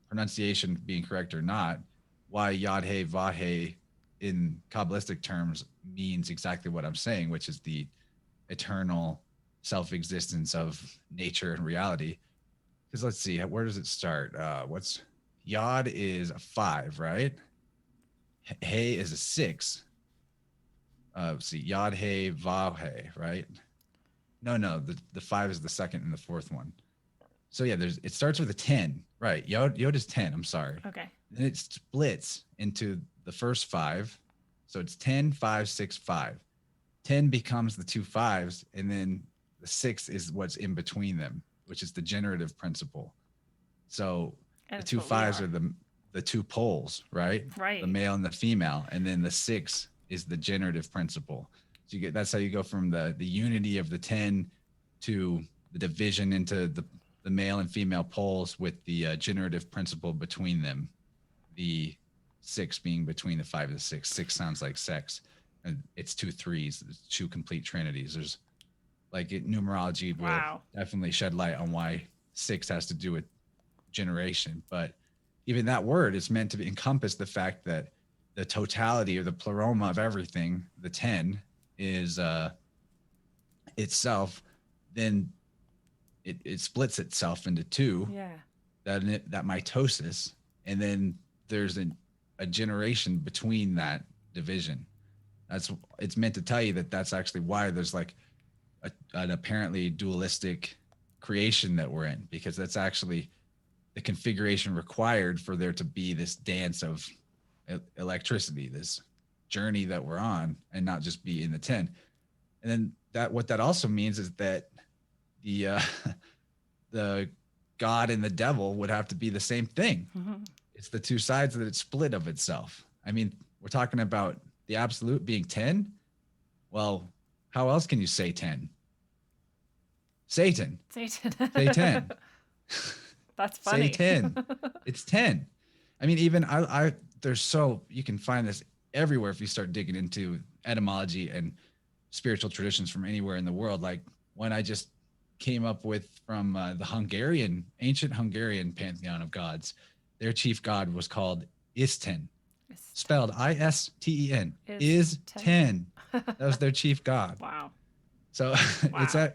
pronunciation being correct or not, why Yod He Vav He in Kabbalistic terms means exactly what I'm saying, which is the eternal self-existence of nature and reality. Because let's see, where does it start? What's Yod is a 5, right? He is a 6. Let's see, Yod He Vav He, right? No, the 5 is the second and the fourth one. So yeah, it starts with a 10, right? Yod is 10. I'm sorry. Okay. Then it splits into the first 5, so it's 10, 5, 6, 5. 10 becomes the 2 5s, and then the 6 is what's in between them, which is the generative principle. So the 2 5s are the 2 poles, right? Right. The male and the female, and then the 6 is the generative principle. So that's how you go from the unity of the 10 to the division into the male and female poles with the generative principle between them. The 6 being between the 5 and the 6. 6 sounds like sex, and it's 2 3s, 2 complete trinities. There's numerology will definitely shed light on why 6 has to do with generation, but even that word is meant to encompass the fact that the totality or the pleroma of everything, the 10, is itself. Then it splits itself into 2. Yeah. That mitosis, and then there's a generation between that division. It's meant to tell you that that's actually why there's like an apparently dualistic creation that we're in, because that's actually the configuration required for there to be this dance of electricity, this journey that we're on, and not just be in the 10. And then what that also means is that the the God and the devil would have to be the same thing. Mm-hmm. It's the two sides that it's split of itself. I mean, we're talking about the absolute being 10. Well, how else can you say 10? Satan. Say 10. That's funny. Say 10. It's 10. I mean, even you can find this everywhere if you start digging into etymology and spiritual traditions from anywhere in the world. Like one I just came up with from the ancient Hungarian pantheon of gods, their chief god was called Isten, spelled Isten. Is 10. That was their chief god. Wow. So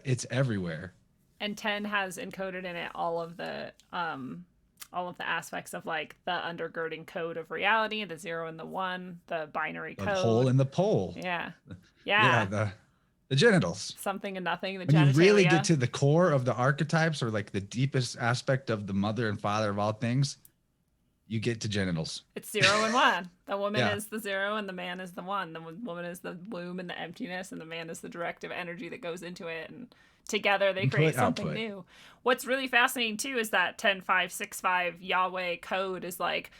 it's everywhere. And 10 has encoded in it all of the aspects of like the undergirding code of reality, the 0 and the 1, the binary code, the whole and the pole. Yeah. The genitals. Something and nothing. The when genitalia. you really get to the core of the archetypes, or like the deepest aspect of the mother and father of all things, you get to genitals. It's 0 and 1. The woman is the 0 and the man is the 1. The woman is the womb and the emptiness, and the man is the directive energy that goes into it, and together they create something new. What's really fascinating too is that 10-5-6-5 Yahweh code is like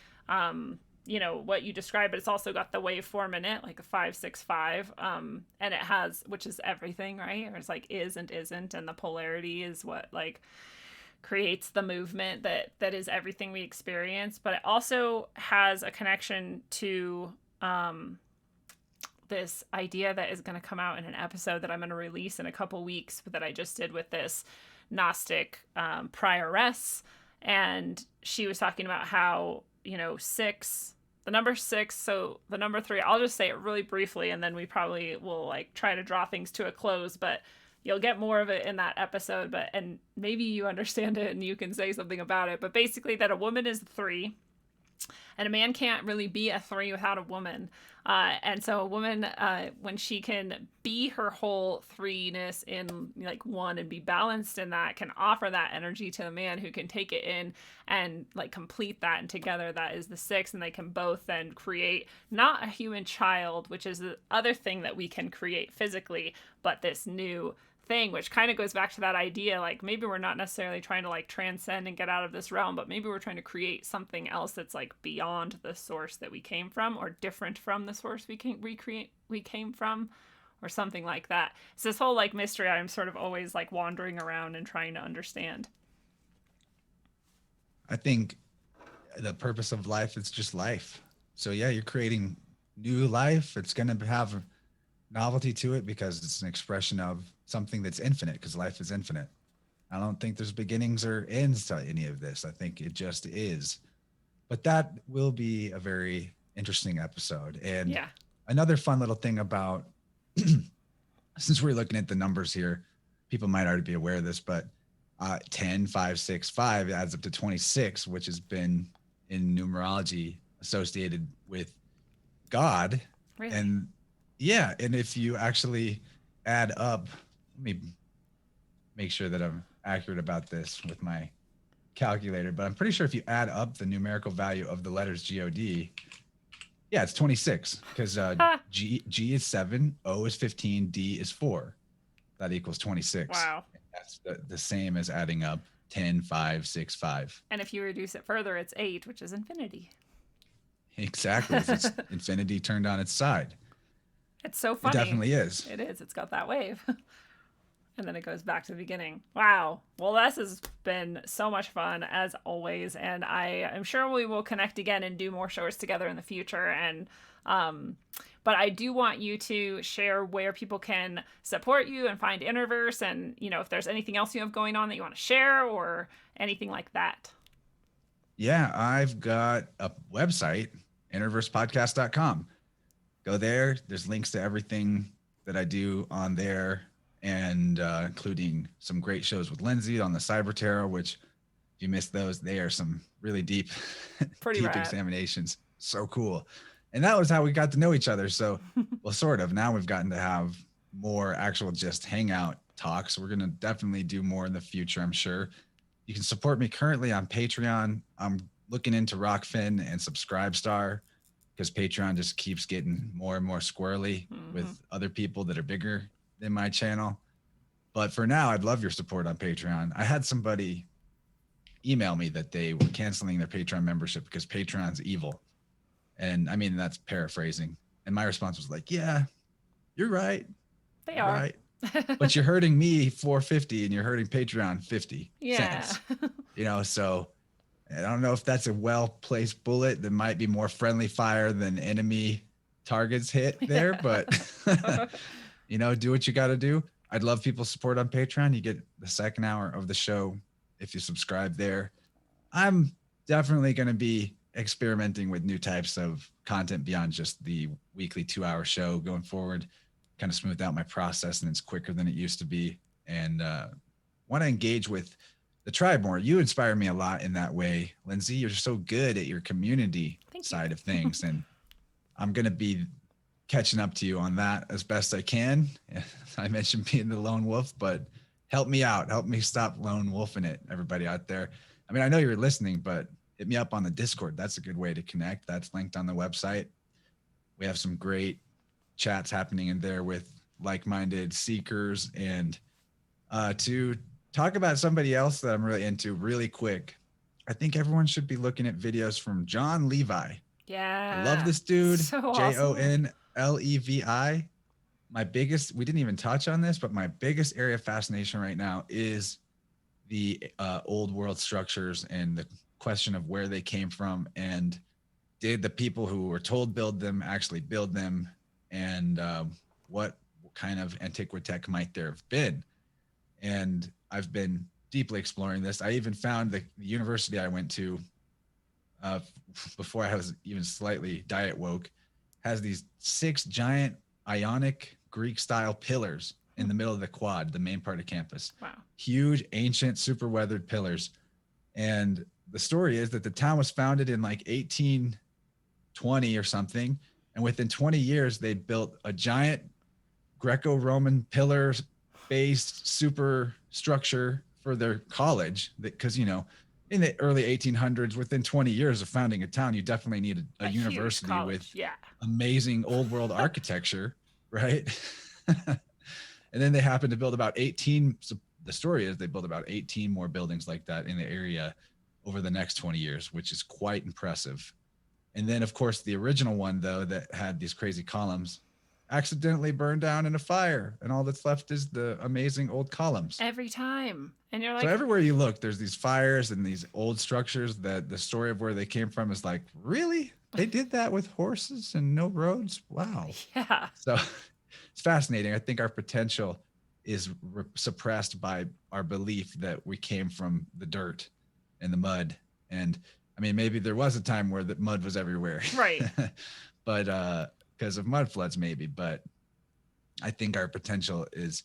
what you described, but it's also got the waveform in it, like a 5-6-5, and it has, which is everything, right? Or it's like is and isn't, and the polarity is what like creates the movement that is everything we experience. But it also has a connection to this idea that is going to come out in an episode that I'm going to release in a couple weeks, that I just did with this Gnostic prioress, and she was talking about how the number 6, so the number 3, I'll just say it really briefly, and then we probably will like try to draw things to a close, but you'll get more of it in that episode, and maybe you understand it and you can say something about it. But basically that a woman is 3, and a man can't really be a 3 without a woman. And so a woman, when she can be her whole 3-ness in like 1 and be balanced in that, can offer that energy to the man, who can take it in and like complete that. And together that is the 6. And they can both then create not a human child, which is the other thing that we can create physically, but this new thing, which kind of goes back to that idea, like maybe we're not necessarily trying to like transcend and get out of this realm, but maybe we're trying to create something else that's like beyond the source that we came from, or different from the source we came from, or something like that. It's this whole like mystery I'm sort of always like wandering around and trying to understand. I think the purpose of life is just life. So yeah, you're creating new life. It's going to have novelty to it because it's an expression of something that's infinite, because life is infinite. I don't think there's beginnings or ends to any of this. I think it just is. But that will be a very interesting episode. And another fun little thing about, since we're looking at the numbers here, people might already be aware of this, but 10, 5, 6, 5 adds up to 26, which has been in numerology associated with God. Really? And if you actually add up, let me make sure that I'm accurate about this with my calculator, but I'm pretty sure if you add up the numerical value of the letters God, it's 26, because G is 7, O is 15, D is 4. That equals 26. Wow. That's the same as adding up 10, 5, 6, 5. And if you reduce it further, it's 8, which is infinity. Exactly. It's infinity turned on its side. It's so funny. It definitely is. It is. It's got that wave. And then it goes back to the beginning. Wow. Well, this has been so much fun, as always. And I am sure we will connect again and do more shows together in the future. And but I do want you to share where people can support you and find Innerverse, and if there's anything else you have going on that you want to share or anything like that. Yeah, I've got a website, innerversepodcast.com. Go there. There's links to everything that I do on there, and including some great shows with Lindsay on the Cyber Tarot, which if you missed those, they are some really deep, Pretty deep rad examinations. So cool. And that was how we got to know each other. So, well, sort of. Now we've gotten to have more actual just hangout talks. We're going to definitely do more in the future, I'm sure. You can support me currently on Patreon. I'm looking into Rockfin and Subscribestar because Patreon just keeps getting more and more squirrely with other people that are bigger than my channel. But for now, I'd love your support on Patreon. I had somebody email me that they were canceling their Patreon membership because Patreon's evil. And I mean, that's paraphrasing. And my response was like, yeah, you're right. They You're are. right. But you're hurting me $4.50 and you're hurting Patreon 50 cents. You know, so I don't know if that's a well-placed bullet that might be more friendly fire than enemy targets hit there, but you know, do what you got to do. I'd love people's support on Patreon. You get the second hour of the show if you subscribe there. I'm definitely going to be experimenting with new types of content beyond just the weekly 2-hour show going forward, kind of smooth out my process, and it's quicker than it used to be. And want to engage with the tribe more. You inspire me a lot in that way, Lindsay. You're so good at your community side of things. And I'm going to be catching up to you on that as best I can. I mentioned being the lone wolf, but help me out. Help me stop lone wolfing it, everybody out there. I mean, I know you're listening, but hit me up on the Discord. That's a good way to connect. That's linked on the website. We have some great chats happening in there with like-minded seekers. And to talk about somebody else that I'm really into really quick, I think everyone should be looking at videos from John Levi. Yeah. I love this dude. So awesome. Jonlevi. We didn't even touch on this, but my biggest area of fascination right now is the old world structures and the question of where they came from, and did the people who were told build them actually build them, and what kind of antiquitech might there have been. And I've been deeply exploring this. I even found the university I went to before I was even slightly diet woke has these 6 giant Ionic Greek style pillars in the middle of the quad, the main part of campus. Wow. Huge, ancient, super weathered pillars. And the story is that the town was founded in like 1820 or something. And within 20 years, they built a giant Greco-Roman pillar-based super structure for their college. Because, you know, in the early 1800s, within 20 years of founding a town, you definitely need a university with amazing old world architecture, right? And then they happened to build about 18. So the story is they built about 18 more buildings like that in the area over the next 20 years, which is quite impressive. And then, of course, the original one, though, that had these crazy columns accidentally burned down in a fire. And all that's left is the amazing old columns. Every time. And you're like, so everywhere you look, there's these fires and these old structures that the story of where they came from is like, really? They did that with horses and no roads? Wow. Yeah. So it's fascinating. I think our potential is suppressed by our belief that we came from the dirt and the mud. And I mean, maybe there was a time where the mud was everywhere. Right. But because of mud floods, maybe. But I think our potential is,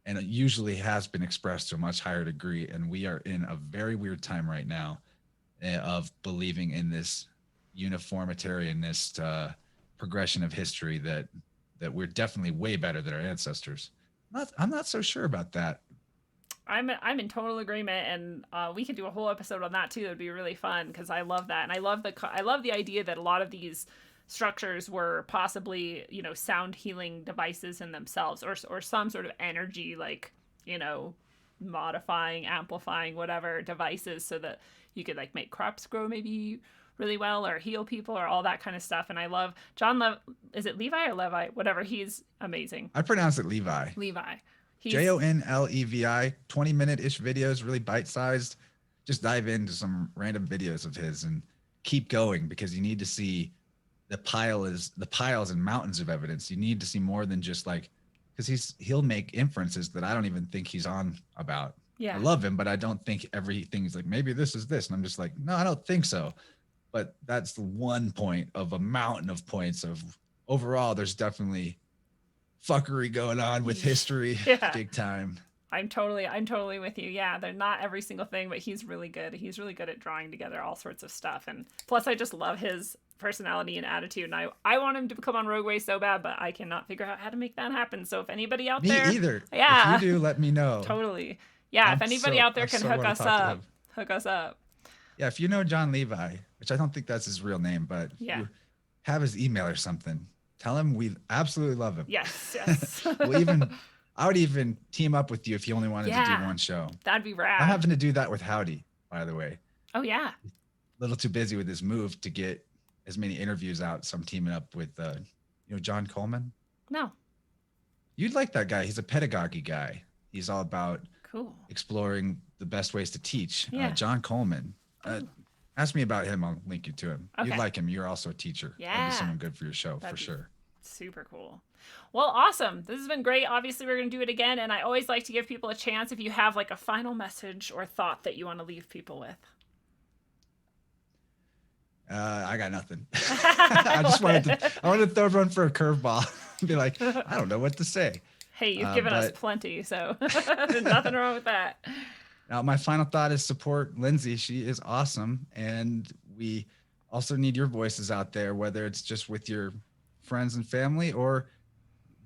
and it usually has been expressed to a much higher degree. And we are in a very weird time right now of believing in this uniformitarianist progression of history that we're definitely way better than our ancestors. I'm not so sure about that. I'm in total agreement, and we could do a whole episode on that too. That'd be really fun because I love that, and I love the idea that a lot of these structures were possibly, you know, sound healing devices in themselves, or some sort of energy, like, you know, modifying, amplifying, whatever devices, so that you could like make crops grow maybe really well, or heal people, or all that kind of stuff. And I love is it Levi or Levi? Whatever, he's amazing. I pronounce it Levi. Levi. Jonlevi, 20-minute-ish videos, really bite-sized. Just dive into some random videos of his and keep going, because you need to see the piles and mountains of evidence. You need to see more than just like, because he'll make inferences that I don't even think he's on about. Yeah. I love him, but I don't think everything's like, maybe this is this. And I'm just like, no, I don't think so. But that's the one point of a mountain of points of overall, there's definitely fuckery going on with history. Big time. I'm totally with you. Yeah, they're not every single thing, but he's really good. He's really good at drawing together all sorts of stuff. And plus, I just love his personality and attitude, and I want him to become on Rogueway so bad, but I cannot figure out how to make that happen. So if anybody out there, me either. yeah, If you do, let me know. Totally, yeah. If anybody out there can hook us up, hook us up. Yeah, if you know John Levi, which I don't think that's his real name, but you have his email or something, tell him we absolutely love him. Yes. I would even team up with you if you only wanted to do one show. That'd be rad. I'm having to do that with Howdy, by the way. Oh yeah. A little too busy with his move to get as many interviews out. So I'm teaming up with, John Coleman. No. You'd like that guy. He's a pedagogy guy. He's all about exploring the best ways to teach. Yeah. John Coleman. Ask me about him. I'll link you to him. Okay. You'd like him. You're also a teacher. Yeah. That'd be someone good for your show, for sure. Super cool. Well, awesome. This has been great. Obviously, we're going to do it again. And I always like to give people a chance if you have like a final message or thought that you want to leave people with. I got nothing. I wanted to throw everyone for a curveball and be like, I don't know what to say. Hey, you've given us plenty, so there's nothing wrong with that. Now, my final thought is support Lindsay. She is awesome. And we also need your voices out there, whether it's just with your friends and family or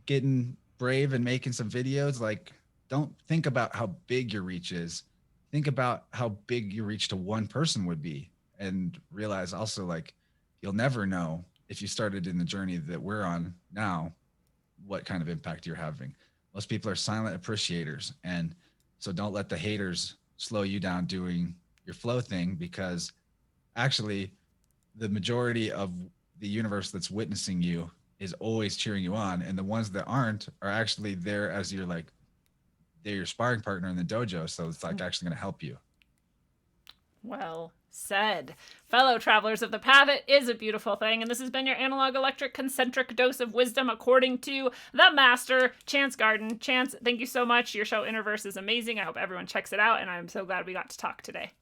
getting brave and making some videos. Like, don't think about how big your reach is. Think about how big your reach to one person would be. And realize also, like, you'll never know if you started in the journey that we're on now, what kind of impact you're having. Most people are silent appreciators. And so don't let the haters slow you down doing your flow thing, because actually the majority of the universe that's witnessing you is always cheering you on. And the ones that aren't are actually there as they're your sparring partner in the dojo. So it's like actually going to help you. Well said. Fellow travelers of the path, it is a beautiful thing, and this has been your analog electric concentric dose of wisdom according to the master, Chance Garton. Chance, thank you so much. Your show Innerverse is amazing. I hope everyone checks it out, and I'm so glad we got to talk today.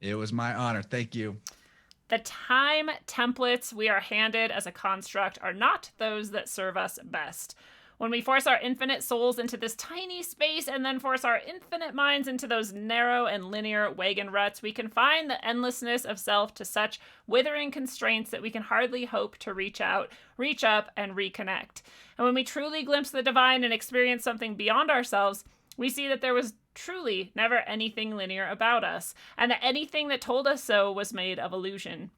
It was my honor. Thank you. The time templates we are handed as a construct are not those that serve us best. When we force our infinite souls into this tiny space and then force our infinite minds into those narrow and linear wagon ruts, we can find the endlessness of self to such withering constraints that we can hardly hope to reach out, reach up, and reconnect. And when we truly glimpse the divine and experience something beyond ourselves, we see that there was truly never anything linear about us, and that anything that told us so was made of illusion.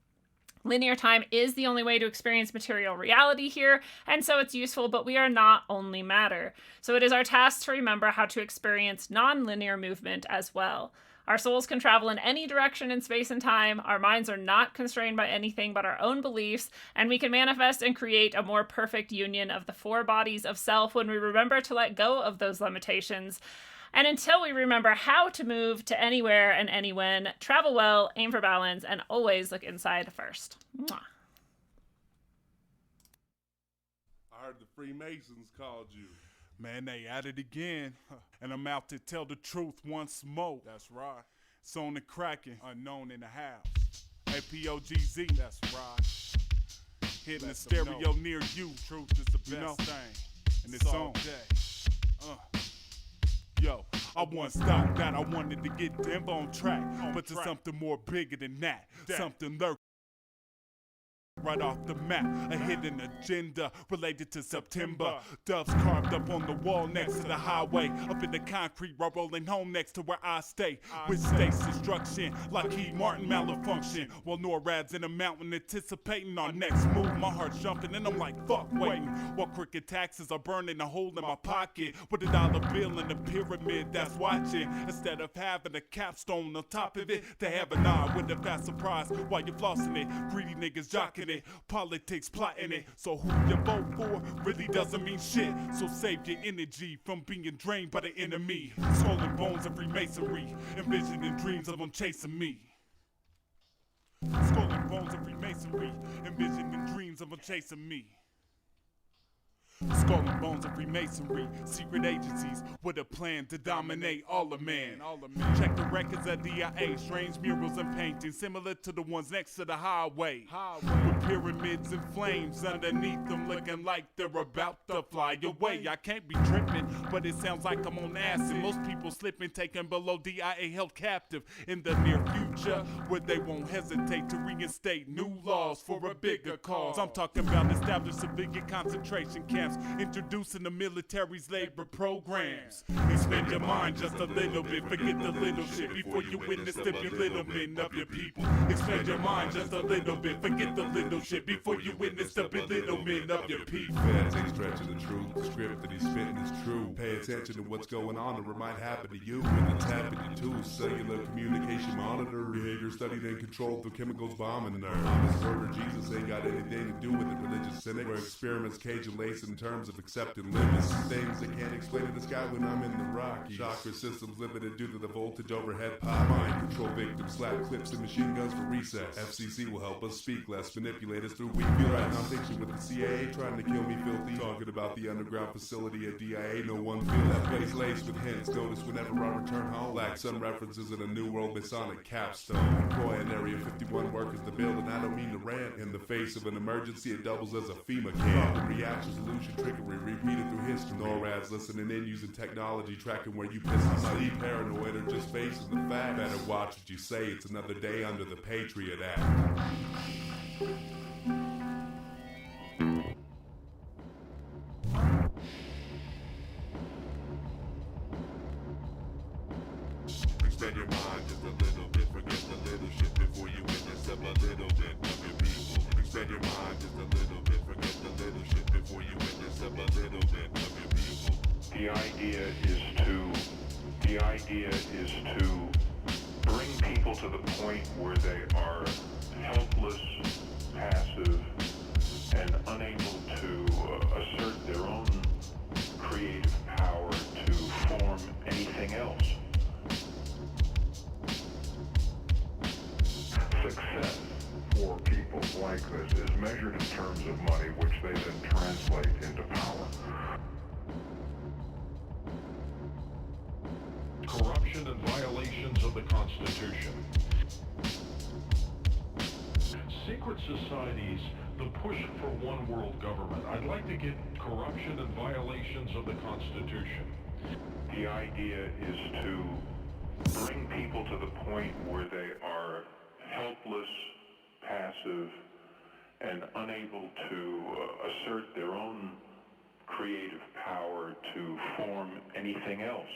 Linear time is the only way to experience material reality here, and so it's useful, but we are not only matter. So it is our task to remember how to experience non-linear movement as well. Our souls can travel in any direction in space and time, our minds are not constrained by anything but our own beliefs, and we can manifest and create a more perfect union of the four bodies of self when we remember to let go of those limitations. And until we remember how to move to anywhere and anywhen, travel well, aim for balance, and always look inside first. Mwah. I heard the Freemasons called you. Man, they at it again. And I'm out to tell the truth once more. That's right. It's on the cracking, unknown in the house. APOGZ, that's right. Hitting the stereo near you. Truth is the best thing. And it's on. Yo, I once thought that I wanted to get Denver on track, but there's something more bigger than that. Something lurking right off the map, a hidden agenda related to September. Doves carved up on the wall next to the highway, up in the concrete while rolling home next to where I stay. With state's destruction, Lockheed Martin malfunction, while NORAD's in a mountain anticipating our next move. My heart's jumping and I'm like, fuck waiting, while crooked taxes are burning a hole in my pocket, with a dollar bill in the pyramid that's watching. Instead of having a capstone on top of it, they have an eye with a fast surprise while you're flossing it. Greedy niggas jocking it, politics plotting it, so who you vote for really doesn't mean shit. So save your energy from being drained by the enemy. Skull and bones of Freemasonry, envisioning dreams of them chasing me. Skull and bones of Freemasonry, envisioning dreams of them chasing me. Skull and bones of Freemasonry, secret agencies with a plan to dominate all of man. Check the records of DIA, strange murals and paintings similar to the ones next to the highway. With pyramids and flames underneath them looking like they're about to fly away. I can't be tripping, but it sounds like I'm on acid. Most people slipping, taken below DIA, held captive in the near future, where they won't hesitate to reinstate new laws for a bigger cause. I'm talking about established civilian concentration camps, introducing the military's labor programs. Expand your mind just a little bit, forget the little shit before you witness the belittlement of your people. Expand your mind just a little bit, forget the little shit before you witness the belittlement of your people. Feds ain't stretching the truth, the script that he's spitting is true. Pay attention to what's going on or it might happen to you. With the tap in your tools, cellular communication monitor, behavior studied and controlled through chemicals bombing nerves. Honest murder, Jesus ain't got anything to do with it. Religious cynic, where experiments cage and lace in terms of accepting limits. Things that can't explain to the sky when I'm in the Rockies. Chakra systems limited due to the voltage overhead pop. Mind control victims, slap clips and machine guns for recess. FCC will help us speak less, manipulate us through weak feel right nonfiction with the CIA trying to kill me filthy. Talking about the underground facility at DIA, no one feel that place laced with hints. Notice whenever I return home, lack some references in a new world Masonic capstone. Employ an Area 51 workers to build, and I don't mean to rant. In the face of an emergency, it doubles as a FEMA camp. The reaction, solution, trickery, repeated through history. NORAD's listening in, using technology, tracking where you piss. I'm not even paranoid or just facing the fact. Better watch what you say, it's another day under the Patriot Act. Expand your mind just a little bit, forget the little shit before you witness up a little bit of your people. Expand your mind just a little bit, forget the little shit before you witness up a little bit of your people. The idea is to bring people to the point where they are helpless, passive, and unable to assert their own creative power to form anything else. Success for people like this is measured in terms of money, which they then translate into power. Corruption and violations of the Constitution. Secret societies, the push for one world government. I'd like to get corruption and violations of the Constitution. The idea is to bring people to the point where they are helpless, passive, and unable to assert their own creative power to form anything else.